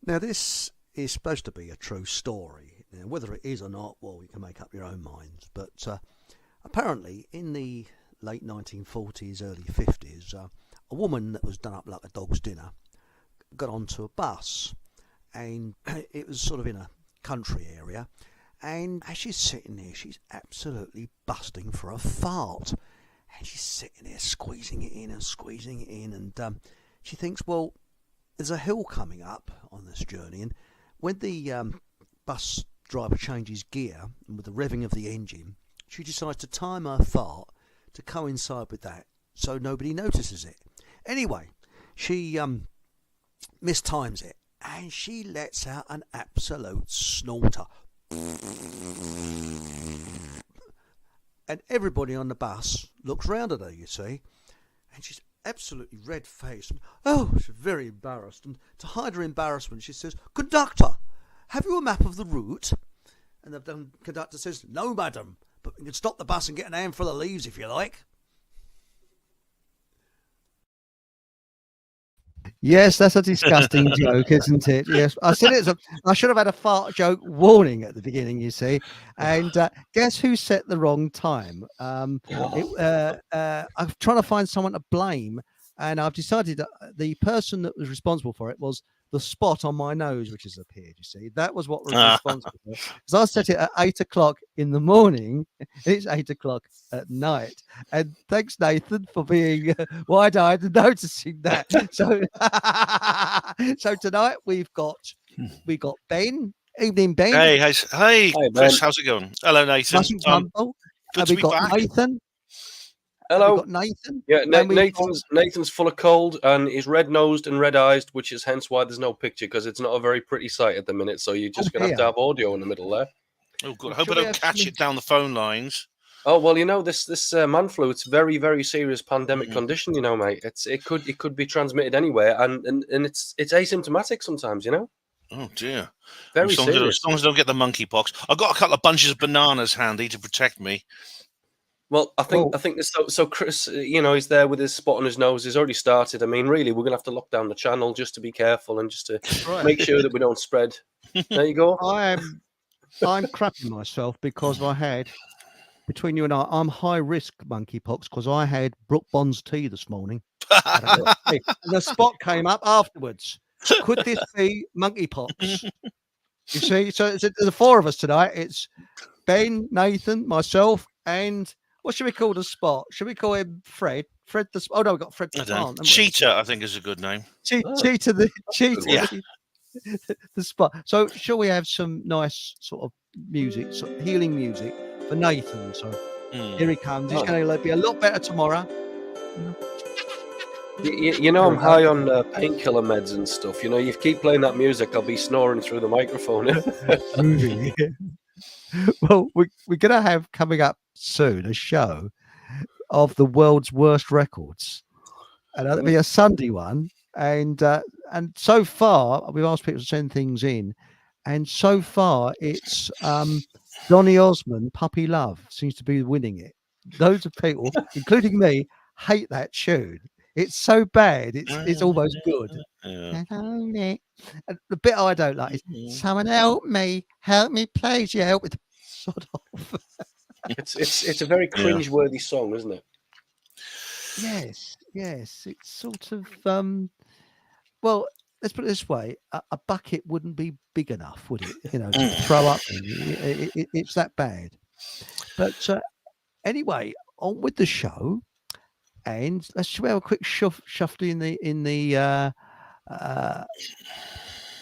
Now, this is supposed to be a true story. Now, whether it is or not, well, you can make up your own minds. But apparently, in the late 1940s, early 50s, a woman that was done up like a dog's dinner got onto a bus, and it was sort of in a country area. And as she's sitting there, she's absolutely busting for a fart. And she's sitting there squeezing it in and squeezing it in. And she thinks, well, there's a hill coming up on this journey. And when the bus driver changes gear, and with the revving of the engine, she decides to time her fart to coincide with that so nobody notices it. Anyway, she mistimes it, and she lets out an absolute snorter. And everybody on the bus looks round at her, you see, and she's absolutely red-faced. Oh, she's very embarrassed, and to hide her embarrassment, she says, "Conductor, have you a map of the route?" And the conductor says, "No, madam, but we can stop the bus and get an handful of leaves if you like." Yes, that's a disgusting joke, isn't it? Yes, I said it. I should have had a fart joke warning at the beginning. You see, and guess who set the wrong time? I'm trying to find someone to blame, and I've decided that the person that was responsible for it was the spot on my nose, which has appeared. You see, that was what was responsible for it. Because I set it at 8 o'clock in the morning, and it's 8 o'clock at night. And thanks, Nathan, for being wide-eyed and noticing that. So, so tonight we've got Ben. Evening, Ben. Hey, hey, Chris, how's it going? Hello, Nathan. Good to be back. Nathan. Hello. We've got Nathan. Yeah, Nathan's full of cold and he's red-nosed and red-eyed, which is hence why there's no picture, because it's not a very pretty sight at the minute. So you're just going to have audio in the middle there. Oh, good. I hope I don't catch it down the phone lines. Oh well, you know this man flu. It's a very, very serious pandemic condition. You know, mate. It could be transmitted anywhere, and it's asymptomatic sometimes. You know. Oh dear. Very serious. As long as I don't get the monkeypox, I've got a couple of bunches of bananas handy to protect me. Well, I think so. Chris, you know, he's there with his spot on his nose. He's already started. I mean, really, we're gonna have to lock down the channel just to be careful and just to make sure that we don't spread. There you go. I'm crapping myself because I had, between you and I'm high risk monkeypox because I had Brook Bond's tea this morning. And the spot came up afterwards. Could this be monkeypox? You see, so it's the four of us tonight. It's Ben, Nathan, myself, and what should we call the spot? Should we call him Fred? Fred the oh no, we got Fred the plant. Cheetah, I think, is a good name. Cheetah the spot. So shall we have some nice sort of music, sort of healing music for Nathan? So here he comes. He's going to be a lot better tomorrow. You know, I'm high on painkiller meds and stuff. You know, you keep playing that music, I'll be snoring through the microphone. Well, we're going to have coming up soon a show of the world's worst records, and that'll be a Sunday one. And so far, we've asked people to send things in, and so far it's Donny Osmond, "Puppy Love" seems to be winning it. Loads of people, including me, hate that tune. It's so bad, it's almost good. Yeah. And the bit I don't like is "Someone help me, please." You help with sort of. It's a very cringe-worthy song, isn't it? Yes. It's sort of well, let's put it this way: a bucket wouldn't be big enough, would it? You know, to throw up. It's that bad. But anyway, on with the show. And let's have a quick shuffle in the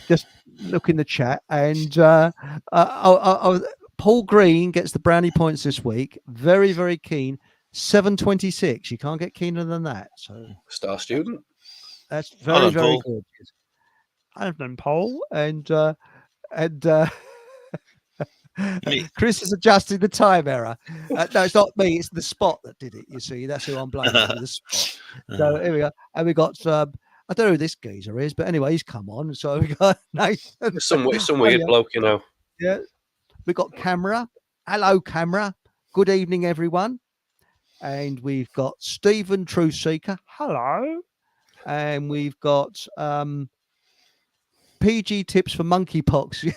just look in the chat. And Paul Green gets the brownie points this week. Very, very keen. 726. You can't get keener than that. So star student. That's very, very good. I've done Paul and Chris is adjusting the time error. No, it's not me. It's the spot that did it. You see, that's who I'm blaming. The spot. So here we go. And we got I don't know who this geezer is, but anyway, he's come on. So we got Nathan. Some weird bloke, you know. Yeah. We got Camera. Hello, Camera. Good evening, everyone. And we've got Stephen Truth Seeker. Hello. And we've got PG tips for monkeypox.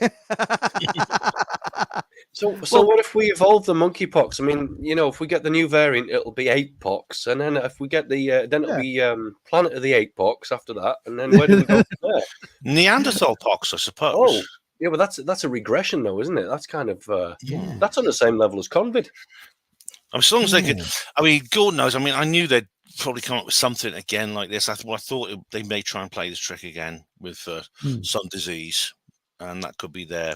So what if we evolve the monkeypox? I mean, if we get the new variant, it'll be apepox, and then if we get the then it'll be Planet of the Apepox after that, and then where do we go from there? Neanderthal pox, I suppose. Oh, yeah, but that's a regression, though, isn't it? That's kind of that's on the same level as COVID. I mean, as long as they could, I mean, God knows. I mean, I knew they'd probably come up with something again like this. I thought they may try and play this trick again with some disease, and that could be their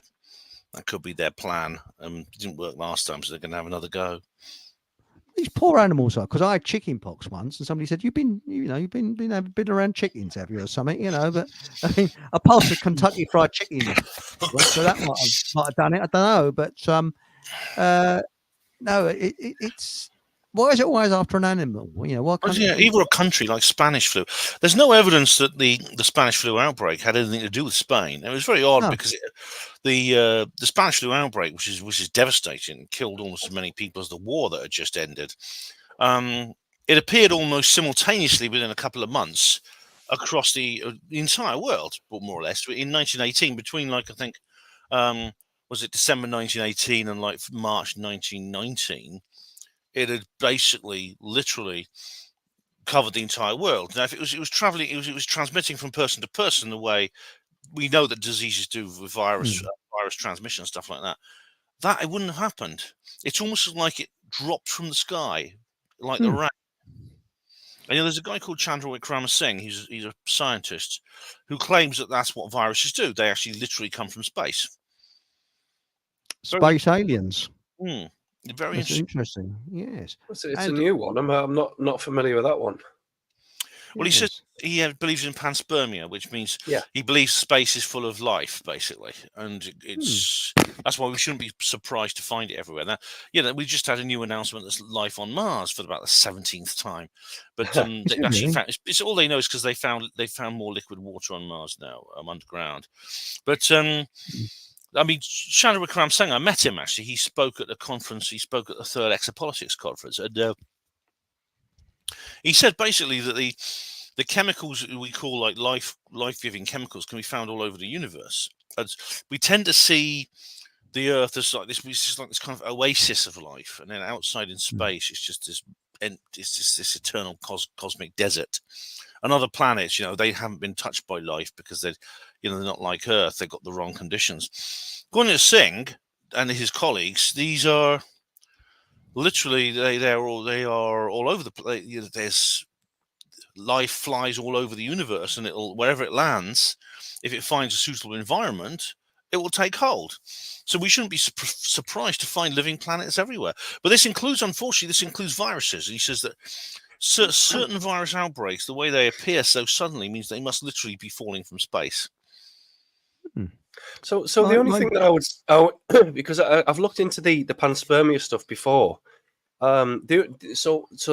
plan. It didn't work last time, so they're going to have another go. These poor animals are, because I had chicken pox once, and somebody said, "You've been around chickens, have you, or something?" But I mean, a pulse of Kentucky Fried Chicken, so that might have done it. I don't know, but no, it's. Why is it always after an animal? Why can't either a country like Spanish flu. There's no evidence that the Spanish flu outbreak had anything to do with Spain. It was very odd because the Spanish flu outbreak, which is devastating, killed almost as many people as the war that had just ended. It appeared almost simultaneously within a couple of months across the entire world, more or less, in 1918, between I think was it December 1918 and March 1919. It had basically, literally covered the entire world. Now, if it was traveling, it was transmitting from person to person the way we know that diseases do with virus transmission and stuff like that. That it wouldn't have happened. It's almost like it dropped from the sky, like the rain. And there's a guy called Chandra Wickramasinghe. He's a scientist who claims that that's what viruses do. They actually literally come from space. Space aliens. Very interesting. Yes, it's a new one. I'm not familiar with that one. Well, he says he believes in panspermia, which means he believes space is full of life, basically, and that's why we shouldn't be surprised to find it everywhere. Now, we just had a new announcement there's life on Mars for about the 17th time, but they actually found it's all they know is because they found more liquid water on Mars now underground, but. I mean, Chandra Wickramasinghe, I met him actually. He spoke at a conference. He spoke at the third Exopolitics conference, and he said basically that the chemicals we call like life-giving chemicals can be found all over the universe. And we tend to see the Earth as like this kind of oasis of life, and then outside in space, it's just this eternal cosmic desert. And other planets, they haven't been touched by life because they're not like Earth. They've got the wrong conditions. According to Singh and his colleagues, these are literally they are all over the place. There's life flies all over the universe, and wherever it lands, if it finds a suitable environment, it will take hold. So we shouldn't be surprised to find living planets everywhere. But unfortunately, this includes viruses. And he says that certain virus outbreaks, the way they appear so suddenly, means they must literally be falling from space. So the only thing that I would because I've looked into the panspermia stuff before. So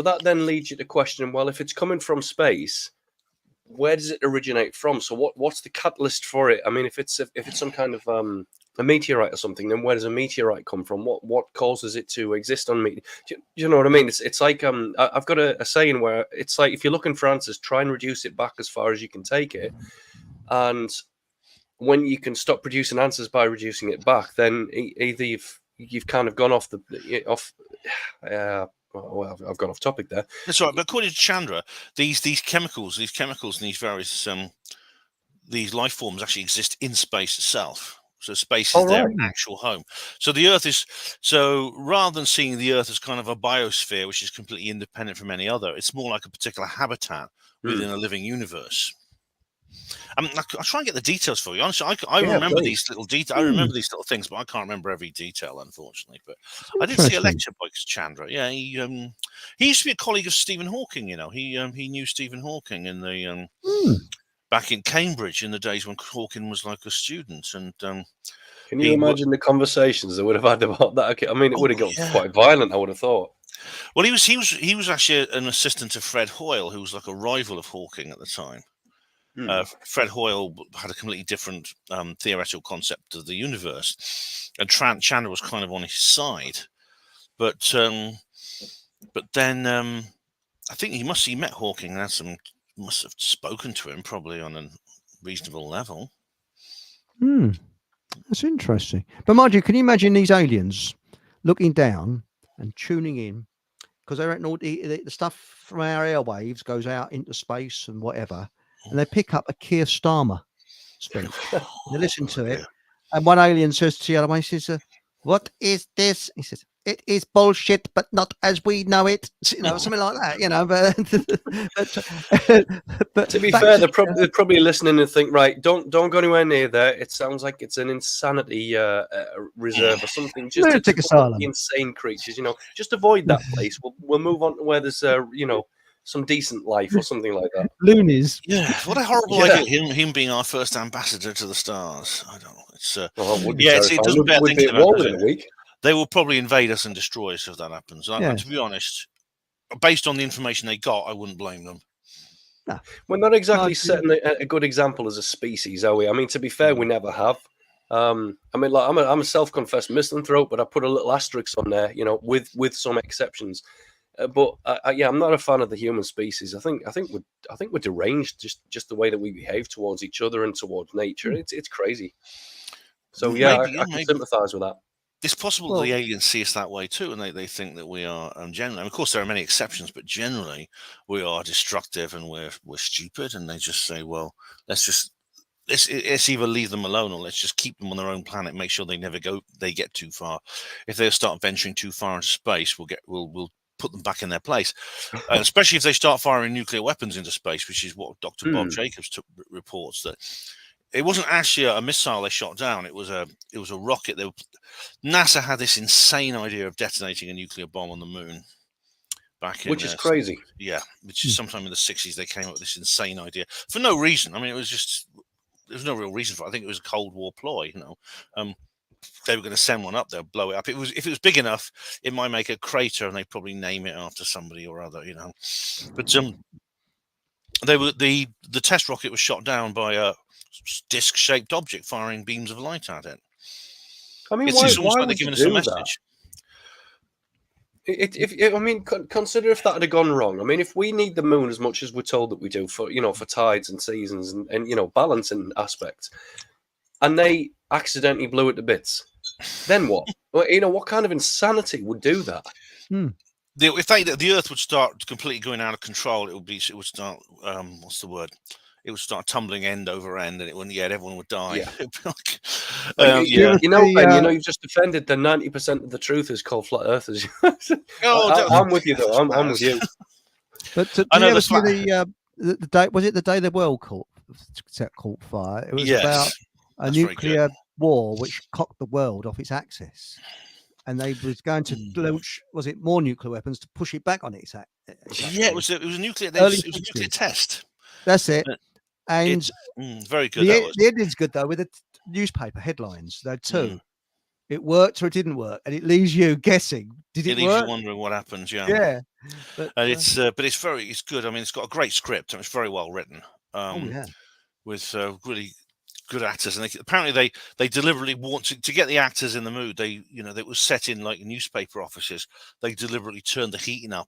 that then leads you to question: well, if it's coming from space, where does it originate from? So what's the catalyst for it? I mean, if it's some kind of a meteorite or something, then where does a meteorite come from? What causes it to exist on meteor? Do you know what I mean? It's like I've got a saying where it's like if you're looking for answers, try and reduce it back as far as you can take it, and when you can stop producing answers by reducing it back, then either you've kind of gone off. Well, I've gone off topic there. That's right. But according to Chandra, these chemicals and these various these life forms actually exist in space itself. So space is their actual home. So the Earth is rather than seeing the Earth as kind of a biosphere, which is completely independent from any other, it's more like a particular habitat within a living universe. I'll try and get the details for you. Honestly, I remember these little details. I remember these little things, but I can't remember every detail, unfortunately. But I did see a lecture by Chandra. Yeah, he used to be a colleague of Stephen Hawking. He knew Stephen Hawking in the back in Cambridge in the days when Hawking was like a student. And can you imagine the conversations that would have had about that? I mean, it would have got quite violent, I would have thought. Well, he was actually an assistant to Fred Hoyle, who was like a rival of Hawking at the time. Fred Hoyle had a completely different theoretical concept of the universe, and Chandra was kind of on his side. But then I think he met Hawking and must have spoken to him probably on a reasonable level. That's interesting. But mind you, can you imagine these aliens looking down and tuning in? Because they reckon all the stuff from our airwaves goes out into space and whatever, and they pick up a Keir Starmer speech. They listen to it, and one alien says to the other one, he says, "What is this?" He says, "It is bullshit, but not as we know it." Something like that. But to be fair, they're probably listening and think, right, don't go anywhere near there. It sounds like it's an insanity reserve or something. Just lunatic asylum. Insane creatures, just avoid that place. We'll move on to where there's some decent life or something like that. Loonies. Yeah, what a horrible idea! Him being our first ambassador to the stars. I don't know. It's it doesn't bear thinking about it. In a week. They will probably invade us and destroy us if that happens. And to be honest, based on the information they got, I wouldn't blame them. No. We're not exactly setting a good example as a species, are we? I mean, to be fair, we never have. I mean, like I'm a self-confessed misanthrope, but I put a little asterisk on there, with some exceptions. But I'm not a fan of the human species. I think we're deranged, just the way that we behave towards each other and towards nature. It's crazy. So I can sympathise with that. It's possible the aliens see us that way too, and they think that we are generally. And of course, there are many exceptions, but generally we are destructive and we're stupid. And they just say, well, let's either leave them alone or let's just keep them on their own planet, make sure they get too far. If they start venturing too far into space, we'll put them back in their place, especially if they start firing nuclear weapons into space, which is what Dr. Bob Jacobs reports that it wasn't actually a missile they shot down. It was a rocket. NASA had this insane idea of detonating a nuclear bomb on the moon which is crazy. Yeah, which is sometime in the 60s they came up with this insane idea for no reason. I mean, there's no real reason for it. I think it was a Cold War ploy, They were going to send one up there, blow it up. If it was big enough, it might make a crater, and they'd probably name it after somebody or other, But the test rocket was shot down by a disc-shaped object firing beams of light at it. I mean, it's almost like they're giving us a message. Consider if that had gone wrong. I mean, if we need the moon as much as we're told that we do for tides and seasons and balancing aspects, and they accidentally blew it to bits, then what? What kind of insanity would do that? If the Earth would start completely going out of control, it would start. What's the word? It would start tumbling end over end, and everyone would die. Yeah. You've just defended the 90% of the truth is called flat earthers. I'm with you though. I'm with you. But did you ever see the day? Was it the day the world caught fire? It was about a nuclear war which cocked the world off its axis, and they was going to launch. Was it more nuclear weapons to push it back on its axis? Yeah, it was a nuclear. It was a nuclear test. That's it. And very good. The ending's good though, with the newspaper headlines. There are two. It worked or it didn't work, and it leaves you guessing. Did it work? It leaves you wondering what happens. Yeah. Yeah. But it's good. I mean, it's got a great script and it's very well written. With really good actors, and apparently they deliberately want to get the actors in the mood. It was set in like newspaper offices. They deliberately turned the heating up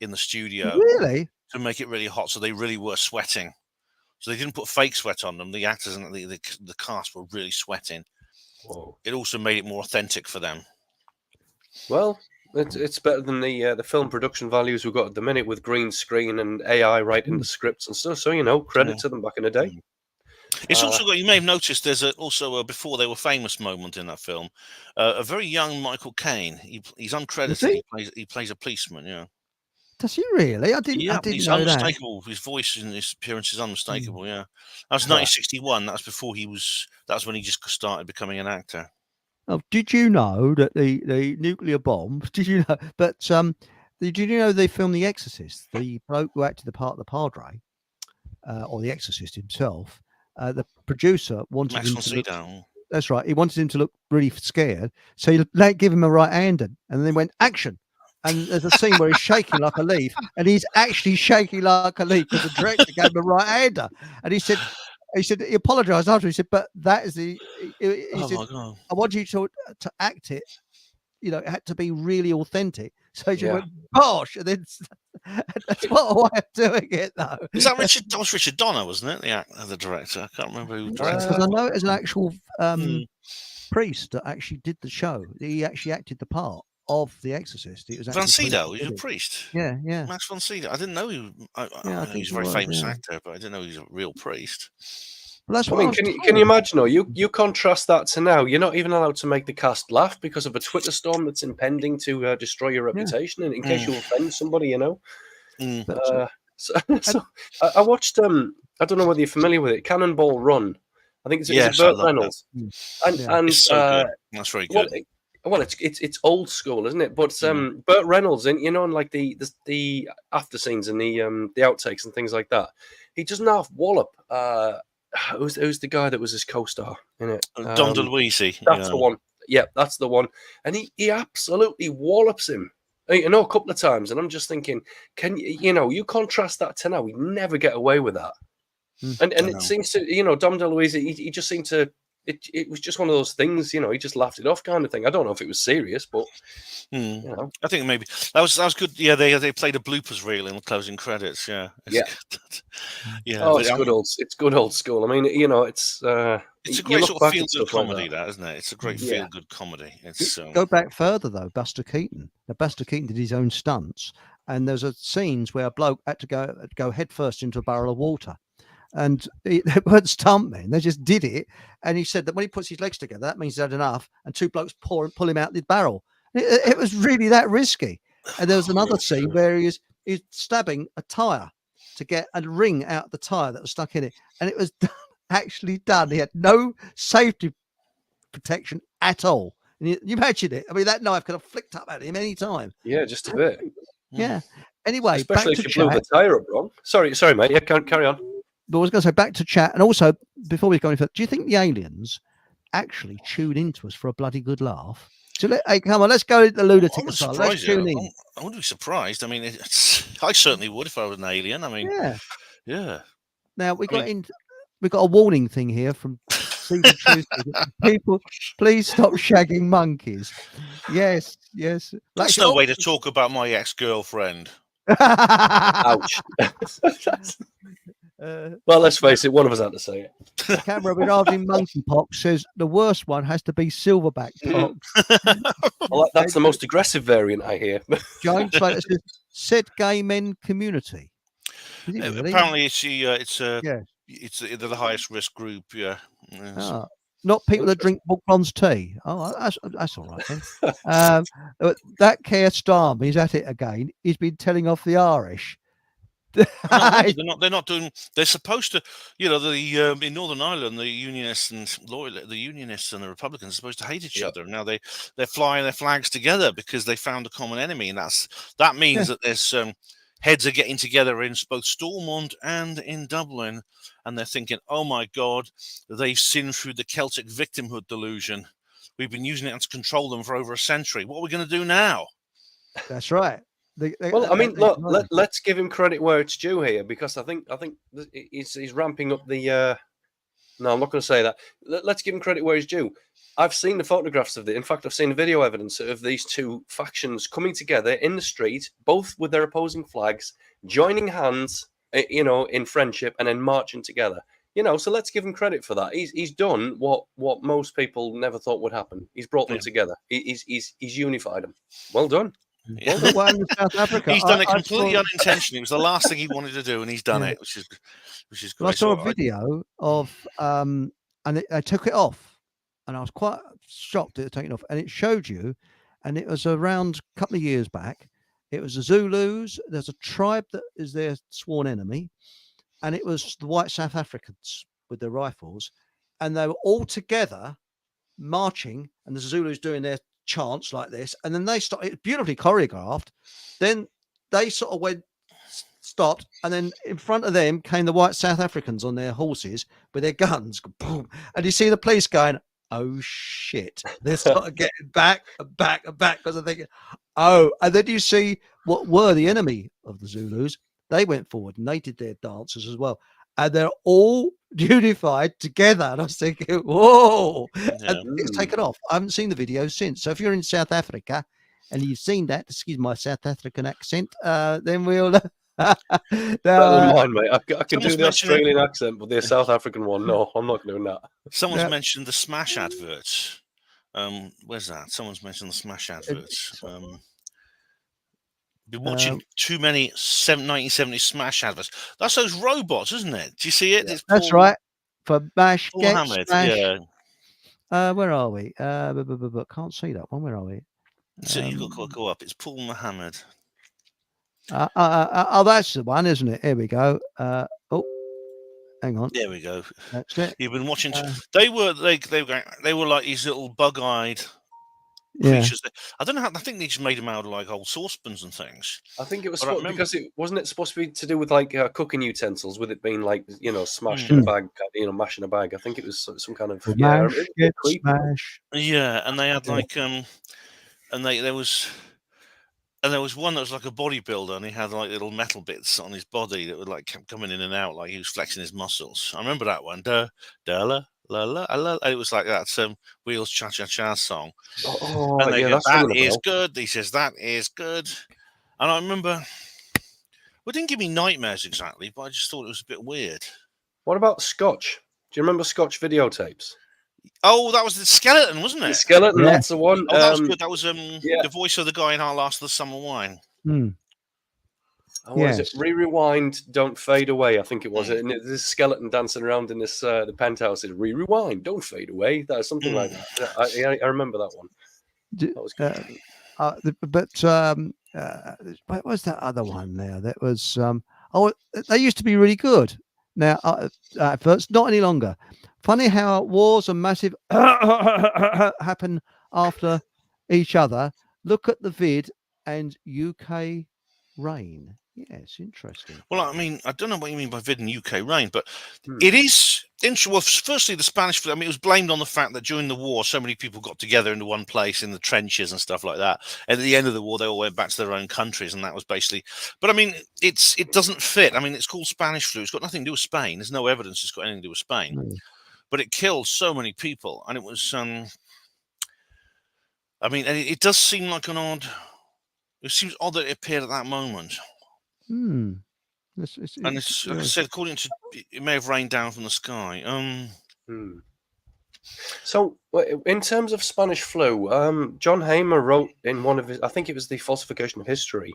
in the studio, really, to make it really hot, so they really were sweating. So they didn't put fake sweat on them. The actors and the cast were really sweating. Whoa. It also made it more authentic for them. Well, it's better than the film production values we've got at the minute with green screen and AI writing the scripts and stuff. So credit to them back in the day. It's also got. You may have noticed there's also a before they were famous moment in that film. A very young Michael Caine. He's uncredited. He plays a policeman. Yeah. Does he really? I didn't he's know unmistakable. That. His voice and his appearance is unmistakable. Yeah, that was 1961. That's before That's when he just started becoming an actor. Oh, did you know that the nuclear bomb? Did you know? But did you know they filmed The Exorcist? The bloke who acted the part of the Padre, or the Exorcist himself. The producer wanted him to look. That's right. He wanted him to look really scared, so he gave him a right-handed, and then went action. And there's a scene where he's shaking like a leaf, and he's actually shaking like a leaf because the director gave him a right-hander. And he said he apologized after. He said, but that is the. He said, I want you to act it. It had to be really authentic. So he just went bosh, and then that's what a way of doing it, though. Is that Richard? That was Richard Donner, wasn't it? The director. I can't remember who directed. Because I know it was an actual priest that actually did the show. He actually acted the part of the Exorcist. It was Van Sydow. He's a priest. Yeah. Max von Sydow. I didn't know he. I know he's a very famous actor, but I didn't know he was a real priest. Well, that's I mean, can you imagine? Or you contrast that to now. You're not even allowed to make the cast laugh because of a Twitter storm that's impending to destroy your reputation, and in case you offend somebody, you know. So I watched. I don't know whether you're familiar with it. Cannonball Run. I think it's Burt Reynolds, and it's so good. That's very good. Well, it's old school, isn't it? But Burt Reynolds, and in like the after scenes and the outtakes and things like that, he doesn't half wallop. Who's the guy that was his co-star in it? Dom DeLuise. That's the one. Yeah, that's the one. And he absolutely wallops him. You know, a couple of times, and I'm just thinking, can you contrast that to now? We never get away with that. And it seems to, Dom DeLuise, he just seemed to. It was just one of those things, he just laughed it off, kind of thing. I don't know if it was serious, but I think maybe that was good. Yeah, they played a bloopers reel in the closing credits. Yeah. Oh, it's good old school. I mean, it's a great sort of feel good comedy, that, isn't it? It's a great feel good comedy. It's go back further though, Buster Keaton. Now, Buster Keaton did his own stunts, and there's scenes where a bloke had to go headfirst into a barrel of water. And they weren't stuntmen; they just did it. And he said that when he puts his legs together, that means he's had enough. And two blokes pull him out the barrel. It was really that risky. And there was another scene where he's stabbing a tire to get a ring out of the tire that was stuck in it, and it was actually done. He had no safety protection at all. And you imagine it? I mean, that knife could have flicked up at him any time. Yeah, just a bit. Yeah. Anyway, especially if you blew the tire up wrong. Sorry, mate. Yeah, carry on. But I was going to say, back to chat, and also before we go any further, do you think the aliens actually tune into us for a bloody good laugh? So hey, come on, let's go into the lunatic asylum. Let's tune in. I wouldn't be surprised. I mean, I certainly would if I was an alien. I mean, yeah. Now we got a warning thing here from people. Please stop shagging monkeys. Yes. That's no way to talk about my ex-girlfriend. Ouch. Well, let's face it, one of us had to say it. The camera regarding monkeypox says the worst one has to be silverback pox. Well, that's the most aggressive variant, I hear. James Slater says, said gay men community. Apparently, it's the highest risk group. Yeah. Not people that drink Book Bronze tea. Oh, that's all right then. That Keir Starmer, he's at it again. He's been telling off the Irish. No, they're not doing. They're supposed to. In Northern Ireland, the Unionists and the Republicans are supposed to hate each other. Now they're flying their flags together because they found a common enemy, and that means that there's heads are getting together in both Stormont and in Dublin, and they're thinking, "Oh my God, they've sinned through the Celtic victimhood delusion. We've been using it to control them for over a century. What are we going to do now?" That's right. Let's give him credit where it's due here, because I think he's ramping up the. No, I'm not going to say that. Let's give him credit where it's due. I've seen the photographs of it. In fact, I've seen video evidence of these two factions coming together in the street, both with their opposing flags, joining hands, in friendship, and then marching together. So let's give him credit for that. He's done what most people never thought would happen. He's brought them together. He's unified them. Well done. Yeah. Well, in South Africa, he's done it completely unintentionally. It was the last thing he wanted to do, and he's done it, which is great. Well, I saw a video of and I took it off, and I was quite shocked at it taking off, and it showed you, and it was around a couple of years back. It was the Zulus. There's a tribe that is their sworn enemy, and it was the white South Africans with their rifles, and they were all together marching, and the Zulus doing their chants like this, and then they started, beautifully choreographed. Then they sort of stopped, and then in front of them came the white South Africans on their horses with their guns, boom, and you see the police going, "Oh shit!" They're sort of getting back because they're thinking, "Oh," and then you see what were the enemy of the Zulus. They went forward and they did their dances as well, and they're all unified together. And I was thinking, whoa, and it's taken off. I haven't seen the video since. So if you're in South Africa and you've seen that, excuse my South African accent, then we'll. Better than mine, mate. I can do the Australian accent, but the South African one, no, I'm not doing that. Someone's mentioned the Smash adverts. Where's that? Someone's mentioned the Smash adverts. Been watching too many 1970s Smash adverts. That's those robots, isn't it? Do you see it? Yeah. That's right. For Mash, Paul Muhammad, Smash. Yeah. Where are we? Can't see that one. Where are we? So you've got to go up. It's Paul Muhammad. Oh, that's the one, isn't it? Here we go. Hang on. There we go. That's it. You've been watching. They were like these little bug-eyed creatures. I don't know how. I think they just made them out of like old saucepans and things. I think it was because it wasn't supposed to be to do with like cooking utensils, with it being like smashed in a bag, mash in a bag. I think it was some kind of smash. Yeah, and they had like and there was one that was like a bodybuilder, and he had like little metal bits on his body that were like kept coming in and out, like he was flexing his muscles. I remember that one. La la la. It was like that Wheels Cha Cha Cha song. And they go, that is good. He says that is good. And I remember, well, it didn't give me nightmares exactly, but I just thought it was a bit weird. What about Scotch? Do you remember Scotch videotapes? Oh, that was the skeleton, wasn't it? The skeleton, that's the one. Oh, that was good. That was the voice of the guy in Our Last of the Summer Wine. What is it? Re-rewind, don't fade away. I think it was. And this skeleton dancing around in this the penthouse is re-rewind, don't fade away. That was something like that. I remember that one. That was good. What was that other one there? That was they used to be really good. Now, first, not any longer. Funny how wars and massive happen after each other. Look at the vid and UK rain. Yes, interesting. Well, I mean, I don't know what you mean by vid and UK rain, but it is interesting. Well, firstly, the Spanish flu, I mean, it was blamed on the fact that during the war, so many people got together into one place in the trenches and stuff like that. And at the end of the war, they all went back to their own countries, and that was basically. But I mean, it doesn't fit. I mean, it's called Spanish flu. It's got nothing to do with Spain. There's no evidence it's got anything to do with Spain. But it killed so many people, and it was. I mean, it does seem like an odd. It seems odd that it appeared at that moment. And it's like I said, according to it may have rained down from the sky. So, in terms of Spanish flu, John Hamer wrote in one of his, I think it was the Falsification of History,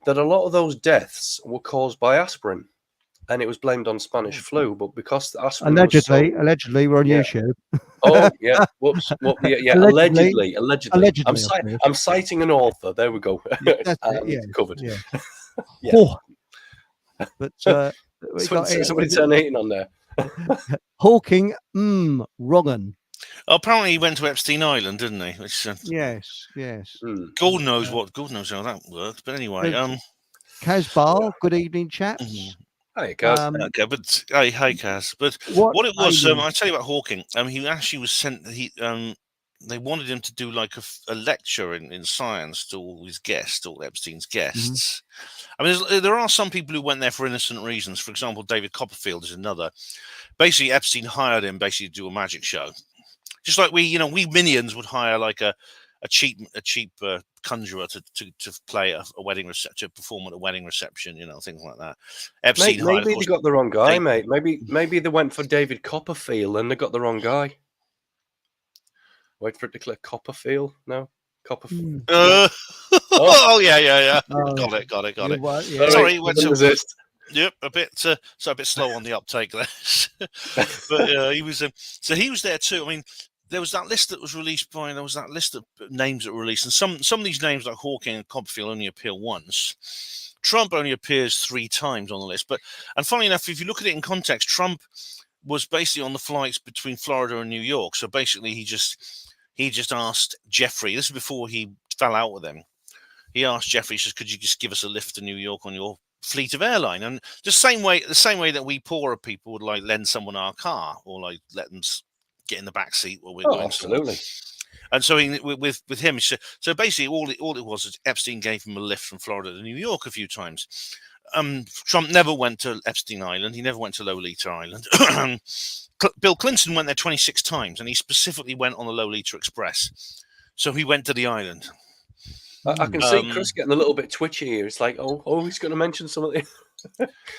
that a lot of those deaths were caused by aspirin, and it was blamed on Spanish flu. But because the aspirin allegedly, we're on YouTube. Oh yeah, whoops. Well, yeah. Allegedly. I'm citing an author. There we go. Covered. Yeah. Yeah. Oh. But somebody turn 18 on there. Hawking, wrong'un. Apparently, he went to Epstein Island, didn't he? Which, yes. God knows how that worked. But anyway, Casbar, good evening, chaps. Hi, Kaz. Okay, but hey, Kaz. But what it was, I tell you about Hawking. He actually was sent. They wanted him to do like a lecture in science to all his guests, all Epstein's guests. I mean, there are some people who went there for innocent reasons. For example, David Copperfield is another. Basically, Epstein hired him to do a magic show, just like we minions would hire like a cheap conjurer to play a wedding reception, to perform at a wedding reception, things like that. Epstein maybe they got the wrong guy, mate. Maybe they went for David Copperfield and they got the wrong guy. Wait for it to click Copperfield. No, Copperfield. Oh yeah. Got it. Yeah. Sorry, resist. Yep, a bit slow on the uptake there. But he was he was there too. I mean, there was that list that was released there was that list of names that were released, and some of these names like Hawking and Copperfield only appear once. Trump only appears 3 times on the list. And funnily enough, if you look at it in context, Trump was basically on the flights between Florida and New York. So basically, he just asked Jeffrey. This is before he fell out with him. He asked Jeffrey, he says, "Could you just give us a lift to New York on your fleet of airline?" And the same way that we poorer people would like lend someone our car or like let them get in the back seat while we're going. Absolutely. And so with him, so basically all it was is Epstein gave him a lift from Florida to New York a few times. Trump never went to Epstein Island. He never went to Lolita Island. Bill Clinton went there 26 times, and he specifically went on the Lolita Express. So he went to the island. I can see Chris getting a little bit twitchy here. It's like, oh, he's going to mention something.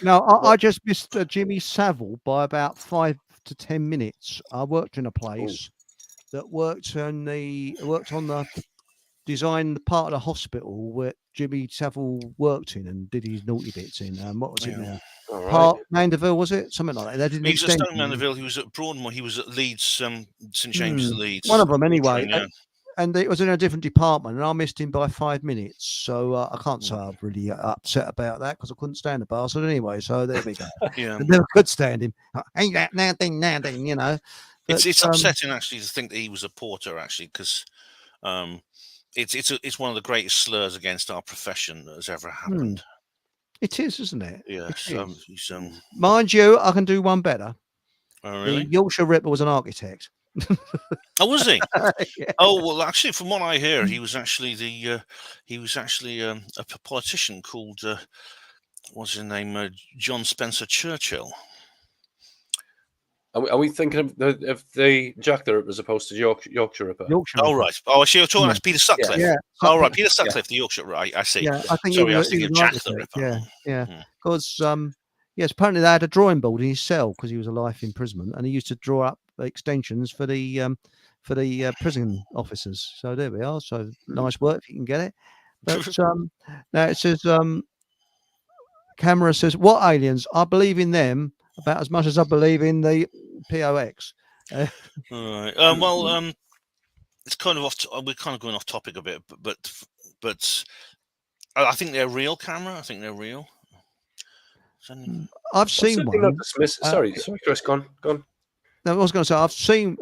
No, I just missed Jimmy Savile by about 5 to 10 minutes. I worked in a place that worked on the design part of the hospital where Jimmy Savile worked in and did his naughty bits in. What was it now? All right. Park Mandeville, was it? Something like that. He was at Stoke Mandeville. He was at Broadmoor. He was at Leeds, St James's Leeds. One of them, anyway. Train, yeah. And it was in a different department, and I missed him by 5 minutes. So I can't say I'm really upset about that because I couldn't stand the bastard anyway. So there we go. Yeah. I never could stand him. Ain't that nothing, you know. But, it's upsetting actually to think that he was a porter actually, because it's one of the greatest slurs against our profession that has ever happened. It is, isn't it? Yes. Mind you, I can do one better. Oh, really? The Yorkshire Ripper was an architect. Oh, was he? Yeah. Oh, well, actually, from what I hear, he was actually a politician called what's his name? John Spencer Churchill. Are we thinking of the Jack the Ripper as opposed to Yorkshire Ripper? Oh, right. Oh, I see. You're talking about Peter Sutcliffe. Yeah. Oh, right. Peter Sutcliffe, the Yorkshire Ripper. I see. Yeah, I think Sorry, I was thinking of Jack the Ripper. Yeah. Because yes, apparently they had a drawing board in his cell because he was a life imprisonment, and he used to draw up extensions for the prison officers. So there we are. So nice work if you can get it. But now it says camera says, what aliens? I believe in them about as much as I believe in the POX. All right. Well, it's kind of we're kind of going off topic a bit, but I think they're real, camera. I think they're real. I've seen one. Sorry, Chris, go on. I was going to say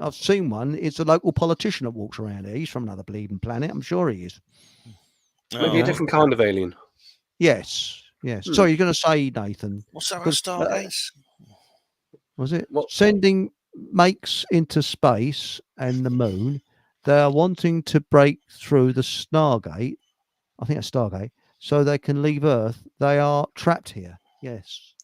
I've seen one. It's a local politician that walks around here. He's from another bleeding planet. I'm sure he is. Maybe a different kind of alien. Yes. Sorry, you're going to say, Nathan. What's that? Stargates? Was it sending makes into space and the moon? They are wanting to break through the Stargate. I think that's Stargate, so they can leave Earth. They are trapped here. Yes.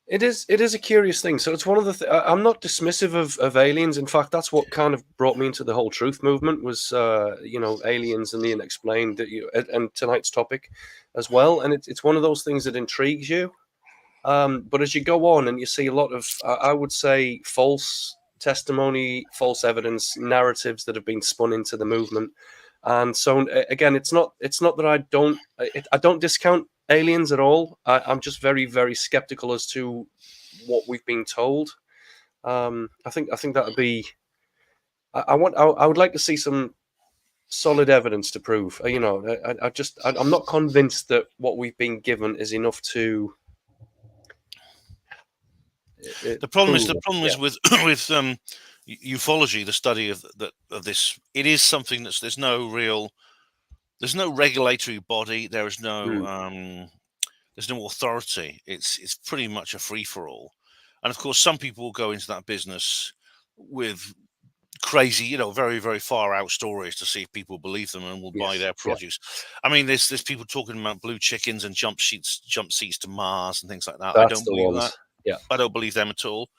It is a curious thing. So it's one of the. I'm not dismissive of aliens. In fact, that's what kind of brought me into the whole truth movement was, aliens and the unexplained. And tonight's topic, as well. And it's one of those things that intrigues you. But as you go on and you see a lot of, I would say, false testimony, false evidence, narratives that have been spun into the movement. And so again, it's not that I don't discount aliens at all. I'm just very, very skeptical as to what we've been told. I think that would be. I would like to see some solid evidence to prove. I'm not convinced that what we've been given is enough to. The problem is with ufology, the study of this. It is something there's no regulatory body. There is no there's no authority. It's pretty much a free for all. And of course, some people will go into that business with crazy, very, very far out stories to see if people believe them and will buy their produce. I mean, there's people talking about blue chickens and jump seats to Mars and things like that. I don't believe that. Yeah, I don't believe them at all.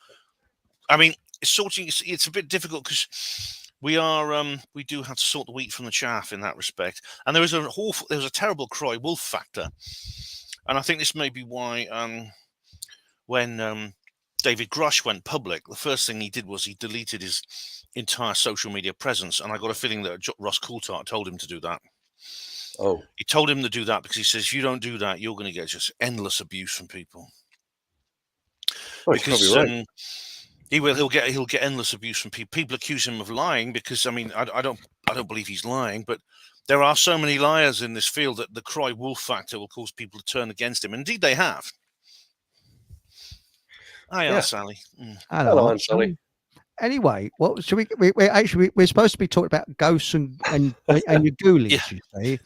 I mean, it's a bit difficult because we do have to sort the wheat from the chaff in that respect. And there was a terrible cry wolf factor, and I think this may be why when David Grush went public, the first thing he did was he deleted his entire social media presence, and I got a feeling that Ross Coulthart told him to do that. Oh, he told him to do that because he says if you don't do that, you're going to get just endless abuse from people. Because right. He'll get endless abuse from people. People accuse him of lying because I don't believe he's lying, but there are so many liars in this field that the cry wolf factor will cause people to turn against him. Indeed, they have. Hi, Sally. Hello, Aunt Sally. Anyway, what should we're supposed to be talking about ghosts and your ghoulies, you see.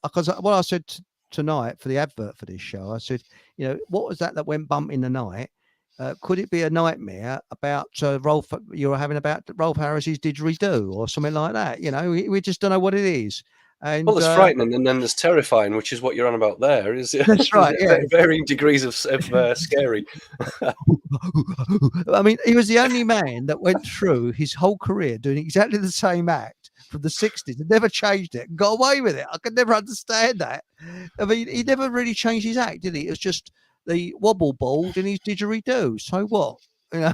Because what I said tonight for the advert for this show, I said, what was that went bump in the night? Could it be a nightmare about Rolf? You were having about Rolf Harris's didgeridoo or something like that? We just don't know what it is. And, there's frightening, and then there's terrifying, which is what you're on about there. That's right. Yeah, varying degrees of scary. I mean, he was the only man that went through his whole career doing exactly the same act from the 60s and never changed it and got away with it. I could never understand that. I mean, he never really changed his act, did he? It was just the wobble bald and his didgeridoo. So what? You know?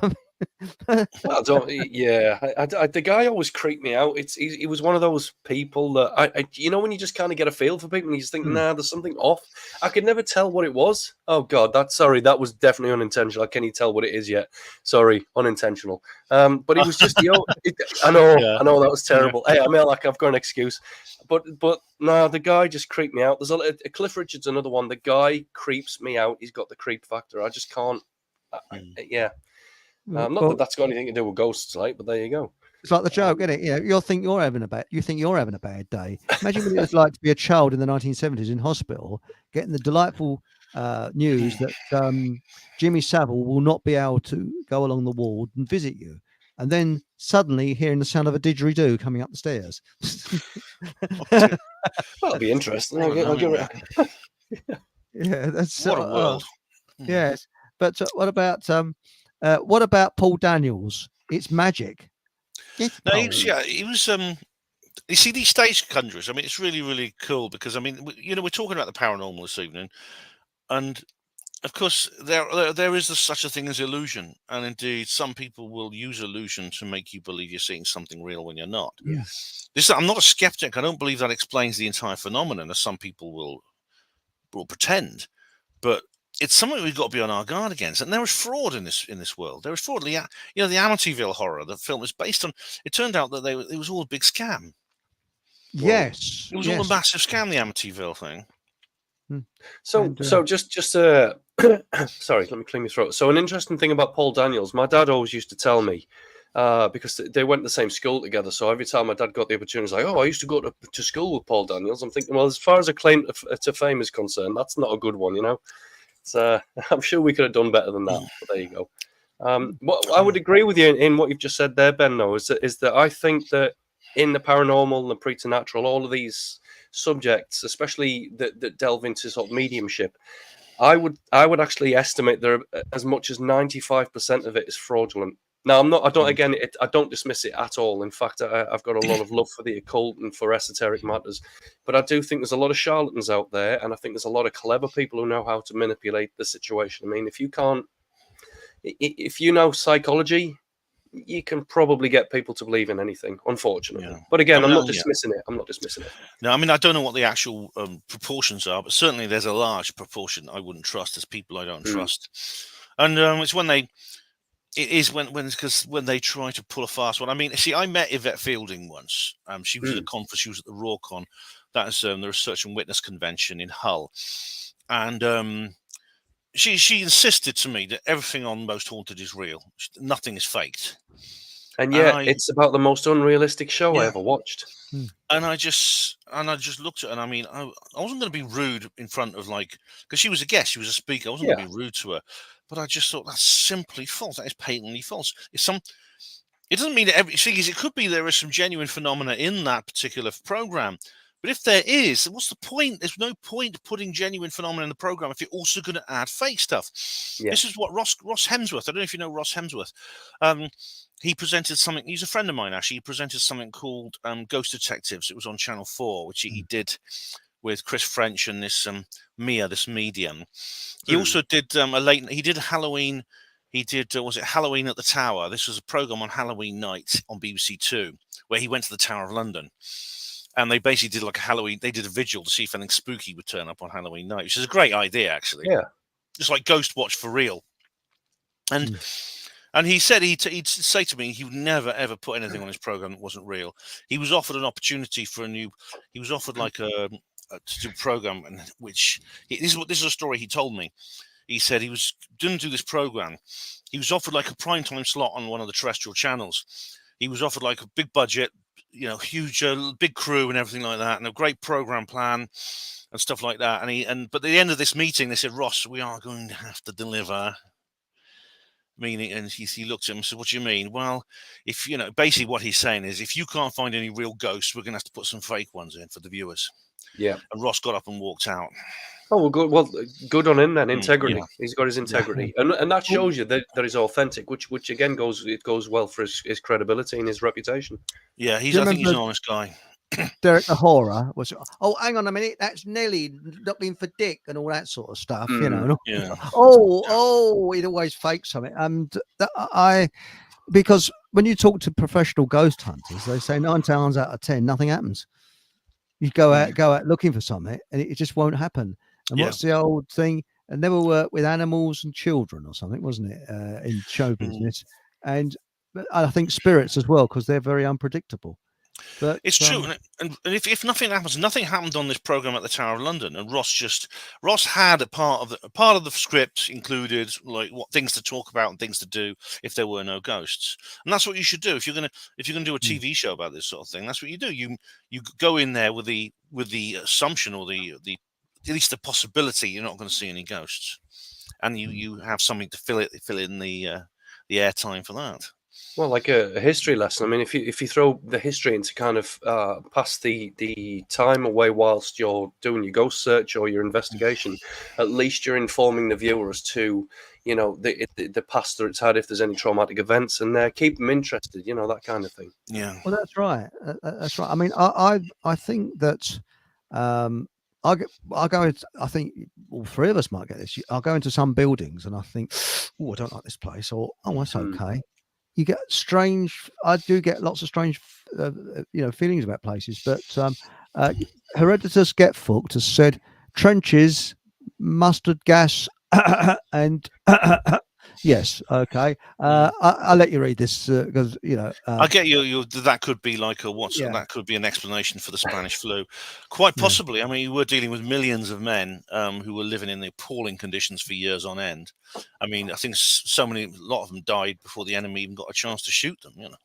I don't. Yeah, the guy always creeped me out. He was one of those people that you know, when you just kind of get a feel for people and you just think, nah, there's something off. I could never tell what it was. Oh God, that was definitely unintentional. Can you tell what it is yet? Sorry, unintentional. But it was just I know that was terrible. Hey, I mean, like, I've got an excuse, but no, the guy just creeped me out. There's Cliff Richard's another one. The guy creeps me out. He's got the creep factor. I just can't. Yeah. Not that that's got anything to do with ghosts, like, but there you go. It's like the joke, isn't it? You know, you think you're having a bad day. Imagine what it was like to be a child in the 1970s in hospital, getting the delightful news that Jimmy Savile will not be able to go along the ward and visit you, and then suddenly hearing the sound of a didgeridoo coming up the stairs. That'll be interesting. Yeah, that's what a world. Yes, but what about Paul Daniels? It's magic. No, he was. You see, these stage conjurers, I mean, it's really, really cool because, I mean, you know, we're talking about the paranormal this evening, and of course, there is such a thing as illusion, and indeed, some people will use illusion to make you believe you're seeing something real when you're not. Yeah. I'm not a skeptic. I don't believe that explains the entire phenomenon, as some people will pretend, but it's something we've got to be on our guard against. And there is fraud in this world. There is fraud. You know, the Amityville Horror, the film is based on. It turned out that it was all a big scam. Yes, it was all a massive scam. The Amityville thing. So just sorry, let me clear my throat. So an interesting thing about Paul Daniels, my dad always used to tell me, because they went to the same school together. So every time my dad got the opportunity, he was like, "Oh, I used to go to school with Paul Daniels." I'm thinking, well, as far as a claim to fame is concerned, that's not a good one, you know. I'm sure we could have done better than that, but there you go. What I would agree with you in what you've just said there, Ben, though, is that I think that in the paranormal and the preternatural, all of these subjects, especially that delve into sort of mediumship, I would actually estimate there as much as 95% of it is fraudulent. Now, I don't dismiss it at all. In fact, I've got a lot of love for the occult and for esoteric matters, but I do think there's a lot of charlatans out there, and I think there's a lot of clever people who know how to manipulate the situation. I mean, if you know psychology, you can probably get people to believe in anything, unfortunately. Yeah. But again, I'm not dismissing it. No, I mean, I don't know what the actual proportions are, but certainly there's a large proportion I wouldn't trust. There's people I don't trust, and it's when they. It is when they try to pull a fast one. I mean, see, I met Yvette Fielding once. She was at a conference. She was at the RawCon. That is the Research and Witness Convention in Hull, and she insisted to me that everything on Most Haunted is real. Nothing is faked. And yet, it's about the most unrealistic show I ever watched. And I just looked at her, and I mean, I wasn't going to be rude in front of, like, because she was a guest, she was a speaker. I wasn't going to be rude to her. But I just thought that's simply false. That is patently false. It doesn't mean that it could be there is some genuine phenomena in that particular program. But if there is, what's the point? There's no point putting genuine phenomena in the program if you're also going to add fake stuff. Yeah. This is what Ross Hemsworth. I don't know if you know Ross Hemsworth. He presented something. He's a friend of mine, actually. He presented something called Ghost Detectives. It was on Channel 4, which he did with Chris French and this Mia, this medium. He also did he did Halloween. He did, was it Halloween at the Tower? This was a program on Halloween night on BBC Two, where he went to the Tower of London. And they basically did like a Halloween, they did a vigil to see if anything spooky would turn up on Halloween night, which is a great idea, actually. Yeah. Just like Ghost Watch for real. And he said he'd say to me he would never, ever put anything on his program that wasn't real. He was offered an opportunity for he was offered like to do a program, and this is a story he told me. He said he was going to do this program. He was offered like a primetime slot on one of the terrestrial channels. He was offered like a big budget, you know, huge, big crew and everything like that, and a great program plan and stuff like that. But at the end of this meeting, they said, "Ross, we are going to have to deliver." Meaning, and he looked at him and said, "What do you mean?" Well, if you know, basically what he's saying is, if you can't find any real ghosts, we're going to have to put some fake ones in for the viewers. Yeah. And Ross got up and walked out. Oh, well, good. Well, good on him then. Integrity. Yeah. He's got his integrity, and that shows you that he's authentic, which again goes well for his credibility and his reputation. Yeah, I think he's an honest guy. Derek the Horror was, oh, hang on a minute, that's Nelly looking for Dick and all that sort of stuff, you know. Yeah. He'd always fake something. And because when you talk to professional ghost hunters, they say 9 times out of 10, nothing happens. You go out looking for something and it just won't happen. And what's the old thing? And never work with animals and children or something, wasn't it? In show business. And I think spirits as well, because they're very unpredictable. But it's true, and if nothing happens, nothing happened on this program at the Tower of London, and Ross had a part of the script included like what things to talk about and things to do if there were no ghosts, and that's what you should do if you're gonna do a TV show about this sort of thing. That's what you do. You go in there with the assumption or the at least the possibility you're not going to see any ghosts, and you have something to fill in the airtime for that. Well, like a history lesson. I mean, if you throw the history into kind of pass the time away whilst you're doing your ghost search or your investigation, at least you're informing the viewer as to, you know, the past that it's had, if there's any traumatic events, and keep them interested, you know, that kind of thing. Yeah. Well, that's right. That's right. I mean, I think that I go into, I think all three of us might get this. I'll go into some buildings and I think, oh, I don't like this place, or oh, that's okay. You get strange. I do get lots of strange, feelings about places. But Herodotus Getfucked has said trenches, mustard gas, and yes, okay. I'll let you read this because I get you. That could be like that could be an explanation for the Spanish flu, quite possibly. I mean, you were dealing with millions of men who were living in the appalling conditions for years on end. I mean, I think a lot of them died before the enemy even got a chance to shoot them. You know.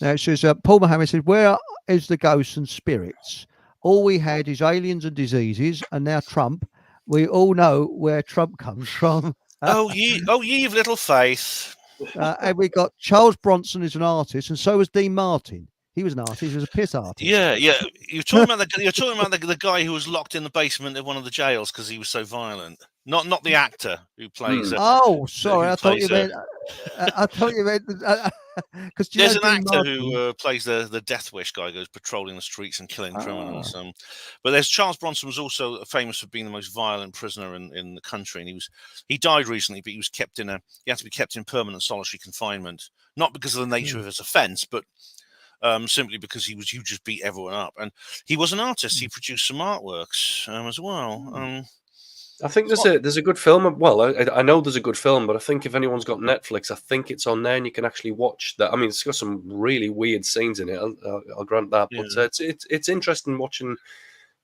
Now it says Paul Mohammed says, "Where is the ghosts and spirits? All we had is aliens and diseases, and now Trump. We all know where Trump comes from." Oh, ye of little faith. And we got Charles Bronson is an artist, and so was Dean Martin. He was an artist. He was a piss artist. Yeah. You're talking about the guy who was locked in the basement of one of the jails because he was so violent. Not the actor who plays. Sorry, I thought you meant. I thought you meant because there's an actor who plays the Death Wish guy, goes patrolling the streets and killing criminals. But there's Charles Bronson was also famous for being the most violent prisoner in the country, and he died recently, but he had to be kept in permanent solitary confinement, not because of the nature of his offence, but simply because you just beat everyone up. And he was an artist. He produced some artworks as well. I think there's a good film. Well, I know there's a good film, but I think if anyone's got Netflix, I think it's on there and you can actually watch that. I mean, it's got some really weird scenes in it. I'll grant that, but it's interesting watching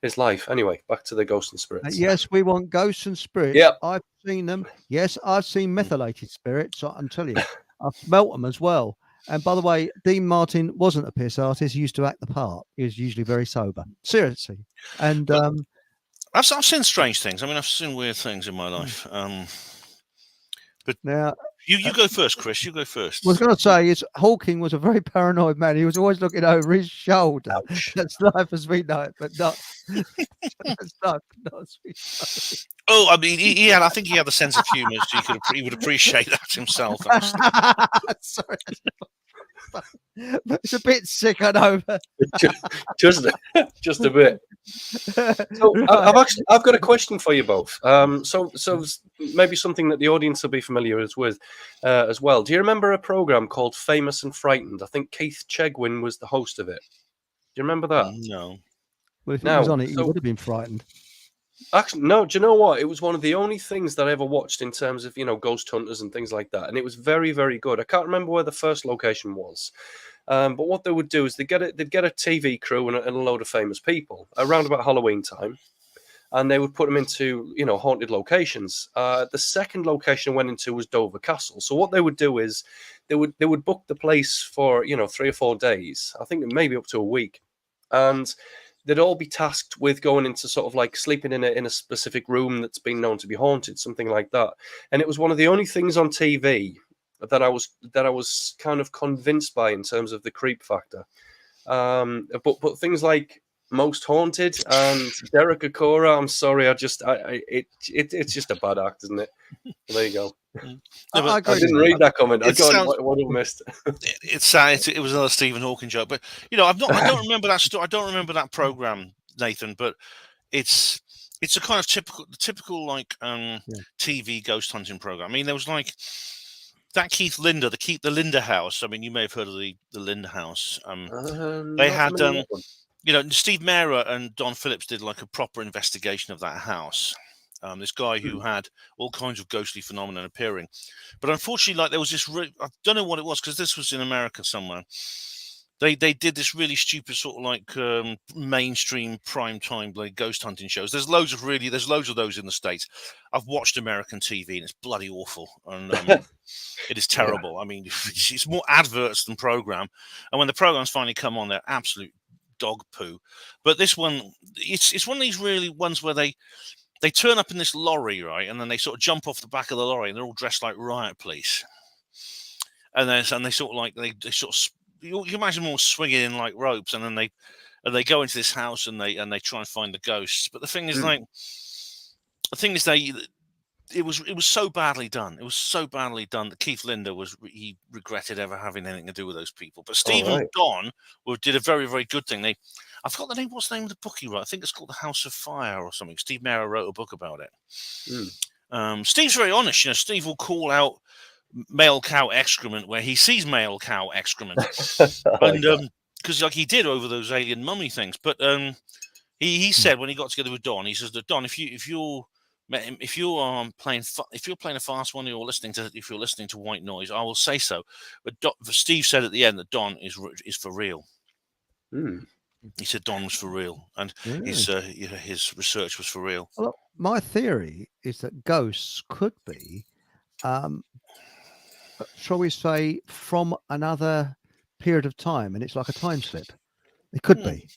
his life. Anyway, back to the ghosts and spirits. Yes, we want ghosts and spirits. Yeah, I've seen them. Yes, I've seen methylated spirits. I'm telling you, I've smelt them as well. And by the way, Dean Martin wasn't a piss artist. He used to act the part. He was usually very sober. Seriously. And I've seen strange things. I mean, I've seen weird things in my life. But now you go first, Chris. You go first. I was going to say Hawking was a very paranoid man. He was always looking over his shoulder. Ouch. That's life as we know it, but not. That's life, not as we know it. Oh, I mean, I think he had a sense of humour, so he would appreciate that himself. Sorry. It's a bit sick, I know. just a bit. So I've got a question for you both. So maybe something that the audience will be familiar with as well. Do you remember a program called Famous and Frightened? I think Keith Chegwin was the host of it. Do you remember that? No. Well, if he was on it, he would have been frightened. Actually, no. Do you know what? It was one of the only things that I ever watched in terms of ghost hunters and things like that, and it was very, very good. I can't remember where the first location was, but what they would do is they'd get a TV crew and a load of famous people around about Halloween time, and they would put them into haunted locations. The second location I went into was Dover Castle. So what they would do is they would book the place for 3 or 4 days. I think maybe up to a week, and they'd all be tasked with going into sort of like sleeping in a specific room that's been known to be haunted, something like that. And it was one of the only things on TV that I was kind of convinced by in terms of the creep factor. But things like Most Haunted and Derek Akora, I'm sorry, it's just a bad act, isn't it? Well, there you go. No, I didn't read that comment. I got what I missed. It was another Stephen Hawking joke, but I don't remember that story. I don't remember that program, Nathan. But it's a kind of typical like TV ghost hunting program. I mean, there was like that the Linda House. I mean, you may have heard of the Linda House. They had Steve Mera and Don Phillips did like a proper investigation of that house. This guy who had all kinds of ghostly phenomena appearing, but unfortunately, like there was this. I don't know what it was because this was in America somewhere. They did this really stupid sort of like mainstream primetime like ghost hunting shows. There's loads of those in the States. I've watched American TV and it's bloody awful, and it is terrible. I mean, it's more adverts than program, and when the programs finally come on, they're absolute dog poo. But this one, it's one of these really ones where they turn up in this lorry, right, and then they sort of jump off the back of the lorry, and they're all dressed like riot police, and they sort of like they sort of. You imagine them all swinging in like ropes, and then they go into this house and they try and find the ghosts. But the thing is, it was so badly done. It was so badly done that Keith Linder he regretted ever having anything to do with those people. But Steve and Don did a very, very good thing. I forgot the name. What's the name of the book he wrote? I think it's called The House of Fire or something. Steve Mera wrote a book about it. Steve's very honest. Steve will call out male cow excrement where he sees male cow excrement, and because like he did over those alien mummy things. But he said when he got together with Don, he says that Don, if you're playing a fast one, if you're listening to white noise, I will say so. But Steve said at the end that Don is for real. He said Don was for real, and his research was for real. Well, my theory is that ghosts could be shall we say, from another period of time, and it's like a time slip. It could be.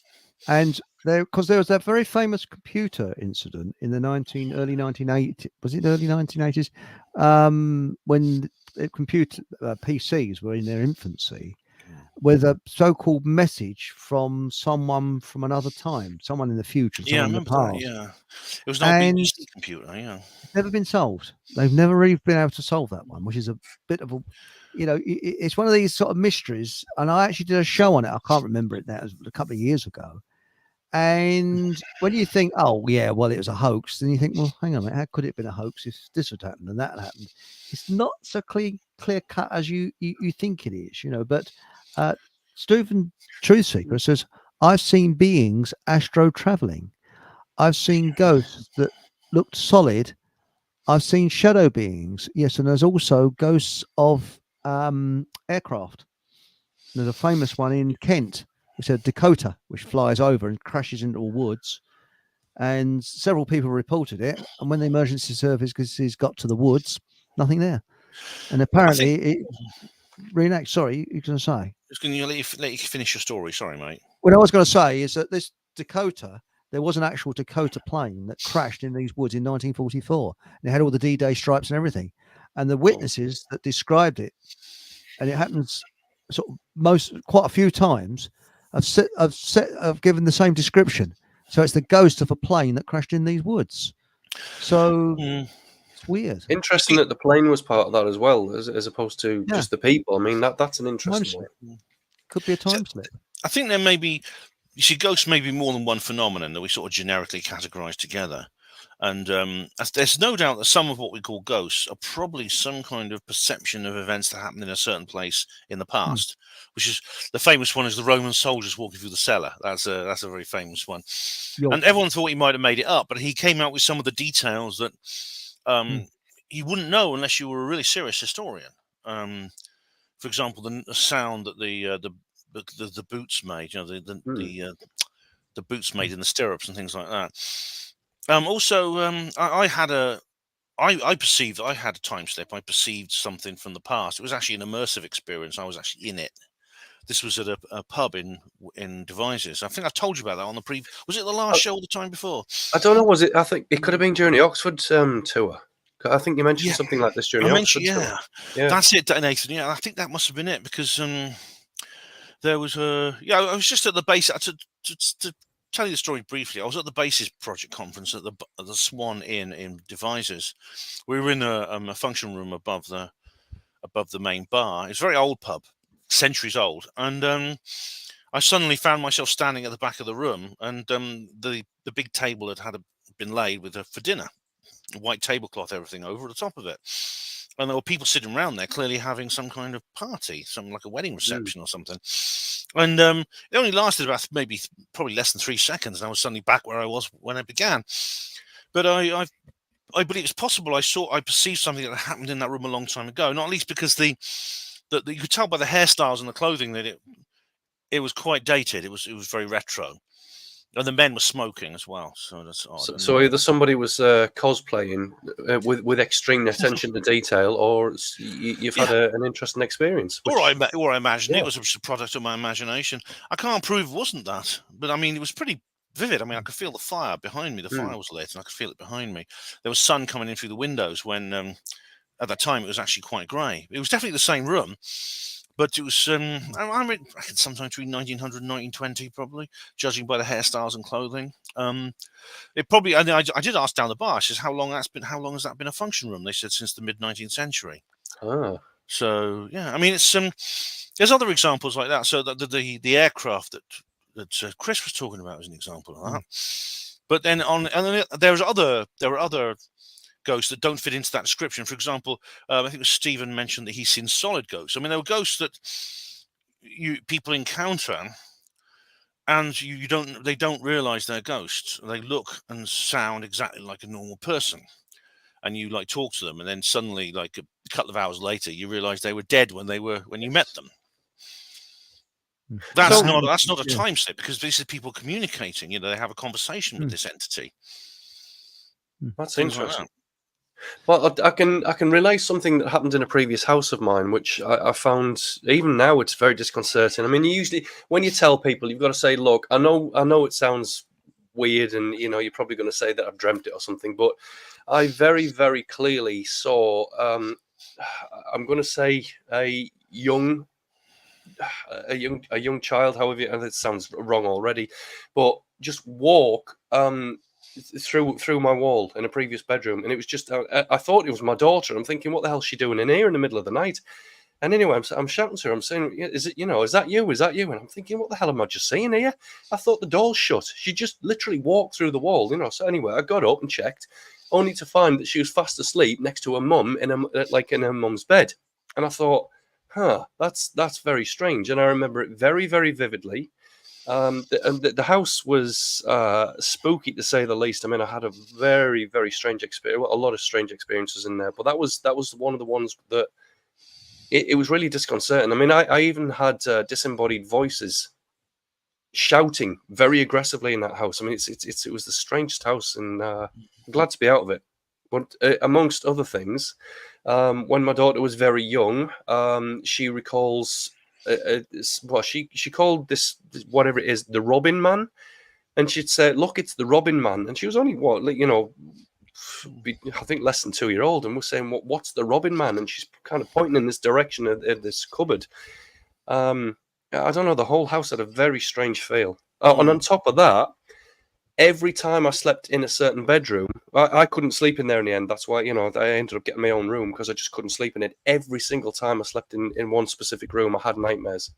And because there was that very famous computer incident in the early 1980s. Was it early 1980s? When the computer PCs were in their infancy, with a so-called message from someone from another time, someone in the future, someone in the past. It was not a BBC computer. It's never been solved. They've never really been able to solve that one, which is a bit of a, it's one of these sort of mysteries. And I actually did a show on it. I can't remember it now. It was a couple of years ago. And when you think, oh yeah, well, it was a hoax, then you think, well, hang on a minute, how could it have been a hoax if this had happened and that had happened? It's not so clear cut as you think it is, But Stephen Truthseeker says, I've seen beings astro traveling. I've seen ghosts that looked solid. I've seen shadow beings. Yes, and there's also ghosts of aircraft. There's a famous one in Kent. It's a Dakota, which flies over and crashes into woods. And several people reported it. And when the emergency services got to the woods, nothing there. And apparently it reenacts. Sorry, you're going to say? I was going to let you finish your story. Sorry, mate. What I was going to say is that this Dakota, there was an actual Dakota plane that crashed in these woods in 1944. And it had all the D-Day stripes and everything. And the witnesses that described it, and it happens sort of quite a few times, I've given the same description. So it's the ghost of a plane that crashed in these woods. So it's weird. Interesting that the plane was part of that as well, as opposed to just the people. I mean, that's an interesting one. Could be a time slip. I think there may be, ghosts may be more than one phenomenon that we sort of generically categorize together. And there's no doubt that some of what we call ghosts are probably some kind of perception of events that happened in a certain place in the past, which is the famous one is the Roman soldiers walking through the cellar. That's a very famous one. And everyone thought he might have made it up, but he came out with some of the details that you wouldn't know unless you were a really serious historian. For example, the sound that the boots made, the boots made in the stirrups and things like that. I perceived I had a time slip. I perceived something from the past. It was actually an immersive experience. I was actually in it. This was at a pub in Devizes. I think I told you about that on the was it the last show or the time before? I don't know. Was it? I think it could have been during the Oxford tour, I think you mentioned something like this during the Oxford yeah. That's it, Nathan. Yeah, I think that must have been it, because there was I was just at the base to tell you the story briefly. I was at the Bases Project conference at the Swan Inn in Devizes. We were in a function room above the main bar. It's a very old pub, centuries old, and I suddenly found myself standing at the back of the room, and the big table had been laid for dinner, a white tablecloth, everything over the top of it. And there were people sitting around there, clearly having some kind of party, something like a wedding reception or something. And it only lasted about probably less than 3 seconds, and I was suddenly back where I was when I began. But I believe it's possible I perceived something that happened in that room a long time ago. Not least because you could tell by the hairstyles and the clothing that it was quite dated. It was very retro. And the men were smoking as well, so that's odd. So either somebody was cosplaying with extreme attention to detail, or you've had an interesting experience. Or I imagine it was a product of my imagination. I can't prove it wasn't that, but I mean, it was pretty vivid. I mean, I could feel the fire behind me. The fire was lit, and I could feel it behind me. There was sun coming in through the windows when, at that time, it was actually quite grey. It was definitely the same room. But it was, I reckon sometime between 1900 and 1920, probably, judging by the hairstyles and clothing. It probably, I did ask down the bar, I says, how long has that been a function room? They said since the mid-19th century. Oh. So, yeah, I mean, it's there's other examples like that. So the aircraft that Chris was talking about is an example of that. But then there were other ghosts that don't fit into that description. For example, I think it was Stephen mentioned that he's seen solid ghosts. I mean, there were ghosts that people encounter, and they don't realize they're ghosts. They look and sound exactly like a normal person, and you talk to them, and then suddenly, like a couple of hours later, you realize they were dead when you met them. That's not a time slip, because this is people communicating. They have a conversation with this entity. That's interesting. Well, I can relay something that happened in a previous house of mine, which I found, even now, it's very disconcerting. I mean, usually when you tell people, you've got to say, look, I know it sounds weird, and you're probably going to say that I've dreamt it or something, but I very, very clearly saw, I'm going to say a young child, however, and it sounds wrong already, but just walk through my wall in a previous bedroom, and it was just I thought it was my daughter. I'm thinking, what the hell's she doing in here in the middle of the night? And anyway, I'm shouting to her. I'm saying, is that you? Is that you? And I'm thinking, what the hell am I just seeing here? I thought the door's shut. She just literally walked through the wall, So anyway, I got up and checked, only to find that she was fast asleep next to her mum in her mum's bed. And I thought, that's very strange. And I remember it very, very vividly. The house was spooky, to say the least. I mean, I had a very, very strange experience, a lot of strange experiences in there, but that was one of the ones that it was really disconcerting. I mean, I even had disembodied voices shouting very aggressively in that house. I mean, it was the strangest house, and I'm glad to be out of it. But amongst other things, when my daughter was very young, she recalls. She called this, whatever it is, the Robin Man, and she'd say, "Look, it's the Robin Man," and she was only I think less than 2-year-old, and we're saying, "What's the Robin Man?" And she's kind of pointing in this direction at this cupboard. I don't know. The whole house had a very strange feel, and on top of that, every time I slept in a certain bedroom, I couldn't sleep in there in the end. That's why, I ended up getting my own room, because I just couldn't sleep in it. Every single time I slept in one specific room, I had nightmares,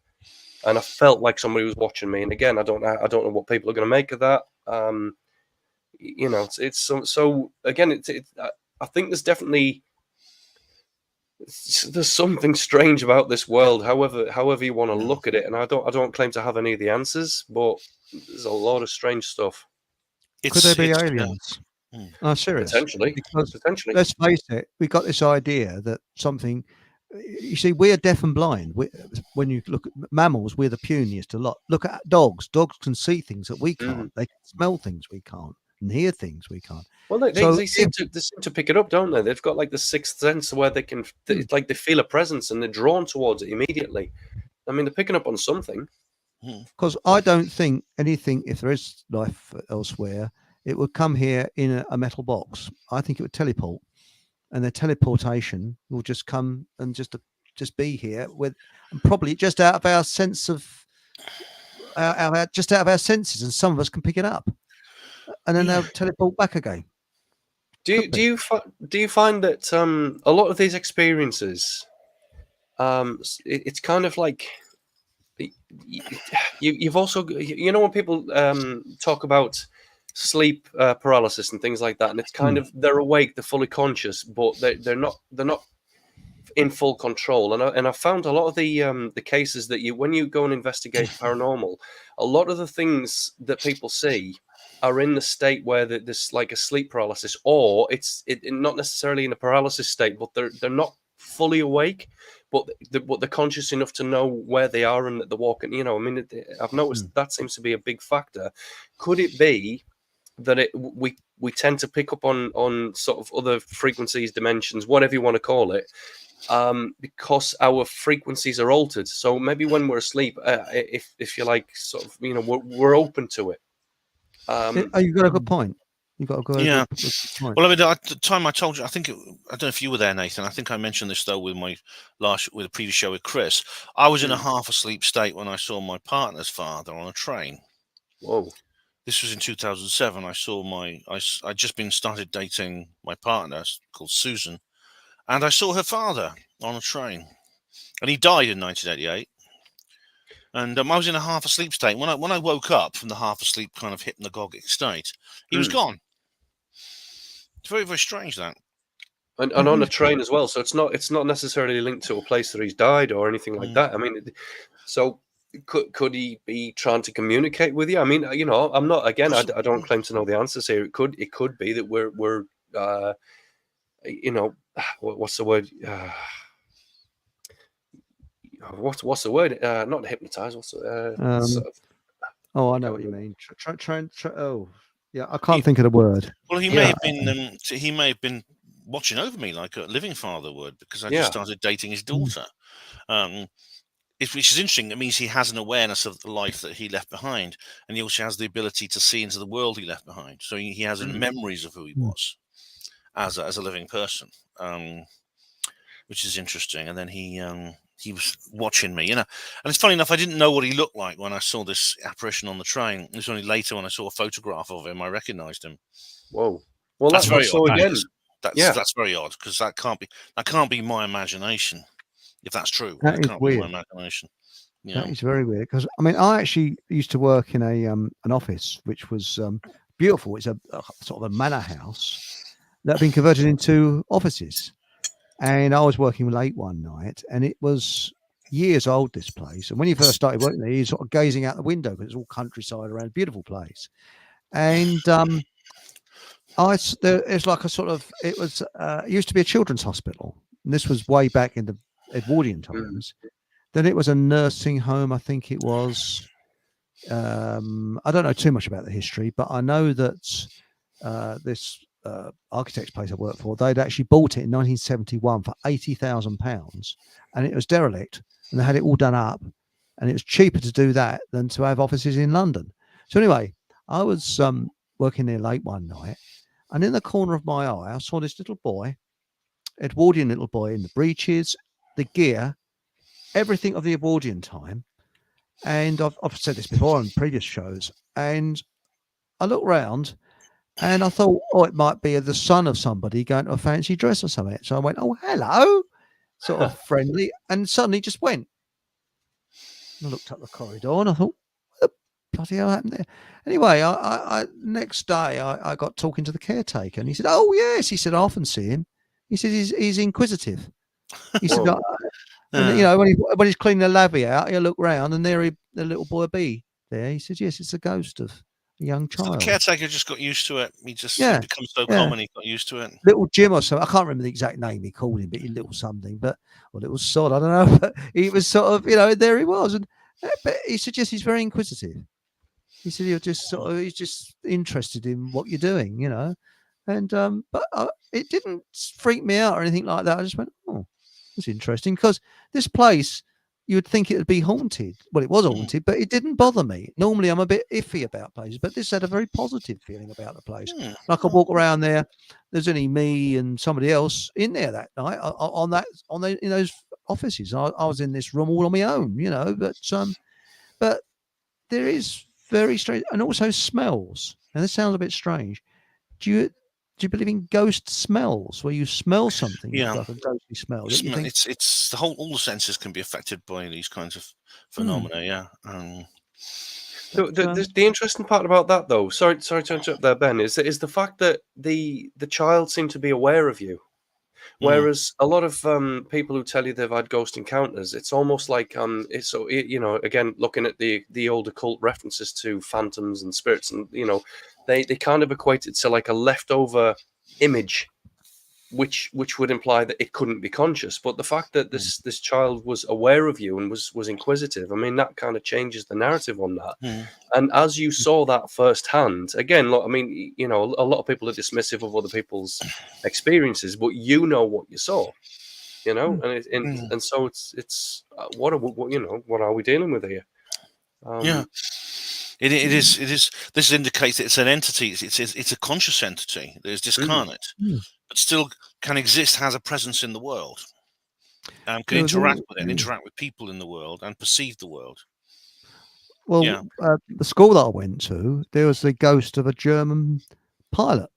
and I felt like somebody was watching me. And again, I don't know what people are going to make of that. It's so again, I think there's definitely there's something strange about this world, however you want to look at it. And I don't claim to have any of the answers, but there's a lot of strange stuff. Could there be aliens? Oh, serious? Potentially. Let's face it, we got this idea that something. You see, we're deaf and blind. When you look at mammals, we're the puniest a lot. Look at dogs. Dogs can see things that we can't. They can smell things we can't, and hear things we can't. Well, they seem to pick it up, don't they? They've got like the sixth sense where they can, it's like they feel a presence and they're drawn towards it immediately. I mean, they're picking up on something. Because I don't think anything, if there is life elsewhere, it would come here in a metal box. I think it would teleport. and their teleportation will just come and just be here with, and probably just out of our sense of just out of our senses, and some of us can pick it up, and then they'll teleport back again. Do you find that a lot of these experiences, it's kind of like you've also, you know, when people talk about sleep paralysis and things like that, and it's kind of, they're awake, they're fully conscious, but they're not in full control. And I found a lot of the cases that when you go and investigate paranormal, a lot of the things that people see are in the state where there's like a sleep paralysis, or it's not necessarily in a paralysis state, but they're not fully awake, but they're conscious enough to know where they are and that they're walking. You know, I mean, I've noticed that seems to be a big factor. Could it be that we tend to pick up on sort of other frequencies, dimensions, whatever you want to call it, because our frequencies are altered? So maybe when we're asleep, if you like, sort of, you know, we're open to it. You've got a good point. You've got a good point. Well, I mean, at the time I told you, I don't know if you were there, Nathan. I think I mentioned this though with the previous show with Chris. I was in a half asleep state when I saw my partner's father on a train. Whoa! This was in 2007. I'd just been started dating my partner called Susan, and I saw her father on a train, and he died in 1988. And I was in a half asleep state. When I woke up from the half asleep kind of hypnagogic state, he was gone. It's very, very strange, that. And on a train as well. So it's not necessarily linked to a place that he's died or anything like that. I mean, so could he be trying to communicate with you? I mean, you know, I'm not, again, I don't claim to know the answers here. It could be that we're you know, what's the word? What's the word? Not hypnotized. What's the, oh, I know what you mean. Oh, yeah, I can't think of the word. Well, he may have been watching over me like a living father would, because I just started dating his daughter. Which is interesting. It means he has an awareness of the life that he left behind, and he also has the ability to see into the world he left behind. So he has memories of who he was as a living person, which is interesting. And then he was watching me, you know. And it's funny enough, I didn't know what he looked like when I saw this apparition on the train. It was only later when I saw a photograph of him I recognized him. Whoa! Well, that's very odd. Again. That's very odd, because that can't be my imagination. If that's true, that can't be my imagination. That is very weird, because I mean, I actually used to work in an office which was beautiful. It's a sort of a manor house that had been converted into offices. And I was working late one night, and it was years old, this place. And when you first started working there, you're sort of gazing out the window because it's all countryside around, beautiful place. And it's like a sort of, it used to be a children's hospital. And this was way back in the Edwardian times. Then it was a nursing home, I think it was. I don't know too much about the history, but I know that this architect's place I worked for, they'd actually bought it in 1971 for £80,000, and it was derelict, and they had it all done up, and it was cheaper to do that than to have offices in London. So anyway, I was working there late one night, and in the corner of my eye I saw this little boy, Edwardian little boy, in the breeches, the gear, everything of the Edwardian time. And I've said this before on previous shows, and I looked round and I thought, it might be the son of somebody going to a fancy dress or something. So I went, oh, hello, sort of friendly, and suddenly just went. And I looked up the corridor and I thought, what the bloody hell happened there? Anyway, I next day I got talking to the caretaker, and he said, oh, yes. He said, I often see him. He said, he's inquisitive. He said, and, you know, when he's cleaning the lavvy out, he'll look round, and there the little boy be there. He said, yes, it's a ghost of a young child. So the caretaker just got used to it. He just becomes so common, he got used to it. Little Jim or something. I can't remember the exact name he called him, but little something, or little sod, I don't know. But he was sort of, you know, there he was. And but he suggests he's very inquisitive. He said he's just interested in what you're doing, you know. And but it didn't freak me out or anything like that. I just went, oh, that's interesting, because this place you would think it would be haunted. Well, it was haunted, but it didn't bother me. Normally, I'm a bit iffy about places, but this had a very positive feeling about the place. I could walk around there. There's only me and somebody else in there that night in those offices. I was in this room all on my own, but there is very strange, and also smells. And this sounds a bit strange. Do you believe in ghost smells, where you smell something, like a ghostly smell? It's the whole. All the senses can be affected by these kinds of phenomena. Yeah. So the interesting part about that, though, sorry to interrupt there, Ben, is the fact that the child seemed to be aware of you, whereas a lot of people who tell you they've had ghost encounters, it's almost like again, looking at the old occult references to phantoms and spirits, and they kind of equate it to like a leftover image, which would imply that it couldn't be conscious. But the fact that this child was aware of you and was inquisitive, I mean, that kind of changes the narrative on that. And as you saw that firsthand, again, look, I mean, a lot of people are dismissive of other people's experiences, but you know what you saw, and so it's what are we dealing with here? It is. This indicates it's an entity. It's a conscious entity that is discarnate, but still can exist, has a presence in the world, can interact with it, interact with people in the world, and perceive the world. Well, the school that I went to, there was the ghost of a German pilot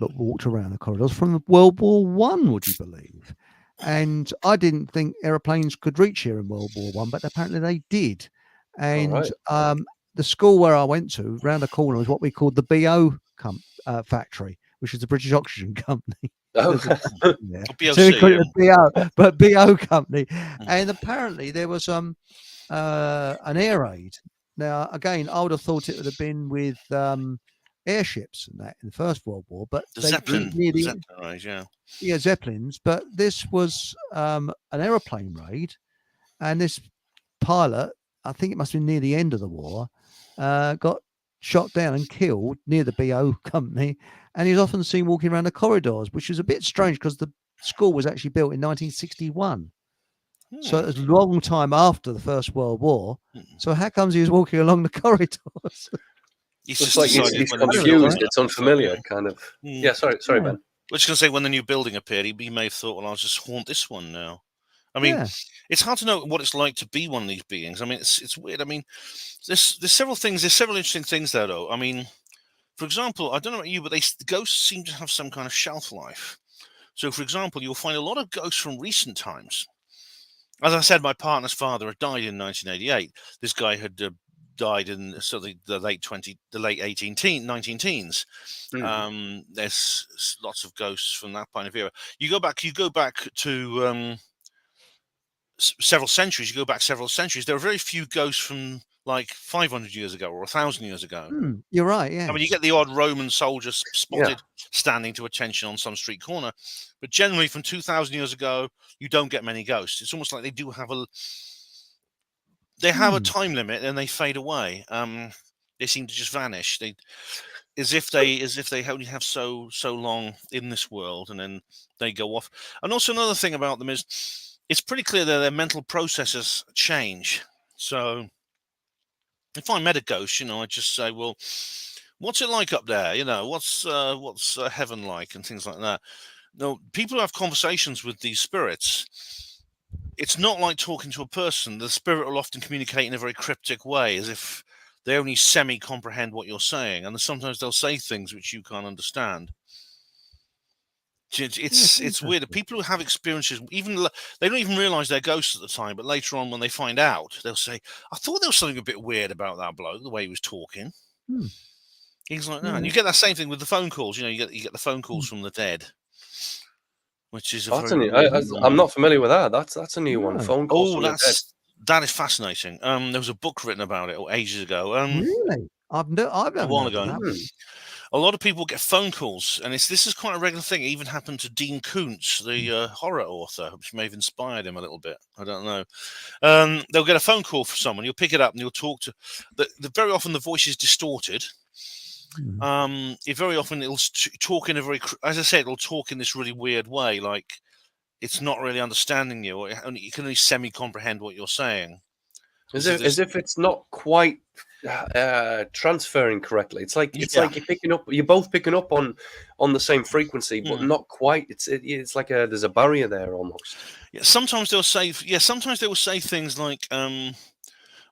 that walked around the corridors from World War One. Would you believe? And I didn't think aeroplanes could reach here in World War One, but apparently they did. And the school where I went to, round the corner, was what we called the BO factory, which is the British Oxygen Company. BO, but BO Company. And apparently there was an air raid. Now, again, I would have thought it would have been with airships and that in the First World War, but Zeppelin raid, Zeppelins. But this was an aeroplane raid, and this pilot, I think it must have been near the end of the war, got shot down and killed near the BO company, and he was often seen walking around the corridors, which was a bit strange because the school was actually built in 1961. So it was a long time after the First World War. So how comes he was walking along the corridors? It's like he's confused. It's unfamiliar, kind of. Yeah, sorry, Ben. I was going to say, when the new building appeared, he may have thought, well, I'll just haunt this one now. I mean, it's hard to know what it's like to be one of these beings. I mean, it's weird. I mean, there's several interesting things there, though. I mean, for example, I don't know about you, but the ghosts seem to have some kind of shelf life. So, for example, you'll find a lot of ghosts from recent times. As I said, my partner's father had died in 1988. This guy had died in the late 19 teens. There's lots of ghosts from that point of view. You go back to several centuries. There are very few ghosts from like 500 years ago or 1,000 years ago. You're right. Yeah. I mean, you get the odd Roman soldier spotted standing to attention on some street corner, but generally from 2,000 years ago, you don't get many ghosts. It's almost like they do have a time limit and they fade away. They seem to just vanish. As if they only have so long in this world, and then they go off. And also another thing about them is, it's pretty clear that their mental processes change. So if I met a ghost, I'd just say, well, what's it like up there? What's heaven like, and things like that. No, people who have conversations with these spirits, it's not like talking to a person. The spirit will often communicate in a very cryptic way, as if they only semi-comprehend what you're saying. And sometimes they'll say things which you can't understand. It's weird. People who have experiences, they don't even realize they're ghosts at the time, but later on when they find out, they'll say, I thought there was something a bit weird about that bloke, the way he was talking. Things like that. And you get that same thing with the phone calls. You get the phone calls from the dead, which is I'm not familiar with that. That's a new one. Phone calls from the dead. That is fascinating. There was a book written about it ages ago. Really? I've a while ago. A lot of people get phone calls, and this is quite a regular thing. It even happened to Dean Koontz, the horror author, which may have inspired him a little bit. I don't know. They'll get a phone call from someone. You'll pick it up, and you'll talk to. Very often, the voice is distorted. Very often it'll talk in a very, as I said, it'll talk in this really weird way, like it's not really understanding you, or you can only semi-comprehend what you're saying. As if it's not quite transferring correctly. It's like you're both picking up on the same frequency, but not quite. It's like there's a barrier there almost. Yeah, sometimes they'll say things like,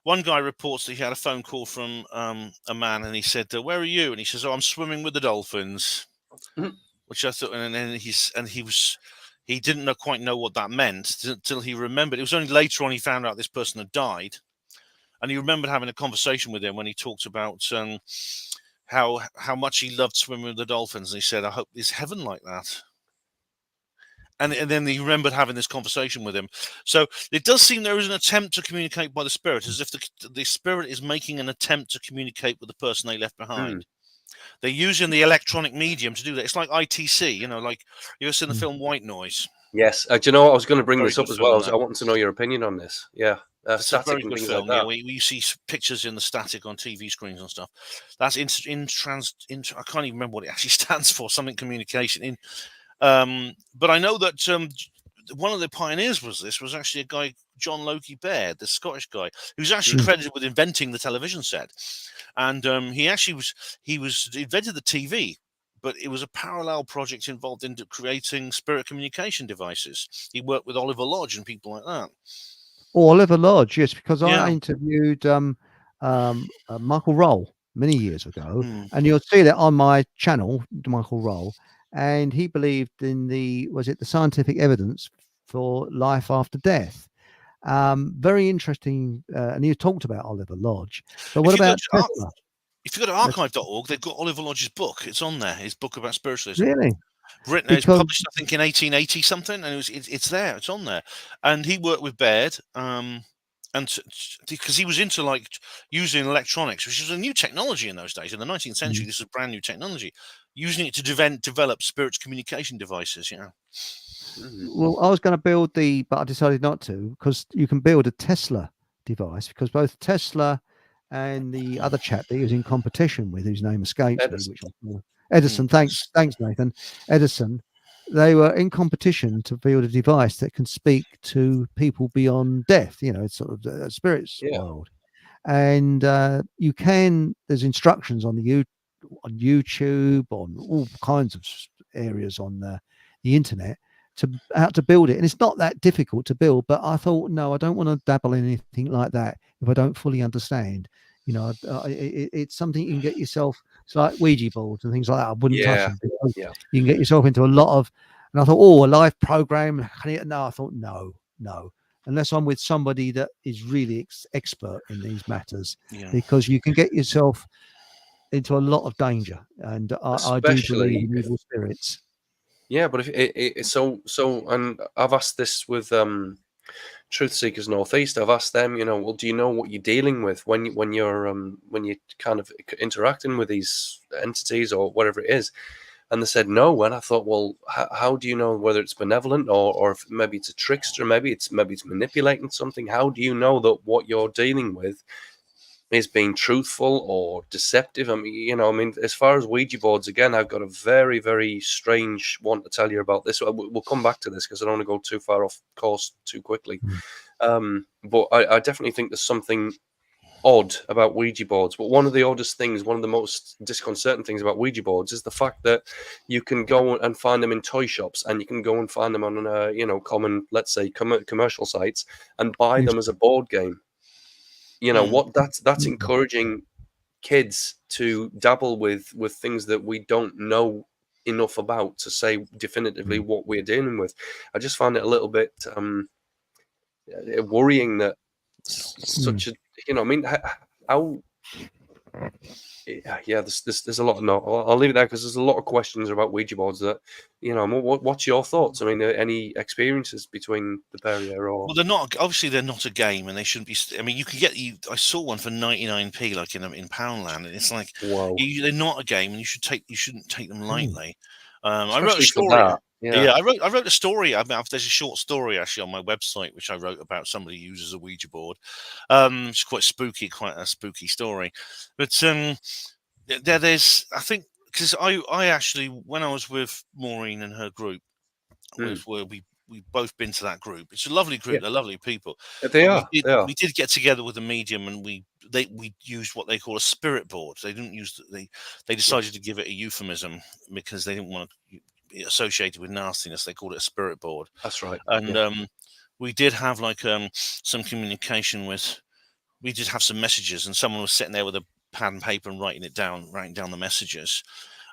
one guy reports that he had a phone call from a man, and he said, "Where are you?" And he says, "Oh, I'm swimming with the dolphins," which I thought, and then he didn't quite know what that meant until he remembered. It was only later on he found out this person had died. And he remembered having a conversation with him when he talked about how much he loved swimming with the dolphins. And he said, "I hope there's heaven like that." And then he remembered having this conversation with him. So it does seem there is an attempt to communicate by the spirit, as if the spirit is making an attempt to communicate with the person they left behind. They're using the electronic medium to do that. It's like ITC, like you ever seen the film White Noise? Yes. Do you know what? I was going to bring this up as well. I wanted to know your opinion on this. Yeah. It's a very good film. Like you see pictures in the static on TV screens and stuff. That's I can't even remember what it actually stands for. Something communication. But I know that one of the pioneers was actually a guy, John Logie Baird, the Scottish guy, who's actually credited with inventing the television set. And he invented the TV. But it was a parallel project involved in creating spirit communication devices. He worked with Oliver Lodge and people like that. Oh, Oliver Lodge, yes, because I interviewed Michael Roll many years ago, and you'll see that on my channel, Michael Roll, and he believed in the scientific evidence for life after death. Very interesting, and he talked about Oliver Lodge. But what about Tesla? If you go to archive.org, they've got Oliver Lodge's book. It's on there. His book about spiritualism. Really? Written, it's published, I think, in 1880 something, and it's there. It's on there. And he worked with Baird, and because he was into using electronics, which was a new technology in those days. In the 19th century, this was brand new technology. Using it to develop spirits communication devices. Well, I was going to build but I decided not to, because you can build a Tesla device, because both Tesla and the other chap that he was in competition with, whose name escapes me, Edison. Thanks, Nathan. Edison. They were in competition to build a device that can speak to people beyond death. It's sort of the spirits world. And there's instructions on YouTube, on all kinds of areas on the internet how to build it. And it's not that difficult to build, but I thought, no, I don't want to dabble in anything like that if I don't fully understand. It's something you can get yourself. It's like Ouija boards and things like that. I wouldn't touch them. You can get yourself into a lot of. And I thought, a live program. No, I thought, no. Unless I'm with somebody that is really expert in these matters, because you can get yourself into a lot of danger. And I do believe in evil spirits. Yeah, but and I've asked this with Truth Seekers Northeast. I've asked them, well, do you know what you're dealing with when you're kind of interacting with these entities or whatever it is? And they said no. And I thought, well, how do you know whether it's benevolent or if maybe it's a trickster, maybe it's manipulating something? How do you know that what you're dealing with is being truthful or deceptive? I mean, as far as Ouija boards, again, I've got a very, very strange one to tell you about this. We'll come back to this because I don't want to go too far off course too quickly. But I definitely think there's something odd about Ouija boards. But one of the oddest things, one of the most disconcerting things about Ouija boards is the fact that you can go and find them in toy shops, and you can go and find them on common, let's say, commercial sites and buy them as a board game. What that's encouraging kids to dabble with things that we don't know enough about to say definitively what we're dealing with. I just find it a little bit worrying that such a how there's a lot of I'll leave it there because there's a lot of questions about Ouija boards that what's your thoughts? I mean, any experiences between the pair of you? Well, they're not a game, and they shouldn't be. I mean, you can get I saw one for 99p, like in Poundland, and it's like, wow, they're not a game, and you shouldn't take them lightly. I wrote a story. I wrote a story about. There's a short story actually on my website which I wrote about somebody who uses a Ouija board. It's quite a spooky story. But there's, I think, because I actually, when I was with Maureen and her group, where we've both been to that group. It's a lovely group. They're lovely people. They are. We did get together with a medium, and we used what they call a spirit board. They didn't use they decided to give it a euphemism because they didn't want to be associated with nastiness. They called it a spirit board. That's right. And we did have like some communication with. We did have some messages, and someone was sitting there with a pad and paper and writing down the messages.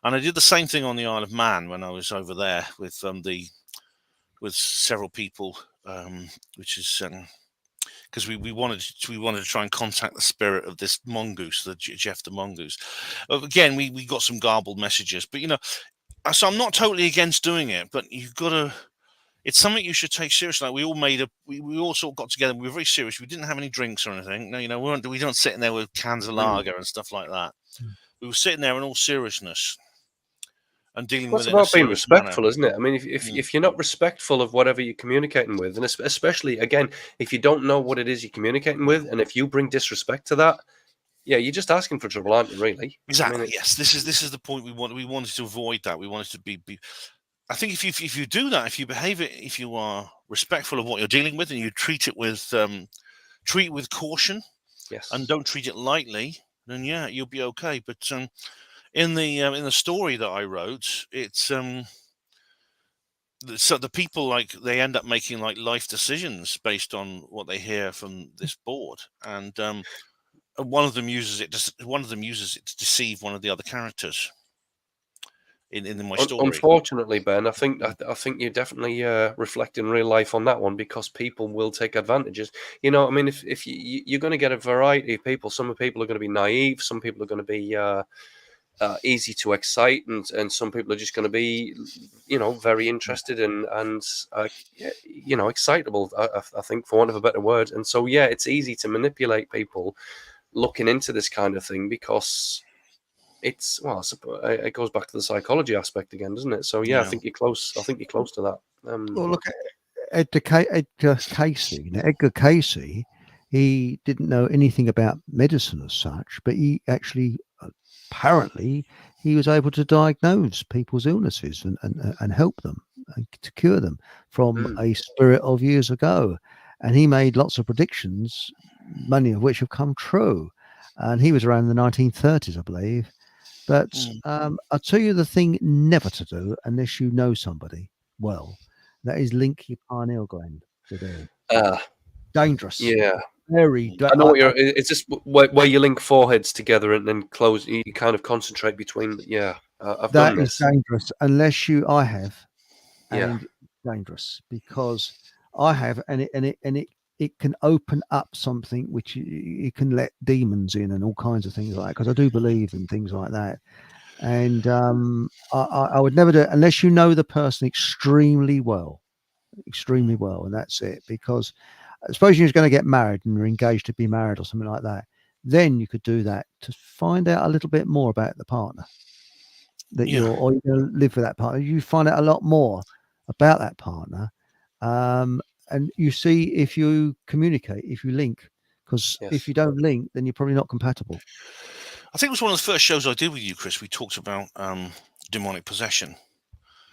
And I did the same thing on the Isle of Man when I was over there with several people, which is because we wanted to try and contact the spirit of this mongoose, Jeff the mongoose. Again, we got some garbled messages, but so I'm not totally against doing it, but you've got to. It's something you should take seriously. Like we all sort of got together. We were very serious. We didn't have any drinks or anything. No, we don't sit in there with cans of lager and stuff like that. We were sitting there in all seriousness and dealing with it. It's about being respectful, isn't it? I mean, if you're not respectful of whatever you're communicating with, and especially again, if you don't know what it is you're communicating with, and if you bring disrespect to that, yeah, you're just asking for trouble, aren't you? Really? Exactly. I mean, yes. This is the point we wanted to avoid that. We wanted to be. I think if you do that, if you behave it, if you are respectful of what you're dealing with, and you treat it with caution, yes, and don't treat it lightly, then yeah, you'll be okay. But in the story that I wrote, it's so the people they end up making life decisions based on what they hear from this board, and one of them uses it to deceive one of the other characters in my story. Unfortunately, Ben, I think you're definitely reflecting real life on that one, because people will take advantages. I mean, if you're going to get a variety of people. Some people are going to be naive. Some people are going to be easy to excite, and some people are just going to be, very interested and excitable. I think, for want of a better word. And so, yeah, it's easy to manipulate people looking into this kind of thing, because it's it goes back to the psychology aspect again, doesn't it? So yeah. I think you're close. I think you're close to that. Well, look at Edgar Casey. Now, Edgar Casey, he didn't know anything about medicine as such, but he actually apparently he was able to diagnose people's illnesses and help them and to cure them from a spirit of years ago. And he made lots of predictions, many of which have come true. And he was around the 1930s, I believe. But I'll tell you the thing never to do unless you know somebody well. That is link your pineal gland to them. Dangerous. Yeah. Very. I know what you're. It's just where you link foreheads together and then close. You kind of concentrate between. Yeah. I've done this. That is dangerous unless you. I have. And dangerous because I have, and it can open up something which it can let demons in and all kinds of things like that, because I do believe in things like that. And I would never do it unless you know the person extremely well, and that's it. Because suppose you're going to get married and you're engaged to be married or something like that, then you could do that to find out a little bit more about the partner that you're going to live with that partner. You find out a lot more about that partner. And you see if you communicate, if you link, because if you don't link, then you're probably not compatible. I think it was one of the first shows I did with you, Chris. We talked about demonic possession.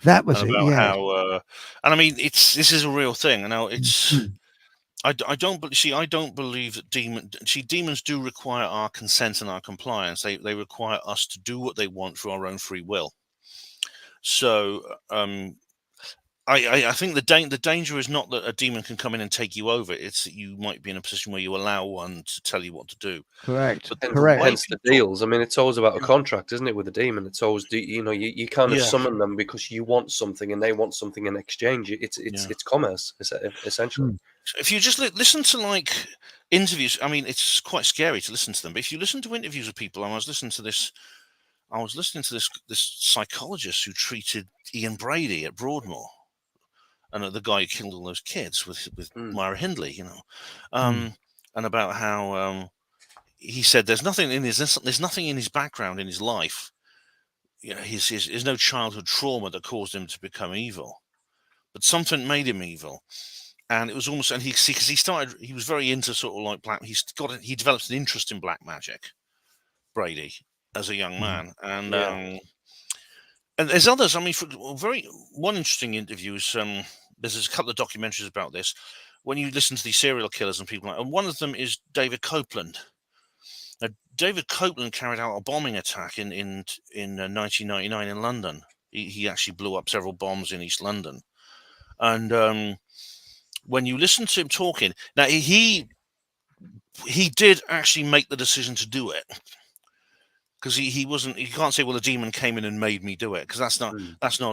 That was it. Yeah. How, and I mean, this is a real thing. Now it's. I don't believe that demons do require our consent and our compliance. They require us to do what they want through our own free will. So. I think the danger is not that a demon can come in and take you over. It's that you might be in a position where you allow one to tell you what to do. Correct. Correct. Hence the deals. I mean, it's always about a contract, isn't it? With a demon, it's always you kind of summon them because you want something and they want something in exchange. It's commerce, essentially. If you just listen to interviews, I mean, it's quite scary to listen to them. But if you listen to interviews with people, and I was listening to this psychologist who treated Ian Brady at Broadmoor. And the guy who killed all those kids with Myra Hindley, and about how he said there's nothing in his background in his life. There's no childhood trauma that caused him to become evil, but something made him evil, and it was almost. And he was very into sort of like black. He developed an interest in black magic, Brady, as a young man, and there's others. I mean, one interesting interview is. there's a couple of documentaries about this. When you listen to these serial killers and people and one of them is David Copeland. Now, David Copeland carried out a bombing attack in 1999 in London. He actually blew up several bombs in East London. And when you listen to him talking, now he did actually make the decision to do it. Because he wasn't, you can't say, well, the demon came in and made me do it, because that's not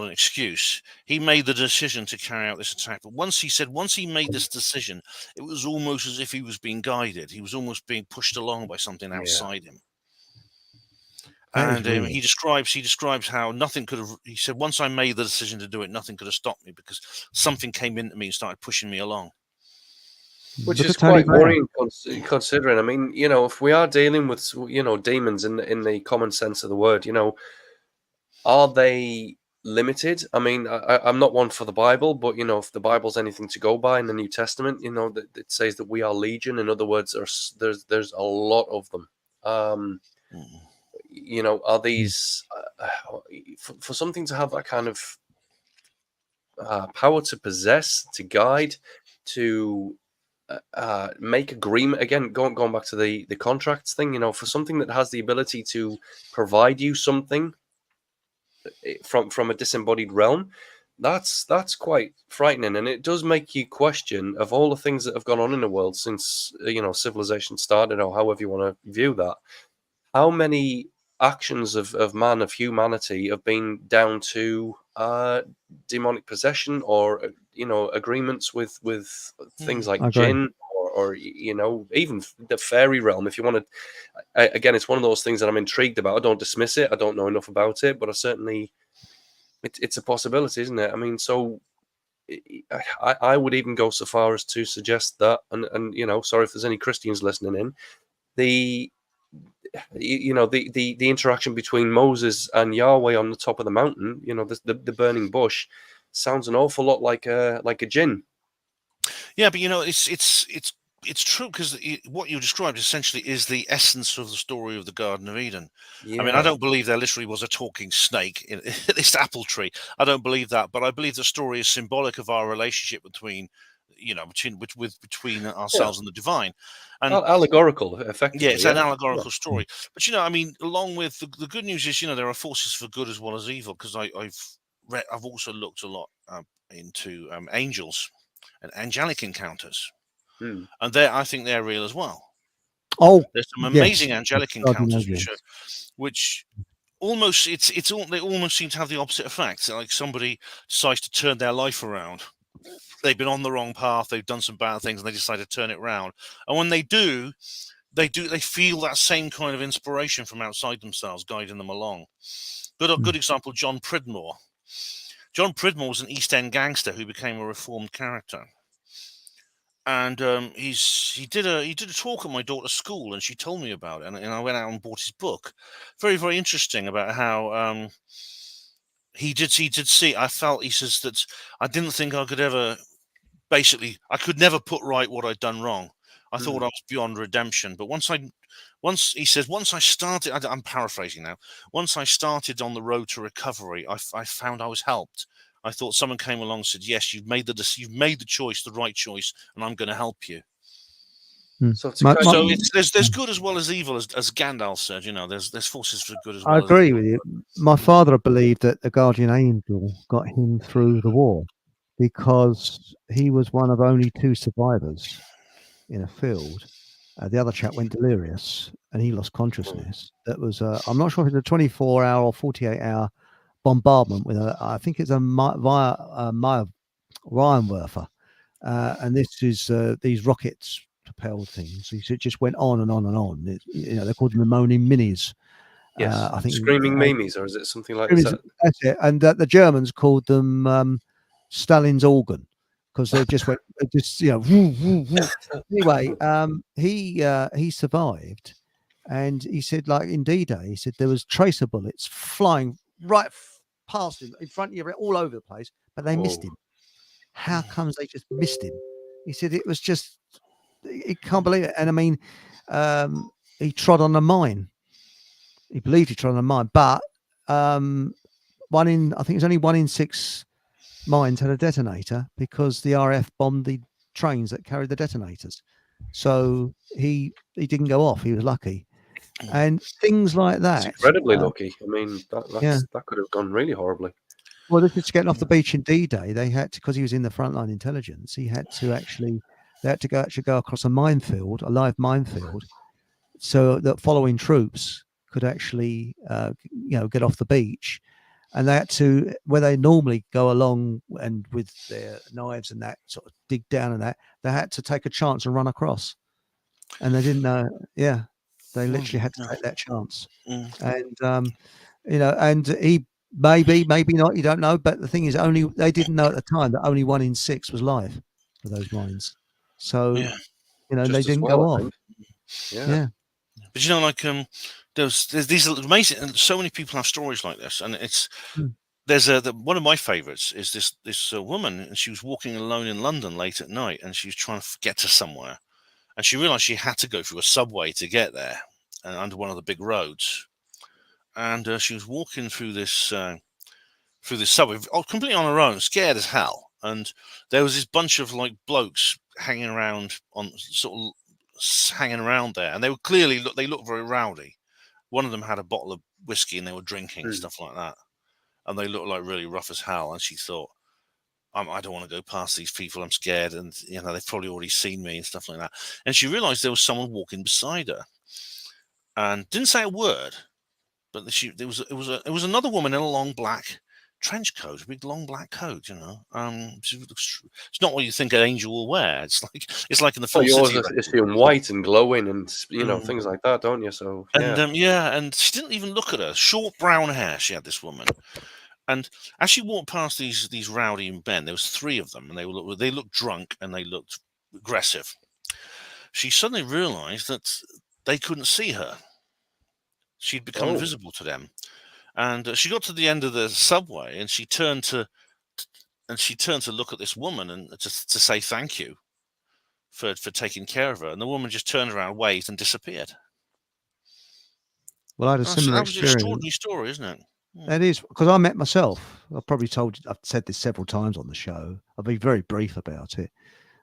an excuse. He made the decision to carry out this attack. But once he made this decision, it was almost as if he was being guided. He was almost being pushed along by something outside him. And he describes how nothing could have, he said, once I made the decision to do it, nothing could have stopped me because something came into me and started pushing me along. Which is quite worrying considering, I mean, if we are dealing with, demons in the common sense of the word, are they limited? I mean, I'm not one for the Bible, but, if the Bible's anything to go by in the New Testament, that it says that we are legion. In other words, there's a lot of them. Are these, for something to have that kind of power to possess, to guide, to make agreement, again going back to the contracts thing, for something that has the ability to provide you something from a disembodied realm, that's quite frightening. And it does make you question, of all the things that have gone on in the world since civilization started, or however you want to view that, how many actions of man, of humanity, have been down to demonic possession, or agreements with things like jinn, or even the fairy realm. If you want to, again, it's one of those things that I'm intrigued about. I don't dismiss it. I don't know enough about it, but I certainly, it's a possibility, isn't it? I mean, so I would even go so far as to suggest that, and sorry if there's any Christians listening in, the interaction between Moses and Yahweh on the top of the mountain, the burning bush, sounds an awful lot like a jinn. Yeah, but it's true, because what you described essentially is the essence of the story of the Garden of Eden. Yeah. I mean, I don't believe there literally was a talking snake in this apple tree. I don't believe that, but I believe the story is symbolic of our relationship between ourselves and the divine. And allegorical, effectively. Yeah, it's an allegorical story. But I mean, along with the good news is, there are forces for good as well as evil. Because I've also looked a lot into angels and angelic encounters, and I think they're real as well. Oh, there's some amazing angelic encounters which almost they almost seem to have the opposite effect. Like somebody decides to turn their life around. They've been on the wrong path. They've done some bad things, and they decide to turn it around. And when they do, they feel that same kind of inspiration from outside themselves, guiding them along. Good example, John Pridmore. John Pridmore was an East End gangster who became a reformed character. And he did a talk at my daughter's school, and she told me about it. And I went out and bought his book. Very, very interesting about how he did see. I felt, he says, that I didn't think I could ever. Basically, I could never put right what I'd done wrong. I thought I was beyond redemption. But once I started, I'm paraphrasing now. Once I started on the road to recovery, I found I was helped. I thought someone came along and said, "Yes, you've made the choice, the right choice, and I'm going to help you." So there's good as well as evil, as Gandalf said. There's forces for good as well. I agree with you. My father believed that the guardian angel got him through the war, because he was one of only 2 survivors in a field. The other chap went delirious and he lost consciousness. That was I'm not sure if it's a 24-hour or 48-hour bombardment with I think it's a Ryanwerfer, and this is these rockets propelled things. It just went on and on and on. They called them the moaning minis. Yes, I think screaming mimes, or is it something like that? That's it. And the Germans called them Stalin's organ, because they just went, woo, woo, woo. Anyway, he survived, and he said, like in D-Day, he said there was tracer bullets flying right past him, in front of you, all over the place, but they missed him. How comes they just missed him? He said it was just, he can't believe it. And I mean, he trod on a mine. He believed he trod on a mine, but I think it's only 1 in 6 mines had a detonator because the RAF bombed the trains that carried the detonators. So he didn't go off. He was lucky. And things like that. It's incredibly lucky. I mean, that could have gone really horribly. Well, this is getting off the beach in D-Day. They had to, because he was in the frontline intelligence, they had to go across a minefield, a live minefield, so that following troops could actually, get off the beach. And they had to, where they normally go along and with their knives and that sort of dig down and that, they had to take a chance and run across. And they didn't know. Yeah, they literally had to take that chance. And and he maybe not. You don't know. But the thing is, they didn't know at the time that only 1 in 6 was live for those mines. So they didn't go off. Yeah. But there's these amazing, and so many people have stories like this, and it's there's one of my favorites is this woman, and she was walking alone in London late at night, and she was trying to get to somewhere, and she realized she had to go through a subway to get there, and under one of the big roads, and she was walking through this subway completely on her own, scared as hell, and there was this bunch of like blokes hanging around there, and they were clearly they looked very rowdy. One of them had a bottle of whiskey and they were drinking stuff like that, and they looked like really rough as hell. And she thought, I don't want to go past these people, I'm scared, and they've probably already seen me and stuff like that. And she realized there was someone walking beside her and didn't say a word, but it was another woman in a long black trench coat, a big long black coat. It's not what you think an angel will wear. It's like in the film. You always assume white and glowing and things like that, don't you? So and she didn't even look at her. Short brown hair. She had, this woman, and as she walked past these rowdy men, there was 3 of them, and they looked drunk and they looked aggressive. She suddenly realized that they couldn't see her. She'd become invisible to them. And she got to the end of the subway, and she turned to look at this woman and to say thank you for taking care of her. And the woman just turned around, waved, and disappeared. Well, I had a similar experience. That was an extraordinary story, isn't it? That is, because I met myself. I've said this several times on the show. I'll be very brief about it.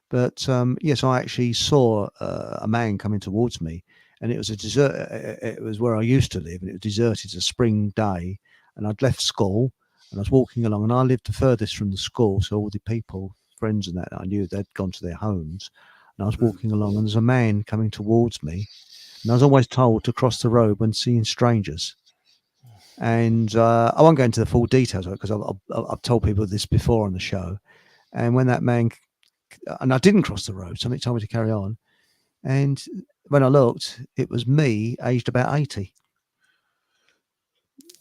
But yes, I actually saw a man coming towards me. And it was it was where I used to live, and it was deserted. It's a spring day, and I'd left school, and I was walking along, and I lived the furthest from the school, so all the people, friends and that I knew, they'd gone to their homes, and I was walking along, and there's a man coming towards me, and I was always told to cross the road when seeing strangers. And I won't go into the full details of it, because I've told people this before on the show. And when that man, and I didn't cross the road, something told me to carry on, and when I looked, it was me, aged about 80.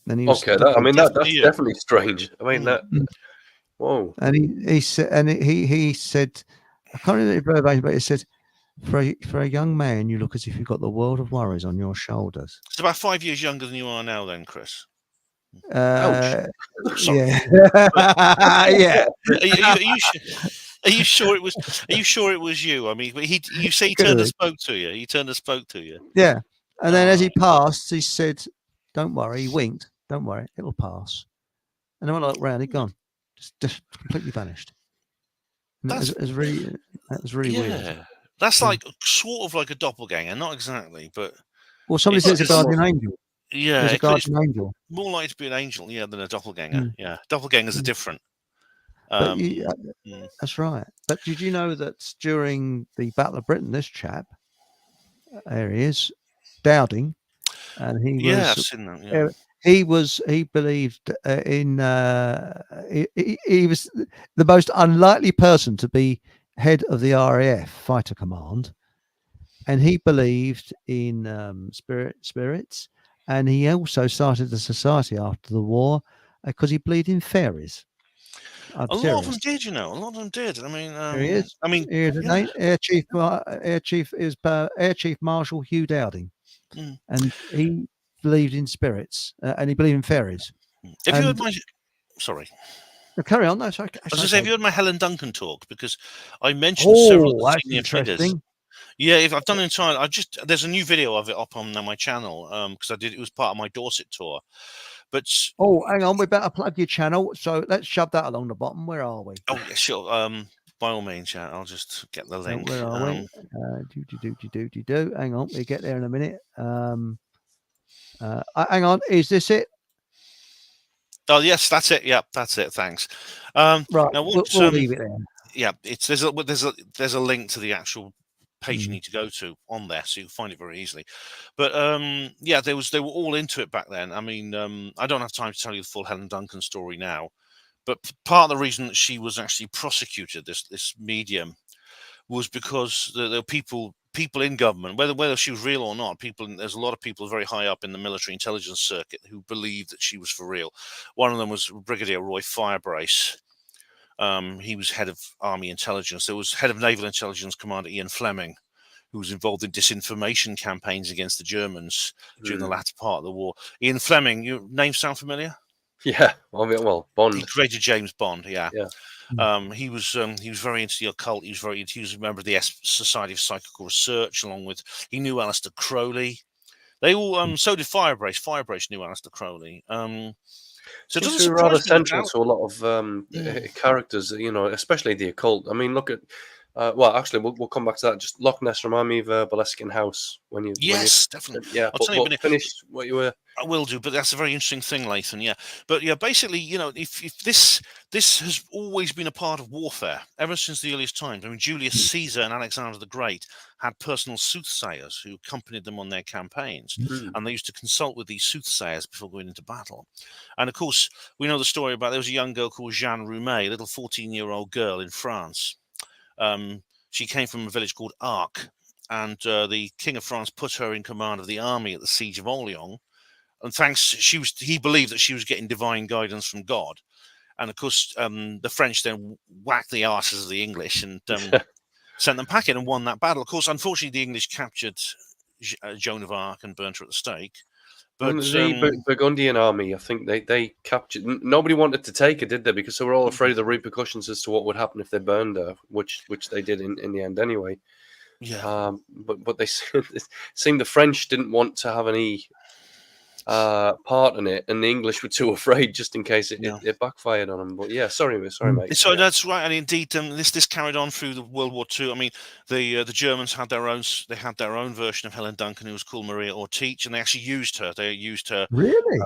And he was that's definitely strange. I mean that. Whoa! And he said, I can't remember verbatim, but he said, for a young man, you look as if you've got the world of worries on your shoulders. It's about 5 years younger than you are now, then, Chris. Yeah. Yeah. Are you sure it was? Are you sure it was you? I mean, you say he turned and spoke to you. He turned and spoke to you. Yeah, and then as he passed, he said, "Don't worry." He winked. "Don't worry, it'll pass." And then when I looked round, he'd gone, just completely vanished. That was really weird. That's like sort of like a doppelganger, not exactly, but somebody says a guardian angel. Yeah, a guardian angel. More likely to be an angel, than a doppelganger. Yeah, doppelgangers are different. That's right. But did you know that during the Battle of Britain, this chap, there he is, Dowding, and he was, I've seen that. Yeah. He believed he was the most unlikely person to be head of the RAF fighter command, and he believed in spirits, and he also started a society after the war because he believed in fairies. A lot of them did, A lot of them did. I mean, here he is. Air Chief is Air Chief Marshal Hugh Dowding, and he believed in spirits and he believed in fairies. If you heard my, sorry, carry on. No, sorry. I was going to say, have you heard my Helen Duncan talk? Because I mentioned several of the senior figures. Yeah, if I've done it in time, there's a new video of it up on my channel because it was part of my Dorset tour. But hang on, we better plug your channel. So let's shove that along the bottom. Where are we? Oh yeah, sure. By all means, yeah. I'll just get the link. Where are we? Do. Hang on, we get there in a minute. Hang on, is this it? Oh yes, that's it. Yeah, that's it. Thanks. Right, now we'll leave it there. Yeah, there's a link to the actual page you need to go to on there, so you can find it very easily. But yeah, they were all into it back then. I mean, I don't have time to tell you the full Helen Duncan story now, but part of the reason that she was actually prosecuted, this medium, was because there were people in government, whether she was real or not. There's a lot of people very high up in the military intelligence circuit who believed that she was for real. One of them was Brigadier Roy Firebrace. He was head of Army intelligence. There was head of Naval Intelligence Commander Ian Fleming, who was involved in disinformation campaigns against the Germans during the latter part of the war. Ian Fleming, your name sound familiar? Yeah, well, Bond. He created James Bond. Yeah. Yeah. He was very into the occult. He was a member of the Society of Psychical Research. He knew Aleister Crowley. They all so did Firebrace. Firebrace knew Aleister Crowley. So it doesn't surprise rather me central to a lot of characters, especially the occult. I mean, look at well, actually, we'll come back to that. Just Loch Ness remind me of Boleskine House definitely. Yeah, but finish what you were. I will do, but that's a very interesting thing, Lathan. Yeah, but yeah, basically, if this has always been a part of warfare ever since the earliest times. I mean, Julius Caesar and Alexander the Great had personal soothsayers who accompanied them on their campaigns, and they used to consult with these soothsayers before going into battle. And of course, we know the story about there was a young girl called Jeanne Roumet, a little 14-year-old girl in France. She came from a village called Arques, and the King of France put her in command of the army at the siege of Orleans. And he believed that she was getting divine guidance from God. And of course, the French then whacked the arses of the English and sent them packing and won that battle. Of course, unfortunately, the English captured Joan of Arc and burnt her at the stake. But the Burgundian army, I think they captured. Nobody wanted to take her, did they? Because they were all afraid of the repercussions as to what would happen if they burned her, which they did in the end anyway. Yeah. But it seemed the French didn't want to have any part in it, and the English were too afraid just in case it backfired on them. But yeah, sorry, mate. So that's right, and indeed, this carried on through the World War II. I mean, the Germans had their own version of Helen Duncan, who was called Maria Ortiz, and they actually used her. They used her. Really?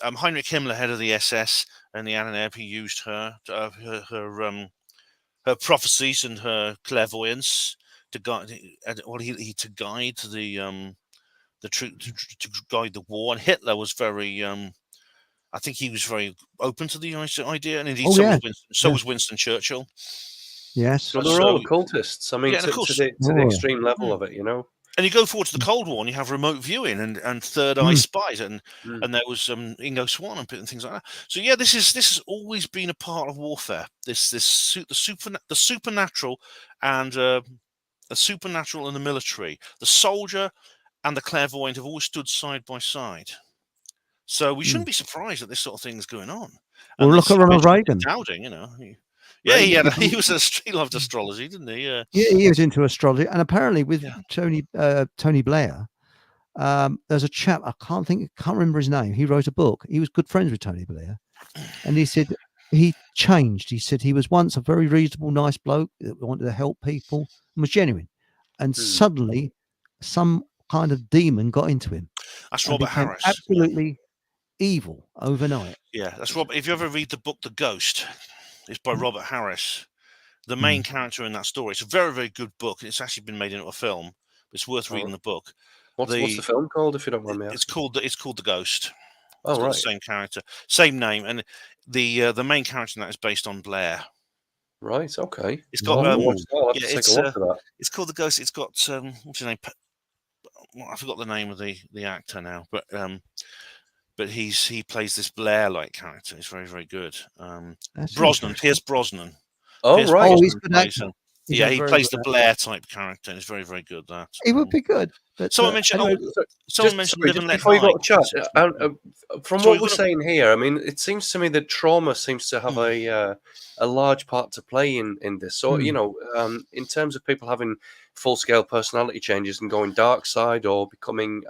Heinrich Himmler, head of the SS, and the Ahnenerbe, used her, her prophecies and her clairvoyance to guide. To guide to guide the war. And Hitler was very, I think he was very open to the idea, and indeed so was Winston Churchill. Yes, well, they're all occultists. I mean, to the extreme level of it, And you go forward to the Cold War, and you have remote viewing and third eye spies, and there was Ingo Swann and things like that. So yeah, this has always been a part of warfare. The supernatural and the supernatural and the military, the soldier and the clairvoyant have always stood side by side. So we shouldn't be surprised that this sort of thing is going on. Well, look at Ronald Reagan. Doubting, he loved astrology, didn't he? Yeah, he was into astrology, and apparently with Tony Blair, there's a chap I can't remember his name. He wrote a book. He was good friends with Tony Blair, and he said he changed. He said he was once a very reasonable, nice bloke that wanted to help people and was genuine, and suddenly some kind of demon got into him. That's Robert Harris. Absolutely evil overnight. Yeah, that's Robert. If you ever read the book The Ghost, it's by Robert Harris. The main character in that story. It's a very, very good book. It's actually been made into a film. It's worth reading the book. What's the film called, if you don't mind me asking? It's called The Ghost. Oh, right. The same character, same name, and the main character in that is based on Blair. Right. Okay. It's got it's called The Ghost. It's got what's his name? I forgot the name of the actor now, but he plays this Blair-like character. It's very, very good. Pierce Brosnan. Oh, Pierce right. Brosnan He's good actor. he plays the Blair type character, and it's very, very good. That he would be good. But someone mentioned. Before you got to chat, from what we're saying here, I mean, it seems to me that trauma seems to have a large part to play in this. So in terms of people having full-scale personality changes and going dark side or becoming,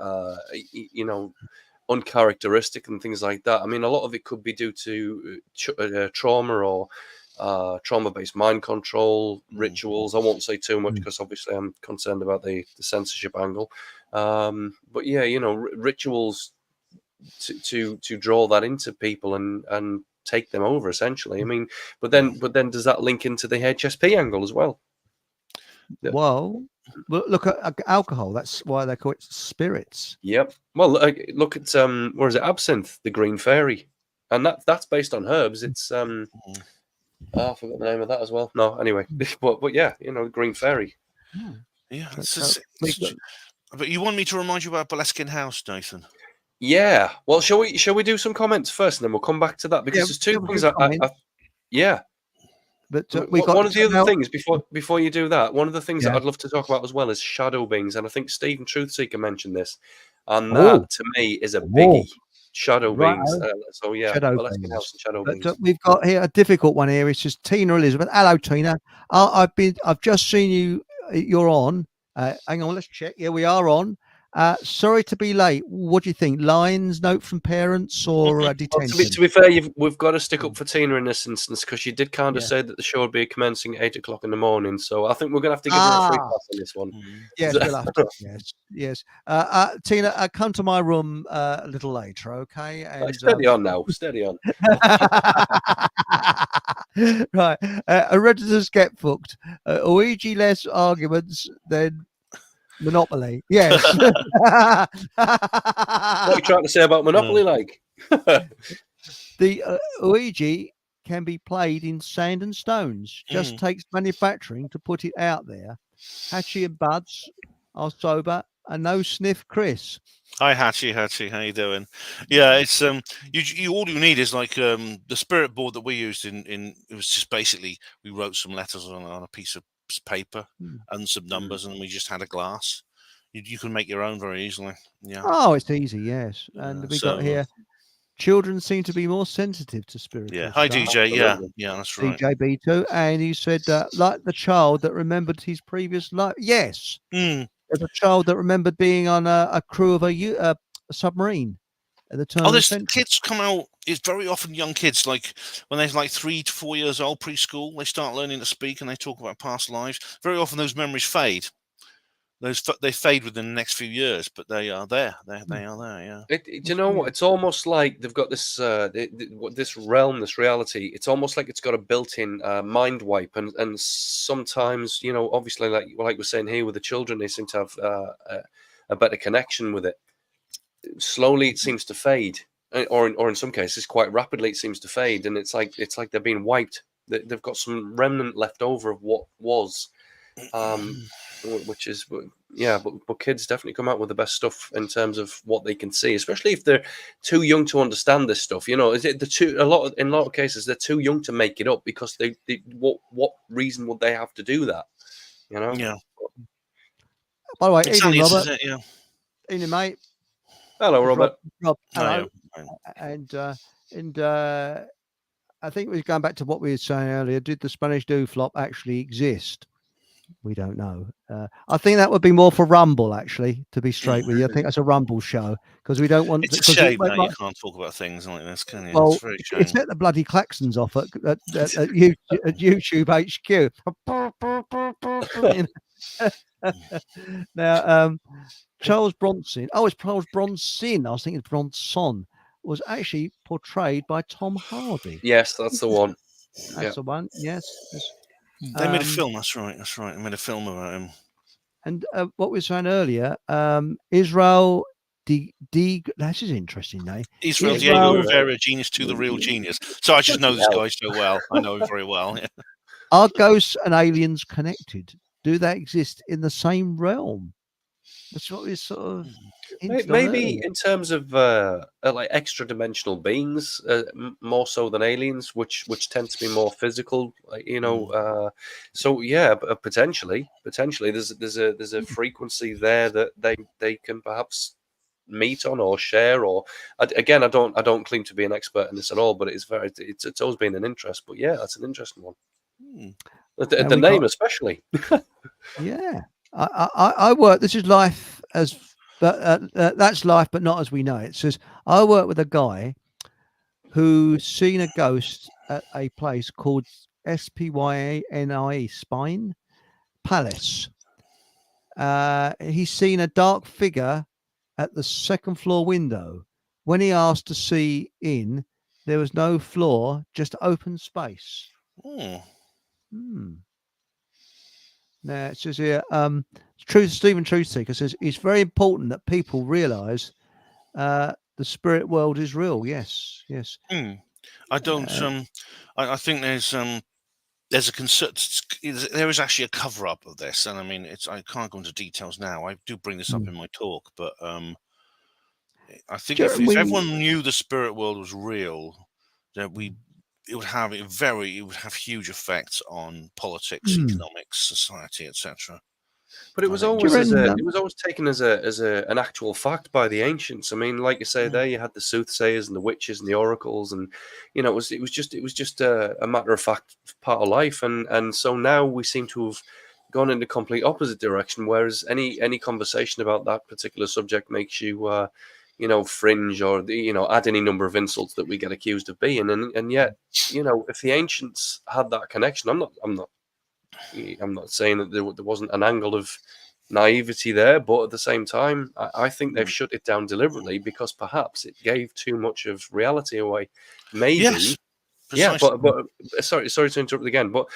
uncharacteristic and things like that. I mean, a lot of it could be due to trauma or trauma-based mind control rituals. I won't say too much because obviously I'm concerned about the censorship angle. But yeah, rituals to draw that into people and take them over essentially. I mean, but then does that link into the HSP angle as well? Well, look at alcohol. That's why they call it spirits. Yep. Well, look at what is it? Absinthe, the green fairy, and that's based on herbs. It's I forgot the name of that as well. No, anyway, but yeah, green fairy. Yeah. But you want me to remind you about Boleskine House, Nathan? Yeah. Well, shall we do some comments first, and then we'll come back to that because there's two things. Yeah. But one of the other things before you do that, one of the things that I'd love to talk about as well is shadow beings, and I think Stephen Truthseeker mentioned this, and that to me is a biggie. Shadow beings. So yeah, shadow House and shadow beings. We've got here a difficult one here. It's just Tina Elizabeth. Hello, Tina. I've just seen you. You're on. Hang on, let's check. Yeah, we are on. Sorry to be late. What do you think? Lines, note from parents, or detention? Well, to be fair, we've got to stick up for Tina in this instance because she did kind of say that the show would be commencing at 8 o'clock in the morning. So I think we're going to have to give her a free pass on this one. Yes, we'll have to. Yes. Tina, come to my room a little later, okay? And, steady on now. Steady on. Right. Hereditors get fucked. Ouija less arguments than Monopoly. Yes. What are you trying to say about Monopoly, like? The Ouija can be played in sand and stones. Just takes manufacturing to put it out there. Hatchie and Buds are sober and no sniff Chris. Hi Hatchie, how you doing? Yeah, it's you all you need is like the spirit board that we used in it was just basically we wrote some letters on a piece of paper and some numbers, and we just had a glass. You can make your own very easily. Yeah. Oh, it's easy, yes. And we got here. Children seem to be more sensitive to spiritual. Yeah. Hi DJ. Yeah, that's right. DJ B2, and he said like the child that remembered his previous life. Yes. There's a child that remembered being on a crew of a submarine at the turn of the century. Kids come out. It's very often young kids, like when they're like 3 to 4 years old, preschool. They start learning to speak and they talk about past lives. Very often those memories fade. They fade within the next few years, but they are there. They are there. Yeah. Do you know what? It's almost like they've got this this realm, this reality. It's almost like it's got a built-in mind wipe, and sometimes obviously like we're saying here with the children, they seem to have a better connection with it. Slowly, it seems to fade, or in some cases, quite rapidly, it seems to fade, and it's like they're being wiped. They've got some remnant left over of what was. Which is but kids definitely come out with the best stuff in terms of what they can see, especially if they're too young to understand this stuff. Is it in a lot of cases they're too young to make it up because they what reason would they have to do that? Yeah. By the way, exactly, evening, Robert. Yeah. Evening, mate. Hello, Robert. Rob. Hello. And I think we're going back to what we were saying earlier. Did the Spanish do flop actually exist? We don't know. I think that would be more for Rumble, actually, to be straight with you. I think that's a Rumble show because we don't want. It's a shame that you can't talk about things like this, can you? Well, it's very shame. It's set the bloody klaxons off at YouTube HQ. Now, Charles Bronson. Oh, it's Charles Bronson. I was thinking Bronson was actually portrayed by Tom Hardy. Yes, that's the one. That's the one. Yes. They made a film. That's right. They made a film about him. And what we were saying earlier, Israel that's his interesting name. Israel Diego Rivera, genius to the real genius. So I just know this guy so well. I know him very well. Yeah. Are ghosts and aliens connected? Do they exist in the same realm? That's what we sort of maybe in terms of like extra dimensional beings, more so than aliens, which tend to be more physical. So yeah, potentially, there's a frequency there that they can perhaps meet on or share. Or again, I don't claim to be an expert in this at all, but it's always been an interest. But yeah, that's an interesting one. The name especially. Yeah. I work. This is life as but that's life, but not as we know it. It says, I work with a guy who's seen a ghost at a place called Spynie Spine Palace. He's seen a dark figure at the second floor window. When he asked to see in, there was no floor, just open space. Now it says here, Stephen Truthseeker says it's very important that people realise the spirit world is real. Yes. I don't. I think there's a concern. There is actually a cover up of this, and I mean, I can't go into details now. I do bring this up in my talk, but I think if everyone knew the spirit world was real, that it would have huge effects on politics, economics, society, etc. But it was always taken as an actual fact by the ancients. I mean, like you say, there you had the soothsayers and the witches and the oracles, and it was just a matter of fact part of life. And so now we seem to have gone in the complete opposite direction. Whereas any conversation about that particular subject makes you fringe or add any number of insults that we get accused of being. And yet, if the ancients had that connection, I'm not saying that there wasn't an angle of naivety there, but at the same time, I think they've shut it down deliberately because perhaps it gave too much of reality away. Maybe. Yes. Yeah, but sorry to interrupt again, but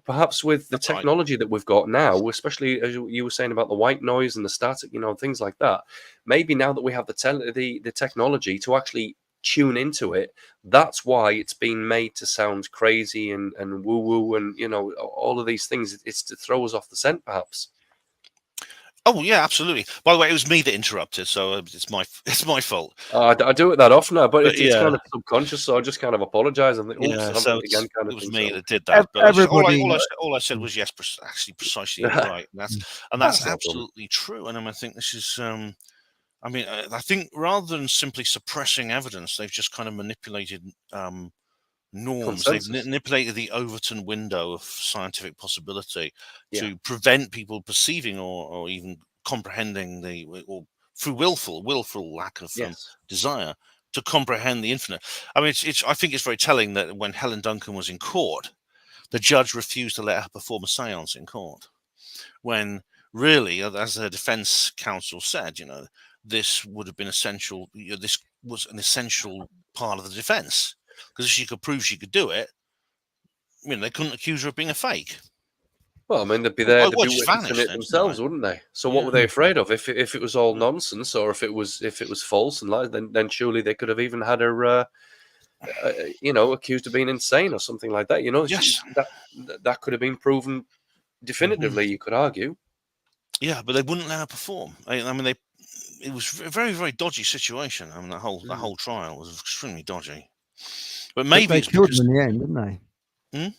perhaps with the technology that we've got now, especially as you were saying about the white noise and the static, things like that, maybe now that we have the technology to actually tune into it, that's why it's been made to sound crazy and woo woo and all of these things. It's to throw us off the scent, perhaps. Oh yeah, absolutely. By the way, it was me that interrupted, so it's my fault. I do it that often now, but it's kind of subconscious, so I just kind of apologise and think, oops, so again, kind of it was thing, me so. that did that. But Everybody, all I said was yes, actually precisely right, and that's absolutely true. And I think this is. I think rather than simply suppressing evidence, they've just kind of manipulated norms. Consensus. They've manipulated the Overton window of scientific possibility to prevent people perceiving or even comprehending or through willful lack of desire to comprehend the infinite. I mean, I think it's very telling that when Helen Duncan was in court, the judge refused to let her perform a séance in court, when really, as the defense counsel said, this would have been essential. This was an essential part of the defense, because if she could prove she could do it, they couldn't accuse her of being a fake. Well, I mean, they'd be there to be witnessing it themselves, wouldn't they? So what were they afraid of? If it was all nonsense, or if it was false and lies, then surely they could have even had her, accused of being insane or something like that. Yes. That could have been proven definitively. You could argue. Yeah, but they wouldn't let her perform. It was a very, very dodgy situation. I mean, the whole trial was extremely dodgy. But maybe they killed her in the end, didn't they?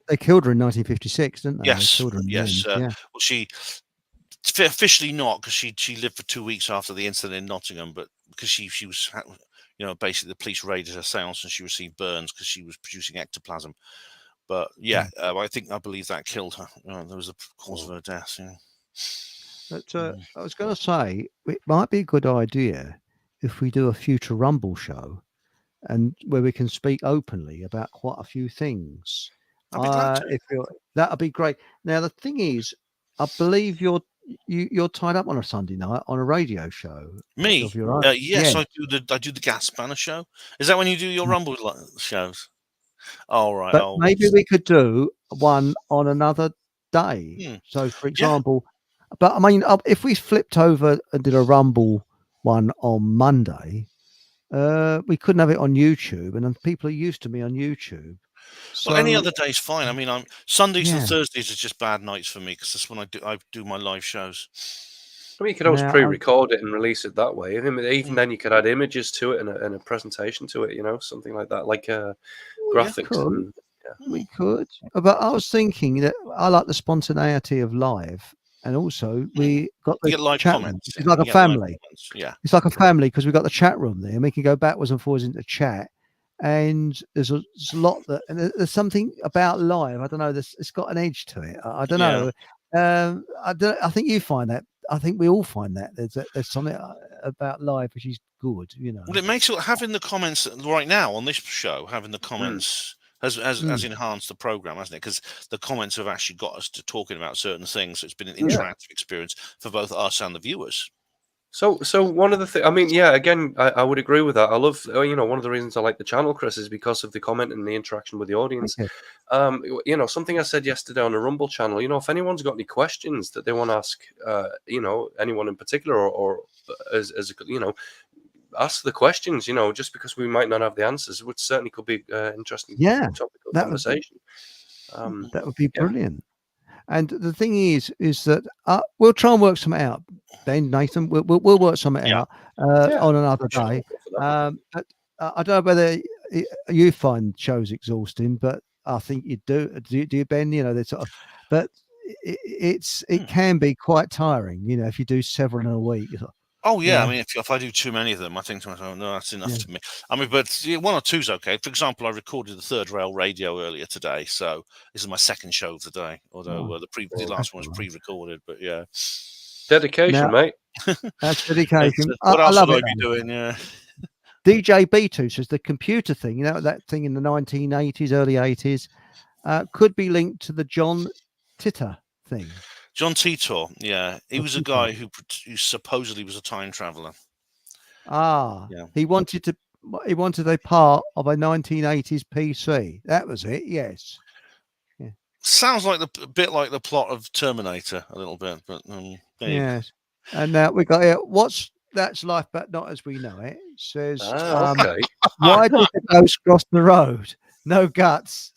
They killed her in 1956, didn't they? Yes, they killed her in yes. The end. Well, she officially not, because she lived for 2 weeks after the incident in Nottingham, but because she was, basically the police raided her séance and she received burns because she was producing ectoplasm. But I believe that killed her. That was the cause of her death. Yeah. But I was going to say, it might be a good idea if we do a future Rumble show, and where we can speak openly about quite a few things. That'd be great. Now the thing is, I believe you're tied up on a Sunday night on a radio show. Me? Of your own. Yes, I do the Gas Spanner show. Is that when you do your Rumble shows? All right. But maybe we could do one on another day. So, for example, but I mean, if we flipped over and did a Rumble one on Monday, we couldn't have it on YouTube, and people are used to me on YouTube. So, well, any other day's fine. I mean, Sundays and Thursdays are just bad nights for me, because that's when I do my live shows. I mean, you could always pre-record it and release it that way. Even then, you could add images to it and a presentation to it. Something like that, like graphics. We could. But I was thinking that I like the spontaneity of live, and also we got the live chat comments. It's like a family. Yeah, it's like a family, because we've got the chat room there, and we can go backwards and forwards into chat. And there's a lot and there's something about live. I don't know. It's got an edge to it. I don't know. I think you find that I think we all find that there's something about life which is good, you know. Well, it makes it having the comments right now on this show, having the comments has enhanced the program, hasn't it? Because the comments have actually got us to talking about certain things. So it's been an interactive experience for both us and the viewers. So one of the things, I mean, yeah, again, I would agree with that. I love, one of the reasons I like the channel, Chris, is because of the comment and the interaction with the audience. Something I said yesterday on the Rumble channel, if anyone's got any questions that they want to ask, anyone in particular, or as ask the questions, just because we might not have the answers, which certainly could be interesting topic of conversation. That would be brilliant. And the thing is that we'll try and work something out. Ben, Nathan, we'll work something out on another day. But I don't know whether you find shows exhausting, but I think you do. Do you, Ben? They sort of, but it can be quite tiring. If you do several in a week. Oh yeah, I mean, if I do too many of them, I think to myself, no, that's enough to me. I mean, but one or two's okay. For example, I recorded the Third Rail Radio earlier today, so this is my second show of the day. Although the last one was pre-recorded, but yeah, dedication, mate. That's dedication. What else love would it, I be doing? Yeah. DJ B2 says the computer thing, that thing in the 1980s, early 80s, could be linked to the John Titor thing. John Titor, yeah, he was a guy who supposedly was a time traveler. He wanted a part of a 1980s PC. That was it. Yes. Yeah. Sounds like a bit like the plot of Terminator, a little bit, but yes. And now we got here. That's life, but not as we know it. Says, why did the ghost cross the road? No guts.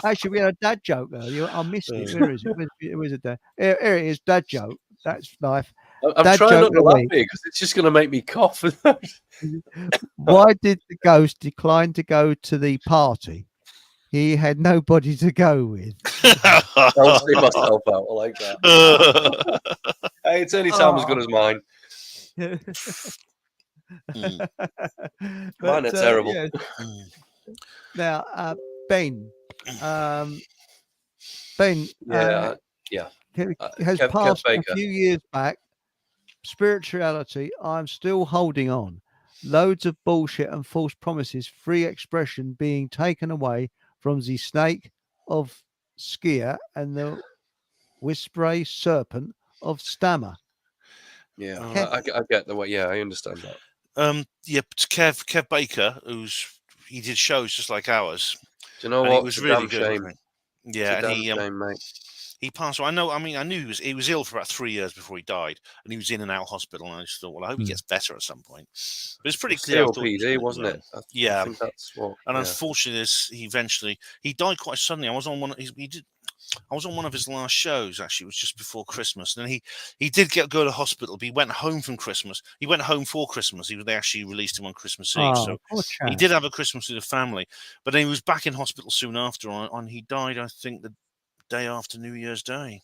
Actually, we had a dad joke earlier. I missed it. Where is it? It was a dad. Here it is. Dad joke. That's life. I'm dad trying not to laugh because it's just going to make me cough. Why did the ghost decline to go to the party? He had nobody to go with. I'll see myself out. I like that. Hey, it's any time as good as mine. Mine are terrible. Yeah. Now, Ben. Ben has passed a few years back. Spirituality, I'm still holding on. Loads of bullshit and false promises, free expression being taken away from the snake of Skier and the whispray serpent of Stammer. Yeah, I get the way. Yeah, I understand that. Kev Baker, he did shows just like ours. Do you know what? It was really good. Shame. Yeah, and shame, mate. He passed away. I knew he was ill for about 3 years before he died, and he was in and out hospital. And I just thought, well, I hope he gets better at some point. But it's pretty clear. COPD, wasn't it? Yeah, I think that's what. And unfortunately, he died quite suddenly. I was on one. I was on one of his last shows. Actually, it was just before Christmas. And then he did go to hospital, but he went home from Christmas. He went home for Christmas. They actually released him on Christmas Eve, so he did have a Christmas with the family. But then he was back in hospital soon after. He died, I think, the day after New Year's Day.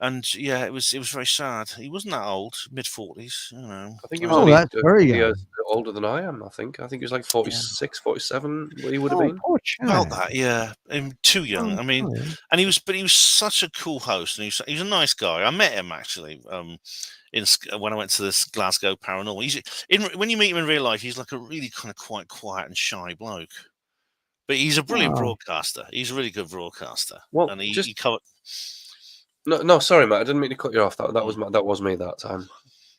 And yeah, it was very sad. He wasn't that old, mid-40s, I think he was only very years older than I am. I think he was like 46, 47. He would have been about that. Yeah, too young. I mean, and he was such a cool host, and he was a nice guy. I met him actually when I went to this Glasgow Paranormal. When you meet him in real life, he's like a really kind of quite quiet and shy bloke. But he's a brilliant broadcaster. He's a really good broadcaster. Well, and he covered. No, sorry, Matt. I didn't mean to cut you off. That was me that time.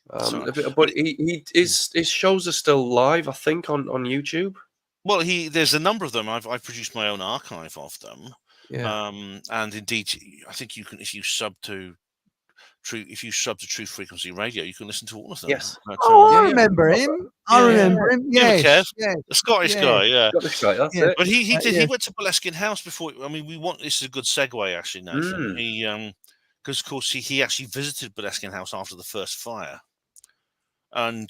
But his shows are still live, I think, on YouTube. Well, there's a number of them. I've produced my own archive of them. Yeah. And indeed, I think you can, if you sub to True Frequency Radio, you can listen to all of them. Yes. I remember him. I remember him. Yes. The Scottish guy. Yeah. Scottish guy. That's it. But he went to Boleskine House before. I mean, this is a good segue actually, Nathan. Because of course he actually visited Boleskine House after the first fire, and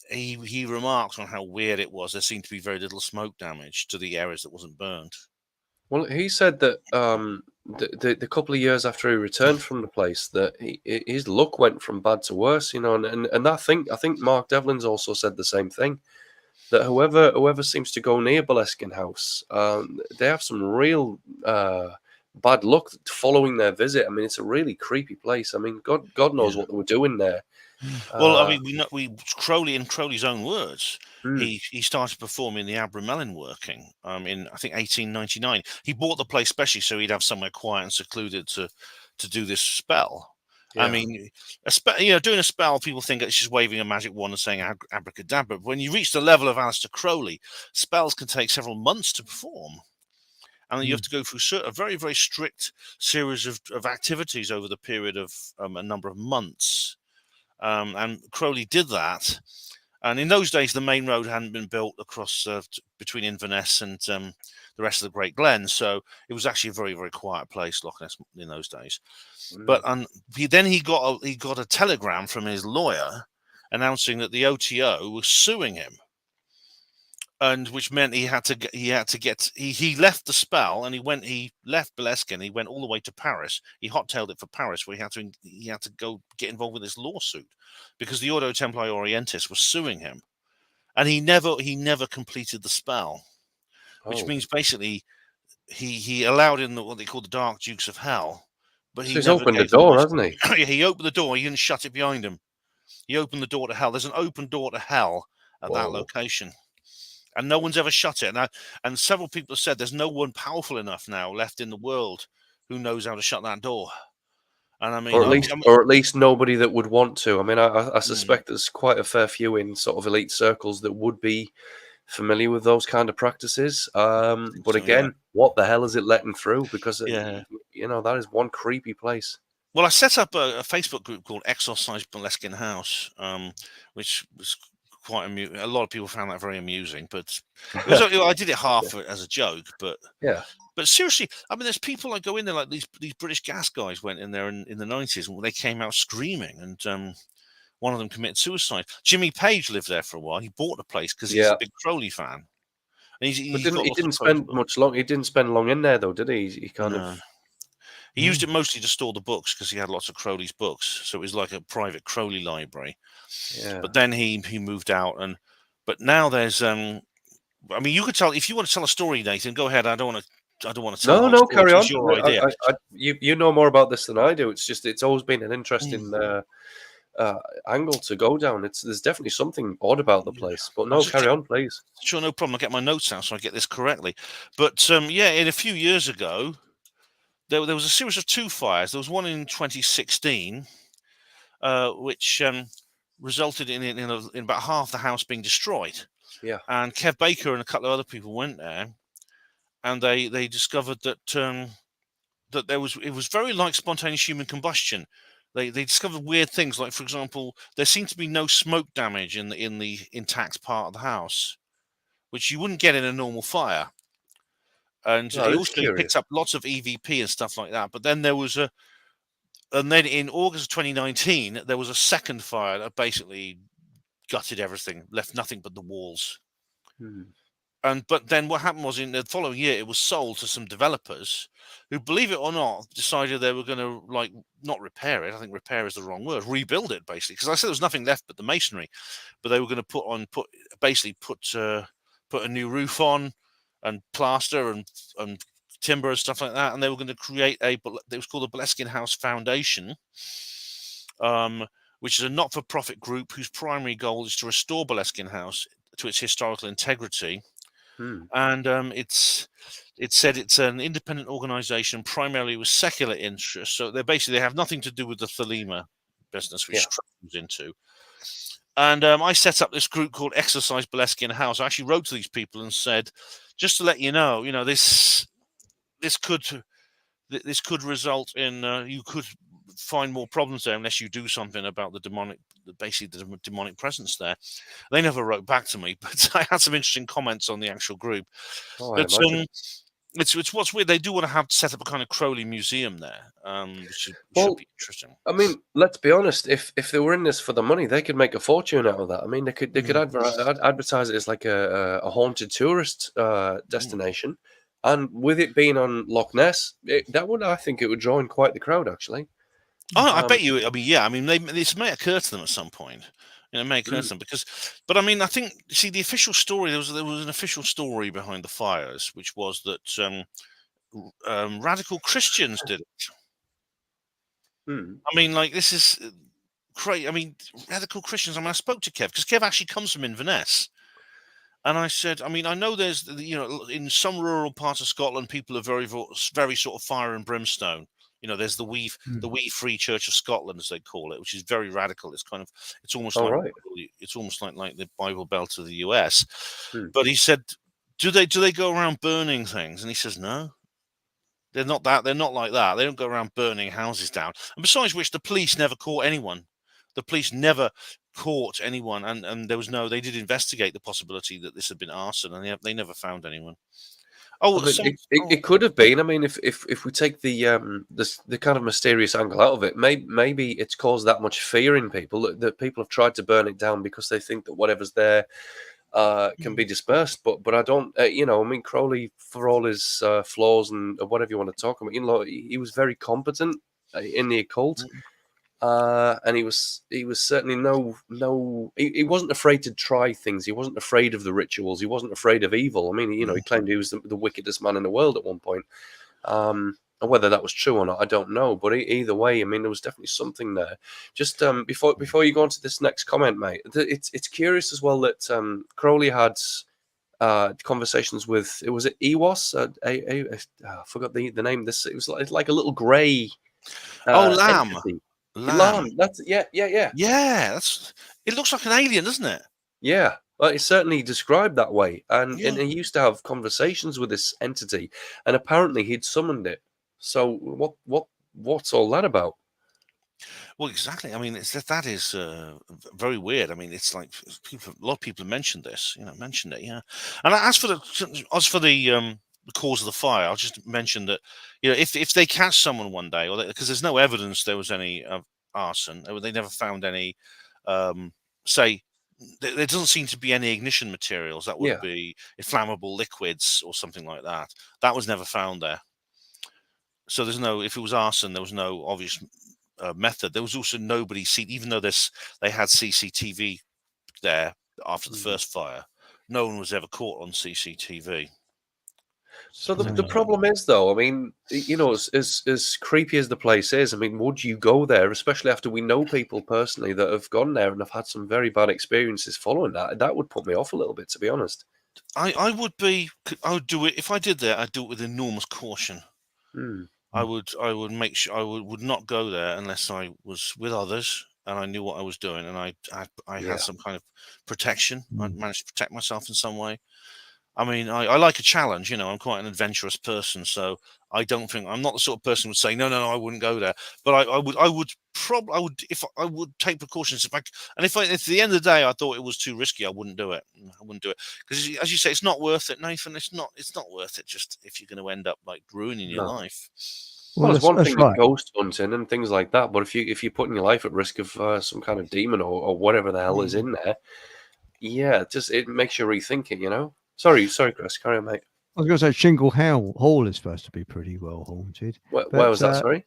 he remarked on how weird it was. There seemed to be very little smoke damage to the areas that wasn't burned. Well, he said that the couple of years after he returned from the place, that his luck went from bad to worse, and I think Mark Devlin's also said the same thing, that whoever seems to go near Boleskine House, they have some real bad luck following their visit. I mean, it's a really creepy place. I mean, God knows what they were doing there. Well, I mean, Crowley, in Crowley's own words, Hmm. he started performing the Abramelin working in, I think, 1899. He bought the place especially so he'd have somewhere quiet and secluded to do this spell. I mean, doing a spell, people think it's just waving a magic wand and saying abracadabra. But when you reach the level of Aleister Crowley, spells can take several months to perform. And you have to go through a very, very strict series of activities over the period of a number of months. And Crowley did that. And in those days, the main road hadn't been built across between Inverness and the rest of the Great Glen. So it was actually a very, very quiet place, Loch Ness, in those days. But he got a telegram from his lawyer announcing that the OTO was suing him. And which meant he left the spell and he left Boleskine. He went all the way to Paris. He hot-tailed it for Paris, where he had to go get involved with this lawsuit because the Ordo Templi Orientis was suing him, and he never completed the spell, which means basically he allowed in what they call the Dark Dukes of Hell, but he's opened the door, hasn't he? He opened the door. He didn't shut it behind him. He opened the door to hell. There's an open door to hell at that location. And no one's ever shut it. And several people have said there's no one powerful enough now left in the world who knows how to shut that door. And I mean, or at least nobody that would want to. I mean, I suspect there's quite a fair few in sort of elite circles that would be familiar with those kind of practices. But again, what the hell is it letting through? Because that is one creepy place. Well, I set up a Facebook group called Exorcise Boleskine House, which was quite amusing. A lot of people found that very amusing, but I did it half as a joke. But seriously, I mean, there's people that go in there, like these British gas guys went in there in the 90s, and they came out screaming, and one of them committed suicide. Jimmy Page lived there for a while. He bought the place because he's a big Crowley fan. And he didn't spend long in there though, did he? He kind of. He used it mostly to store the books because he had lots of Crowley's books, so it was like a private Crowley library. Yeah. But then he moved out, but now there's I mean, you could tell if you want to tell a story, Nathan. Go ahead. I don't want to tell. No, carry on. It's your idea. You know more about this than I do. It's always been an interesting angle to go down. There's definitely something odd about the place. But no, carry on, please. Sure, no problem. I'll get my notes out so I get this correctly. But in a few years ago, there was a series of two fires. There was one in 2016, which resulted in about half the house being destroyed. Yeah. And Kev Baker and a couple of other people went there, and they discovered that it was very like spontaneous human combustion. They discovered weird things, like, for example, there seemed to be no smoke damage in the intact part of the house, which you wouldn't get in a normal fire. And they also picked up lots of EVP and stuff like that. But then and then in August of 2019, there was a second fire that basically gutted everything, left nothing but the walls. But then what happened was, in the following year, it was sold to some developers who, believe it or not, decided they were going to, like, not repair it. I think repair is the wrong word. Rebuild it, basically, because I said there was nothing left but the masonry. But they were going to put a new roof on, and plaster and timber and stuff like that, and they were going to create it was called the Boleskine House Foundation, which is a not-for-profit group whose primary goal is to restore Boleskine House to its historical integrity. And it said it's an independent organization primarily with secular interests, so they have nothing to do with the Thelema business, which comes into. And I set up this group called Exorcise Boleskine House. I actually wrote to these people and said, just to let you know, this could result in you could find more problems there unless you do something about the demonic presence there. They never wrote back to me, but I had some interesting comments on the actual group. It's what's weird. They do want to set up a kind of Crowley museum there, which should be interesting. I mean, let's be honest. If they were in this for the money, they could make a fortune out of that. I mean, they could advertise it as like a haunted tourist destination, and with it being on Loch Ness, I think it would draw in quite the crowd, actually. Oh, I bet you. I mean, this may occur to them at some point. It may occur to them but I mean, I think, the official story, there was an official story behind the fires, which was that radical Christians did it. Hmm. I mean, like, this is crazy. I mean, radical Christians. I mean, I spoke to Kev because Kev actually comes from Inverness. And I said, I mean, I know there's, in some rural parts of Scotland, people are very, very sort of fire and brimstone. There's the Wee Free Church of Scotland, as they call it, which is very radical. It's kind of, it's almost like the Bible Belt of the US. But he said, do they go around burning things? And he says, no, they're not that. They're not like that. They don't go around burning houses down. And besides which, the police never caught anyone. The police never caught anyone, and there was they did investigate the possibility that this had been arson, and they never found anyone. It could have been. I mean, if we take the kind of mysterious angle out of it, maybe it's caused that much fear in people that people have tried to burn it down because they think that whatever's there can be dispersed. But I don't, I mean, Crowley, for all his flaws and whatever you want to talk about, he was very competent in the occult. And he was certainly he wasn't afraid to try things. He wasn't afraid of the rituals. He wasn't afraid of evil. I mean, he claimed he was the wickedest man in the world at one point. And whether that was true or not, I don't know. But either way, I mean, there was definitely something there. Just before you go on to this next comment, mate, it's curious as well that Crowley had conversations with, was it EWOS? I forgot the name. It was like a little grey. Lamb. Entity. Lamb. That's yeah. It looks like an alien, doesn't it? Yeah, well, it's certainly described that way. And he used to have conversations with this entity, and apparently he'd summoned it. So what's all that about? Well, exactly. I mean, that is very weird. I mean, it's like a lot of people have mentioned this. Mentioned it. Yeah. And as for the cause of the fire, I'll just mention that if they catch someone one day, because there's no evidence there was any arson, they never found any. Say there doesn't seem to be any ignition materials that would be inflammable liquids or something like that. That was never found there. So there's no. If it was arson, there was no obvious method. There was also nobody seen, even though they had CCTV there after the first fire. No one was ever caught on CCTV. So the problem is, though, I mean, as creepy as the place is, I mean, would you go there, especially after we know people personally that have gone there and have had some very bad experiences following that? That would put me off a little bit, to be honest. I would do it if I did that. I'd do it with enormous caution. I would make sure I would not go there unless I was with others and I knew what I was doing and I had some kind of protection. I managed to protect myself in some way. I mean, I like a challenge. I'm quite an adventurous person, so I'm not the sort of person who would say no, I wouldn't go there. But I would take precautions if at the end of the day I thought it was too risky, I wouldn't do it. Because as you say, it's not worth it, Nathan. It's not worth it. Just if you're going to end up like ruining your life. Well, there's one thing with ghost hunting and things like that, but if you're putting your life at risk of some kind of demon or whatever the hell is in there, it makes you rethink it. Sorry, Chris. Carry on, mate. I was going to say Shingle Hall is supposed to be pretty well haunted. Where was that? Sorry,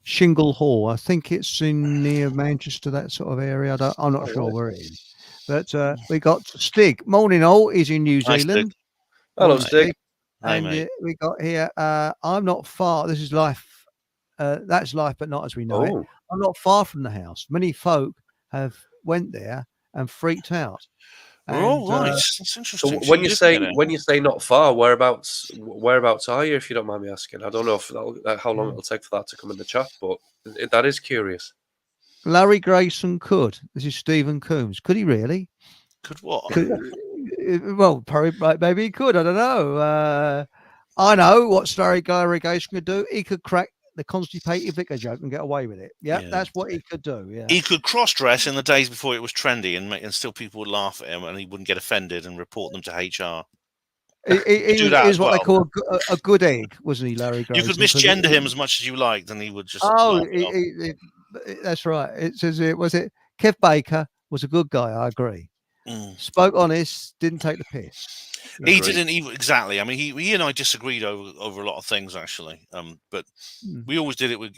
Shingle Hall. I think it's near Manchester, that sort of area. I'm not sure where it is. But we got Stig. Morning, all. He's in New Zealand. Hello, Stig. And we got here. I'm not far. This is life. That's life, but not as we know it. I'm not far from the house. Many folk have went there and freaked out. Right, that's interesting. So when you say not far, whereabouts are you? If you don't mind me asking, I don't know how long it'll take for that to come in the chat, but that is curious. Larry Grayson could. This is Stephen Coombs. Could he really? Could what? Well, probably, maybe he could. I don't know. I know what Larry Grayson could do. He could crack the constipated vicar joke and get away with it. Yeah, that's what he could do. Yeah, he could cross-dress in the days before it was trendy, and still people would laugh at him, and he wouldn't get offended and report them to HR. He is what they call a good egg, wasn't he, Larry Grayson? You could misgender him as much as you liked, and he would just. That's right. It says Kev Baker was a good guy. I agree. Spoke honest, didn't take the piss. He didn't exactly. I mean, he and I disagreed over a lot of things actually. But we always did it with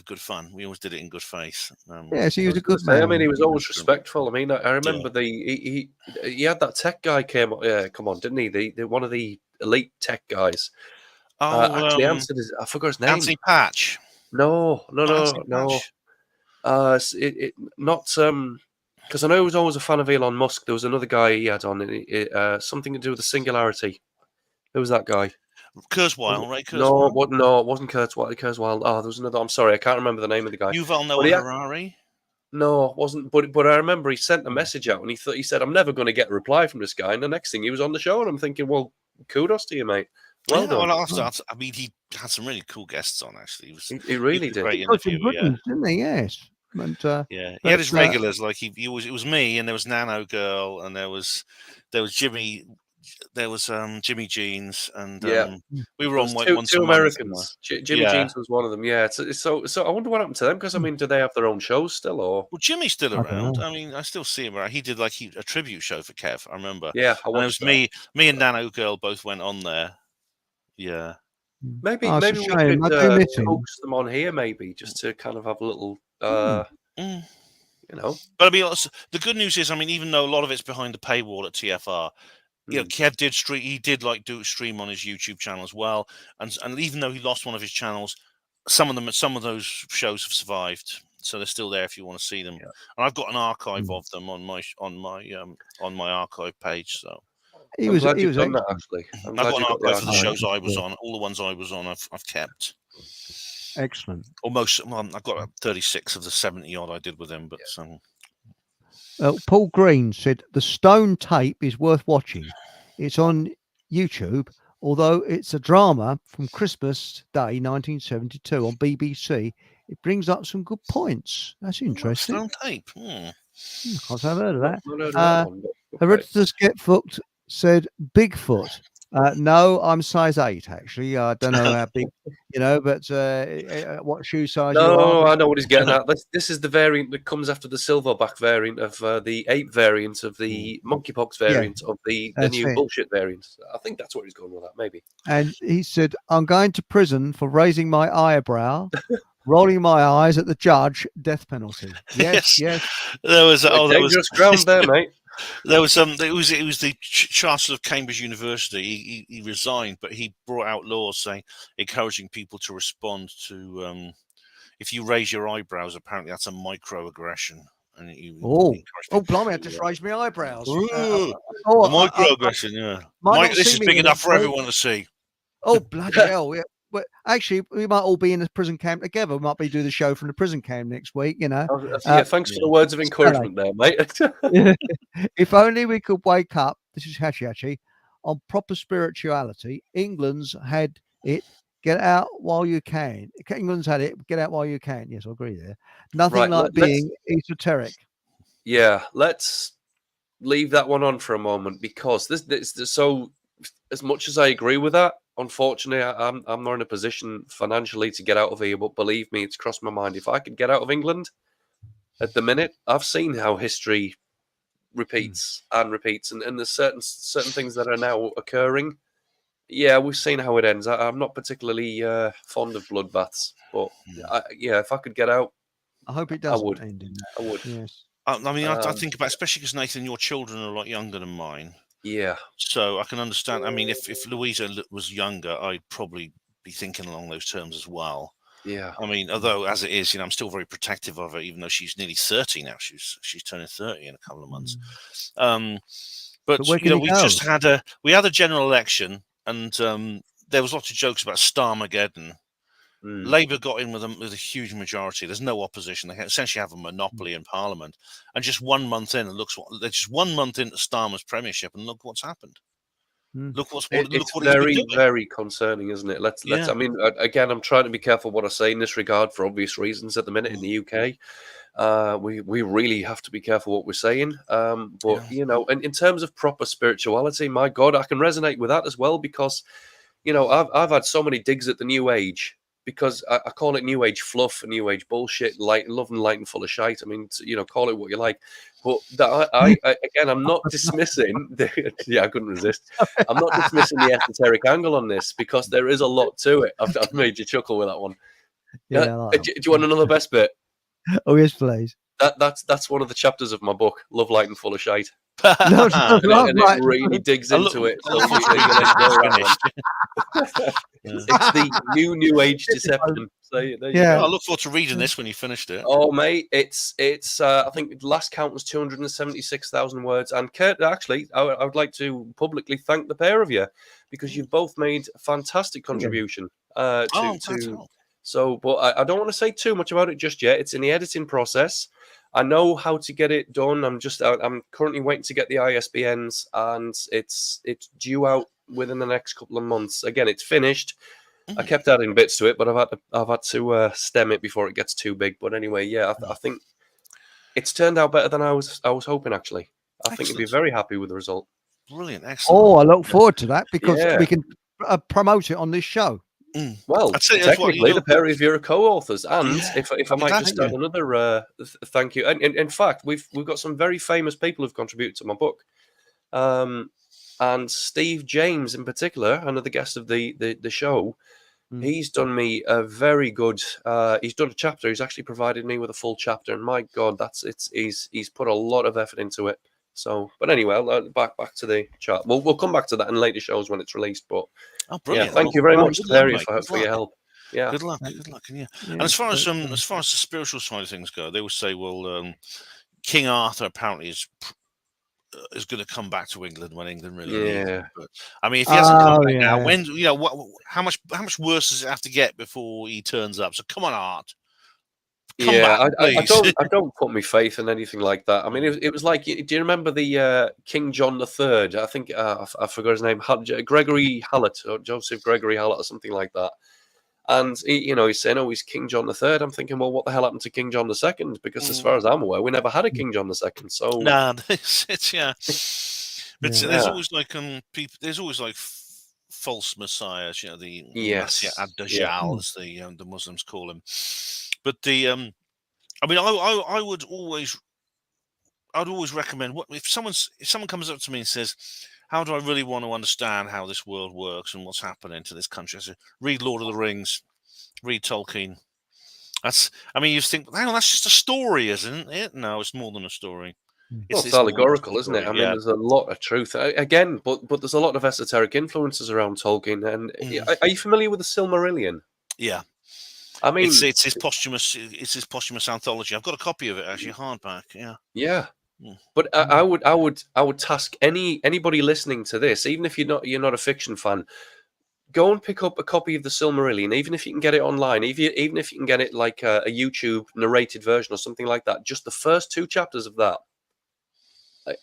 good fun. We always did it in good faith. So he was a good man. I mean, he was always respectful. I mean, I remember he had that tech guy come on, didn't he? The one of the elite tech guys. Actually answered his, I forgot his name. Anthony Patch. No. Patch. Not because I know he was always a fan of Elon Musk. There was another guy he had on something to do with the singularity. Who was that guy? Kurzweil, right? Kurzweil? No, it wasn't Kurzweil. Oh, there was another. I'm sorry, I can't remember the name of the guy. Yuval Noah Harari. No, it wasn't. But I remember he sent a message out, and he said, "I'm never going to get a reply from this guy." And the next thing, he was on the show, and I'm thinking, "Well, kudos to you, mate. Well done." Well, I mean, he had some really cool guests on. Actually, he really did. He got some good ones, didn't he? Yes. And, he had his regulars. Like it was me, and there was Nano Girl, and there was Jimmy. There was Jimmy Jeans, and we were on two Americans. Jimmy Jeans was one of them. Yeah, so I wonder what happened to them, because I mean, do they have their own shows still, or? Well, Jimmy's still around. I mean, I still see him around. He did a tribute show for Kev. I remember. Yeah, and it was me and Nano Girl both went on there. Yeah. Maybe we could focus them on here, maybe just to kind of have a little, you know. But I mean, the good news is, I mean, even though a lot of it's behind the paywall at TFR. Kev did stream. He did do a stream on his YouTube channel as well, and even though he lost one of his channels, some of those shows have survived, so they're still there if you want to see them. Yeah. And I've got an archive of them on my archive page. So he was done that, actually. I've got an archive for the shows I was on. All the ones I was on, I've kept. Excellent. Almost. Well, I've got 36 of the 70 odd I did with him, but some. Paul Green said the Stone tape is worth watching. It's on YouTube, although it's a drama from Christmas Day 1972 on BBC. It brings up some good points. That's interesting. Stone tape. I've heard of that. Hereditous Get Fucked said Bigfoot. No, I'm size 8, actually. I don't know how big, but what shoe size you are. No, I know what he's getting at. This is the variant that comes after the silverback variant of the ape variant of the monkeypox variant of the new bullshit variant. I think that's what he's going with that, maybe. And he said, I'm going to prison for raising my eyebrow, rolling my eyes at the judge, death penalty. Yes. There was dangerous ground there, mate. There was it was the Chancellor of Cambridge University. He resigned, but he brought out laws saying encouraging people to respond to if you raise your eyebrows. Apparently, that's a microaggression. And blimey! I just raised my eyebrows. Microaggression. Yeah, this is big enough for everyone to see. Oh bloody hell! Yeah. But actually, we might all be in a prison camp together. We might be doing the show from the prison camp next week. Thanks for the words of encouragement there, mate. If only we could wake up. This is Hachi on proper spirituality. England's had it. Get out while you can. England's had it. Get out while you can. Yes, I agree there. Nothing like being esoteric. Yeah, let's leave that one on for a moment, because this so as much as I agree with that. Unfortunately, I'm not in a position financially to get out of here, but believe me, it's crossed my mind. If I could get out of England at the minute, I've seen how history repeats and repeats, and there's certain things that are now occurring. Yeah, we've seen how it ends. I'm not particularly fond of bloodbaths, but if I could get out, I hope it doesn't. I would. End in that. I would. Yes. I mean, I think about, especially because Nathan, your children are a lot younger than mine. Yeah. So I can understand. I mean, if Louisa was younger, I'd probably be thinking along those terms as well. Yeah. I mean, although as it is, I'm still very protective of her, even though she's nearly 30 now. She's turning 30 in a couple of months. But we just had a general election, and there was lots of jokes about Starmageddon. Labour got in with a huge majority. There's no opposition. They essentially have a monopoly in Parliament. And just 1 month in, they're just 1 month into Starmer's premiership, and look what's happened. It's very, very concerning, isn't it? Let's. I mean, again, I'm trying to be careful what I say in this regard for obvious reasons. At the minute in the UK, we really have to be careful what we're saying. But and in terms of proper spirituality, my God, I can resonate with that as well, because I've had so many digs at the New Age. Because I call it New Age fluff and New Age bullshit, love and light and full of shite. I mean, call it what you like. But I'm not dismissing. I couldn't resist. I'm not dismissing the esoteric angle on this, because there is a lot to it. I've made you chuckle with that one. Yeah. Do you want another best bit? Oh yes, please. That's one of the chapters of my book, Love, Light and Full of Shite. No, and it really digs into it. So it's the new age deception. So there you go. I look forward to reading this when you finished it. Oh, mate, it's I think the last count was 276,000 words. And Kurt, actually, I would like to publicly thank the pair of you because you've both made a fantastic contribution So, but I don't want to say too much about it just yet. It's in the editing process. I know how to get it done. I'm currently waiting to get the ISBNs, and it's due out within the next couple of months. Again, it's finished. I kept adding bits to it, but I've had to stem it before it gets too big. But anyway, yeah, I think it's turned out better than I was hoping. Actually, I think you'd be very happy with the result. Brilliant, excellent. Oh, I look forward to that because we can promote it on this show. Well, technically, the pair of you are co-authors, and if I might just add another thank you, and in fact, we've got some very famous people who've contributed to my book, and Steve James in particular, another guest of the show. He's done me a very good. He's done a chapter. He's actually provided me with a full chapter, and my God, he's put a lot of effort into it. So, but anyway, back to the chat. We'll come back to that in later shows when it's released. But brilliant! Thank you very much, Terry, for your help. Yeah, good luck, and as far as the spiritual side of things go, they always say, well, King Arthur apparently is going to come back to England when England really needs him. But I mean, if he hasn't come back now, when how much worse does it have to get before he turns up? So come on, Art. I don't put my faith in anything like that. I mean, it was like, do you remember the King John III? I think I forgot his name, Gregory Hallett or Joseph Gregory Hallett or something like that. And he's saying, "Oh, he's King John III." I'm thinking, well, what the hell happened to King John II? Because as far as I'm aware, we never had a King John II. So nah, but there's always like there's always like false messiahs, the Masih ad-Dajjal, as the Muslims call him. But I mean, I would always recommend if someone comes up to me and says, how do I really want to understand how this world works and what's happening to this country? I say, read Lord of the Rings, read Tolkien. You think, hang on, that's just a story, isn't it? No, it's more than a story. It's allegorical, isn't it? I mean, there's a lot of truth again, but there's a lot of esoteric influences around Tolkien. And are you familiar with the Silmarillion? Yeah. I mean, it's his posthumous anthology. I've got a copy of it actually, hardback. Yeah. But I would task anybody listening to this, even if you're not a fiction fan, go and pick up a copy of the Silmarillion, even if you can get it online, even if you can get it like a YouTube narrated version or something like that. Just the first 2 chapters of that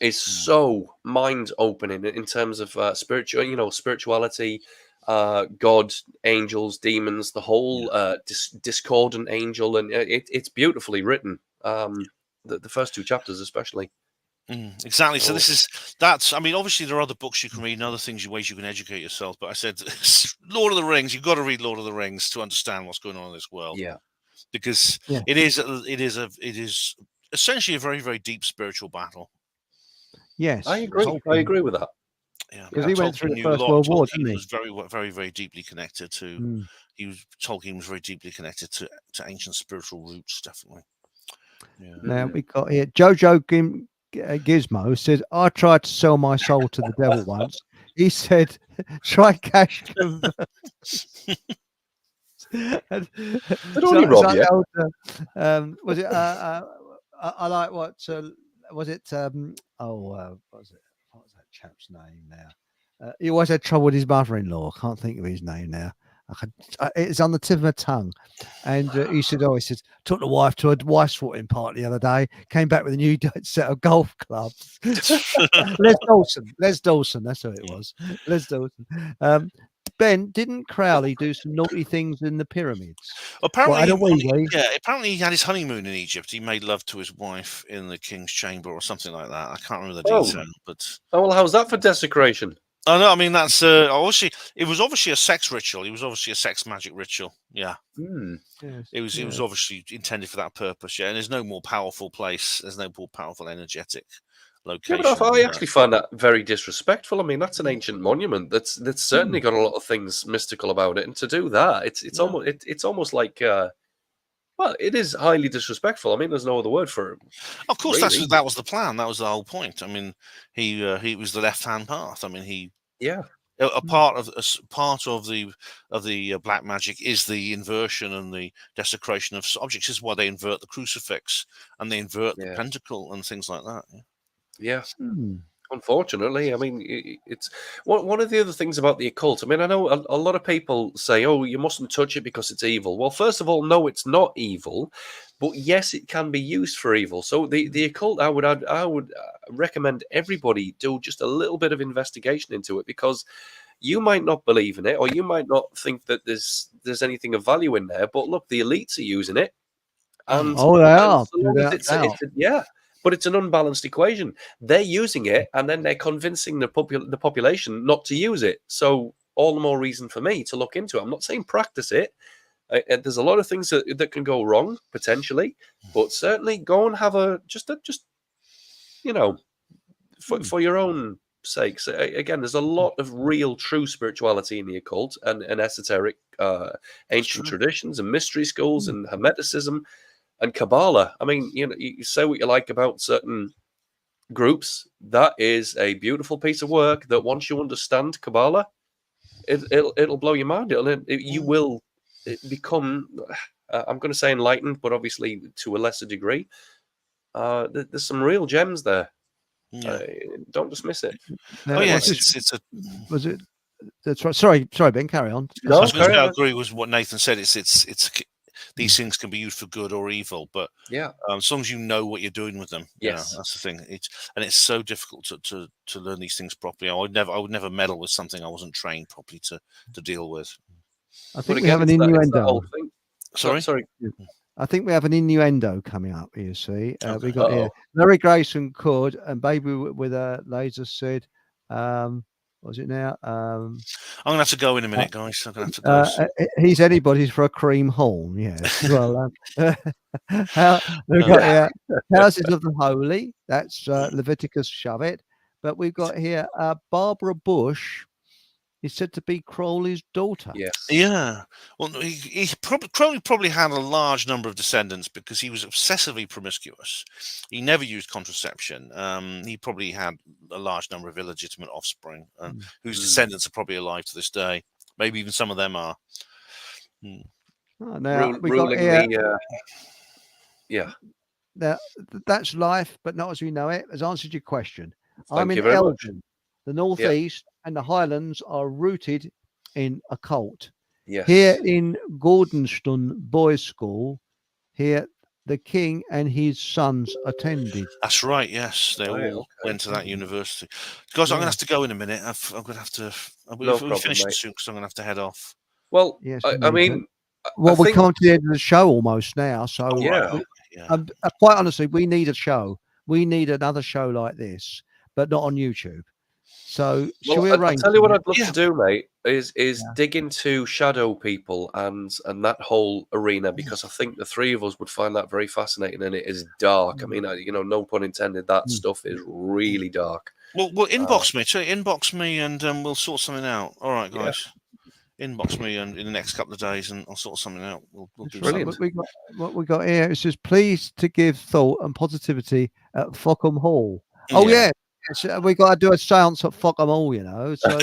is so mind opening in terms of spirituality. God, angels, demons, the whole discordant angel, and it's beautifully written. The first 2 chapters, especially. Exactly. So that's. I mean, obviously there are other books you can read and other ways you can educate yourself. But I said, Lord of the Rings. You've got to read Lord of the Rings to understand what's going on in this world. Yeah, because it is essentially a very, very deep spiritual battle. Yes, I agree with that. Yeah, because he went through the First World War, didn't he? Was very, very, very deeply connected to. Tolkien was very deeply connected to ancient spiritual roots, definitely. Yeah. Now we got here Jojo Gizmo said, "I tried to sell my soul to the devil once. He said, try cash." Did only rob you? Was it? I like what was it? What was it? What was that chap's name now? He always had trouble with his mother-in-law. I can't think of his name now. It's on the tip of my tongue. And he said, took the wife to a wife's footing party the other day, came back with a new set of golf clubs. Les Dawson, that's who it was. Les Dawson. Ben, didn't Crowley do some naughty things in the pyramids? Apparently, apparently he had his honeymoon in Egypt. He made love to his wife in the king's chamber or something like that. I can't remember the detail. How's that for desecration? Oh no, I mean that's obviously it was obviously a sex ritual. It was obviously a sex magic ritual. Yeah, yes, it was obviously intended for that purpose. Yeah, and there's no more powerful place. There's no more powerful energetic location. Yeah, but I actually find that very disrespectful. I mean, that's an ancient monument. That's certainly got a lot of things mystical about it, and to do that, it's almost like Well, it is highly disrespectful. I mean, there's no other word for it. Of course, really. that was the plan. That was the whole point. I mean, he was the left-hand path. I mean, a part of the black magic is the inversion and the desecration of objects. This is why they invert the crucifix and they invert the pentacle and things like that. Yeah. Unfortunately, I mean, it's one of the other things about the occult. I mean, I know a lot of people say, "Oh, you mustn't touch it because it's evil." Well, first of all, no, it's not evil, but yes, it can be used for evil. So the occult, I would recommend everybody do just a little bit of investigation into it, because you might not believe in it, or you might not think that there's anything of value in there. But look, the elites are using it, and they are. so long as but it's an unbalanced equation. They're using it, and then they're convincing the population not to use it. So all the more reason for me to look into it. I'm not saying practice it. There's a lot of things that can go wrong potentially, but certainly go and have for your own sakes. Again, there's a lot of real, true spirituality in the occult and esoteric, ancient traditions and mystery schools and Hermeticism. And Kabbalah, I mean, you say what you like about certain groups. That is a beautiful piece of work that once you understand Kabbalah, it'll blow your mind. You will become, I'm going to say enlightened, but obviously to a lesser degree. There's some real gems there. Don't dismiss it. No, yes, was it? That's right. Sorry, Ben. Carry on. No, I agree with what Nathan said. It's these things can be used for good or evil, but as long as you know what you're doing with them, that's the thing. It's so difficult to learn these things properly. I would never meddle with something I wasn't trained properly to deal with. I think we have an innuendo. Sorry. I think we have an innuendo coming up. You see, we got here. Larry Grayson could, and Baby with a Laser said, what was it now? I'm gonna have to go in a minute, guys. I'm gonna have to go. He's anybody's for a cream horn. Yes. Well, we've got here Houses of the Holy. That's Leviticus Shavit. But we've got here Barbara Bush is said to be Crowley's daughter. Yes. Yeah. Well, Crowley probably had a large number of descendants because he was obsessively promiscuous. He never used contraception. He probably had a large number of illegitimate offspring, whose descendants are probably alive to this day. Maybe even some of them are. Now we got here. Now that's life, but not as we know it. Has answered your question. I'm in Elgin. The Northeast and the Highlands are rooted in occult. Yes. Here in Gordonston Boys' School, here the king and his sons attended. That's right. Yes, they all went to that university. Guys, I'm going to have to go in a minute. I'm going to have to. We'll finish soon because I'm going to have to head off. Well, yes, I mean, we're coming to the end of the show almost now. So, quite honestly, we need a show. We need another show like this, but not on YouTube. So, shall we arrange? I'll tell you what I'd love to do, mate, is dig into shadow people and that whole arena, because I think the three of us would find that very fascinating, and it is dark. I mean, no pun intended. That stuff is really dark. Well, inbox me, and we'll sort something out. All right, guys. Inbox me in the next couple of days, and I'll sort something out. We'll do something. What we got here, it says, please to give thought and positivity at Fockham Hall. Oh, yeah. We got to do a seance at Fockham Hall, So,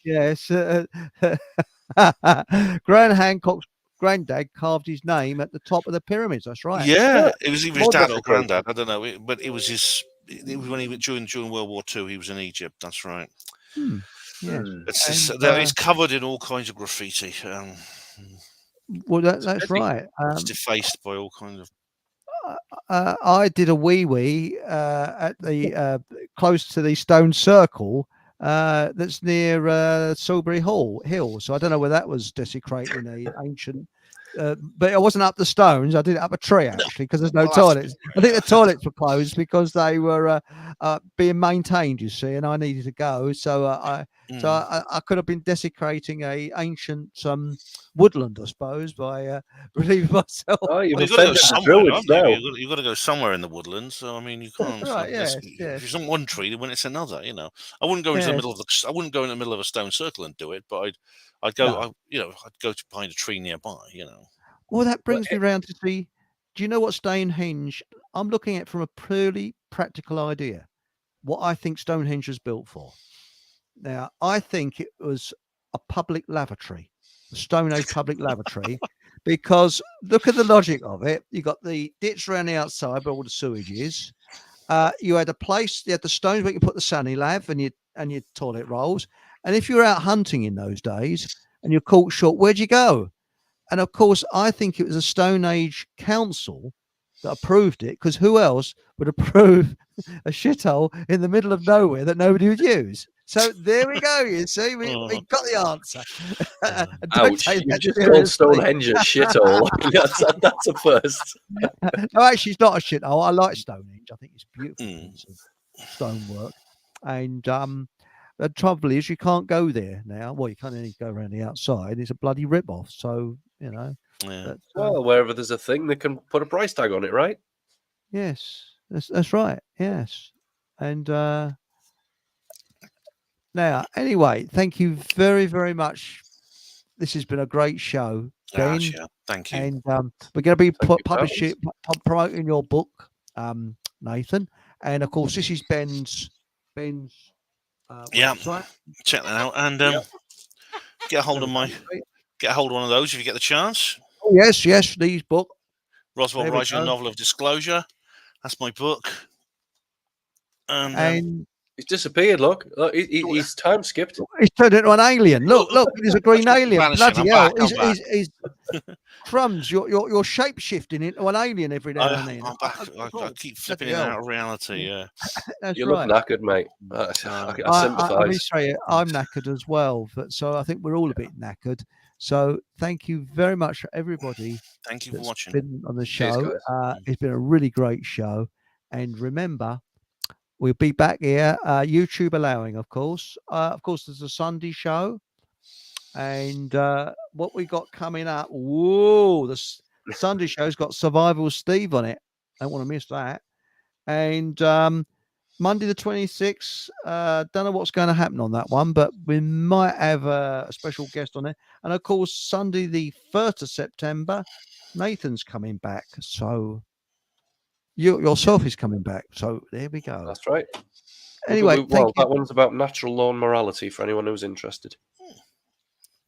yes. Grant Hancock's granddad carved his name at the top of the pyramids. That's right. Yeah, it was either his dad or granddad. I don't know, but it was his. It was when he during World War II. He was in Egypt. That's right. Yeah, it's covered in all kinds of graffiti. Well, that's right. It's defaced by all kinds of. I did a wee at the close to the stone circle that's near Silbury Hill. So I don't know whether that was desecrating the ancient. But I wasn't up the stones. I did it up a tree actually, because there's no toilets. I think the toilets were closed because they were being maintained. You see, and I needed to go, so I could have been desecrating a ancient woodland, I suppose, by relieving myself. Oh, you've got to go somewhere. You've got to go somewhere in the woodlands. So I mean, you can't. Right, if it's not one tree, when it's another, I wouldn't go into the middle of I wouldn't go in the middle of a stone circle and do it, but I'd go. I'd go to behind a tree nearby. Well, that brings me round to see. Do you know what Stonehenge? I'm looking at from a purely practical idea. What I think Stonehenge was built for. Now, I think it was a public lavatory, a Stone Age public lavatory, because look at the logic of it. You got the ditch around the outside where all the sewage is. You had a place, you had the stones where you put the sunny lav and your toilet rolls. And if you were out hunting in those days and you're caught short, where'd you go? And of course, I think it was a Stone Age council that approved it, because who else would approve a shithole in the middle of nowhere that nobody would use? So there we go. You see, we got the answer. Ouch! You just called Stonehenge a shithole. That's a first. No, actually, it's not a shithole. I like Stonehenge. I think it's beautiful piece of stonework. And the trouble is, you can't go there now. Well, you can't even go around the outside. It's a bloody rip-off. So you know. Yeah. Well, wherever there's a thing, they can put a price tag on it, right? Yes, that's right. Yes, and. Now, anyway, thank you very, very much. This has been a great show, Ben. Yeah, thank you. And we're going to be promoting your book, Nathan. And of course, this is Ben's. Website. Check that out and get a hold of one of those if you get the chance. Oh, yes, these book. Roswell Rising, Novel of Disclosure. That's my book. And he's disappeared. Look, he's time skipped. He's turned into an alien. Look, he's a green alien. Bloody hell! He's crumbs. You're shape shifting into an alien every now and then. I'm back. I keep flipping in and out of reality. Yeah, you look knackered, mate. I sympathise. I'm knackered as well. But so I think we're all a bit knackered. So thank you very much for everybody. Thank you for watching. Been on the show. It's been a really great show. And remember, we'll be back here, YouTube allowing, of course. There's a Sunday show. And what we got coming up, the Sunday show's got Survival Steve on it. Don't want to miss that. And Monday the 26th, don't know what's going to happen on that one, but we might have a special guest on it. And of course, Sunday the 1st of September, Nathan's coming back. So yourself is coming back. So there we go. That's right. Anyway, that one's about natural law and morality for anyone who's interested.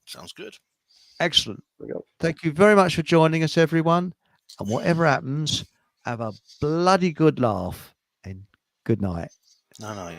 Sounds good. Excellent. Thank you very much for joining us, everyone. And whatever happens, have a bloody good laugh and good night. No.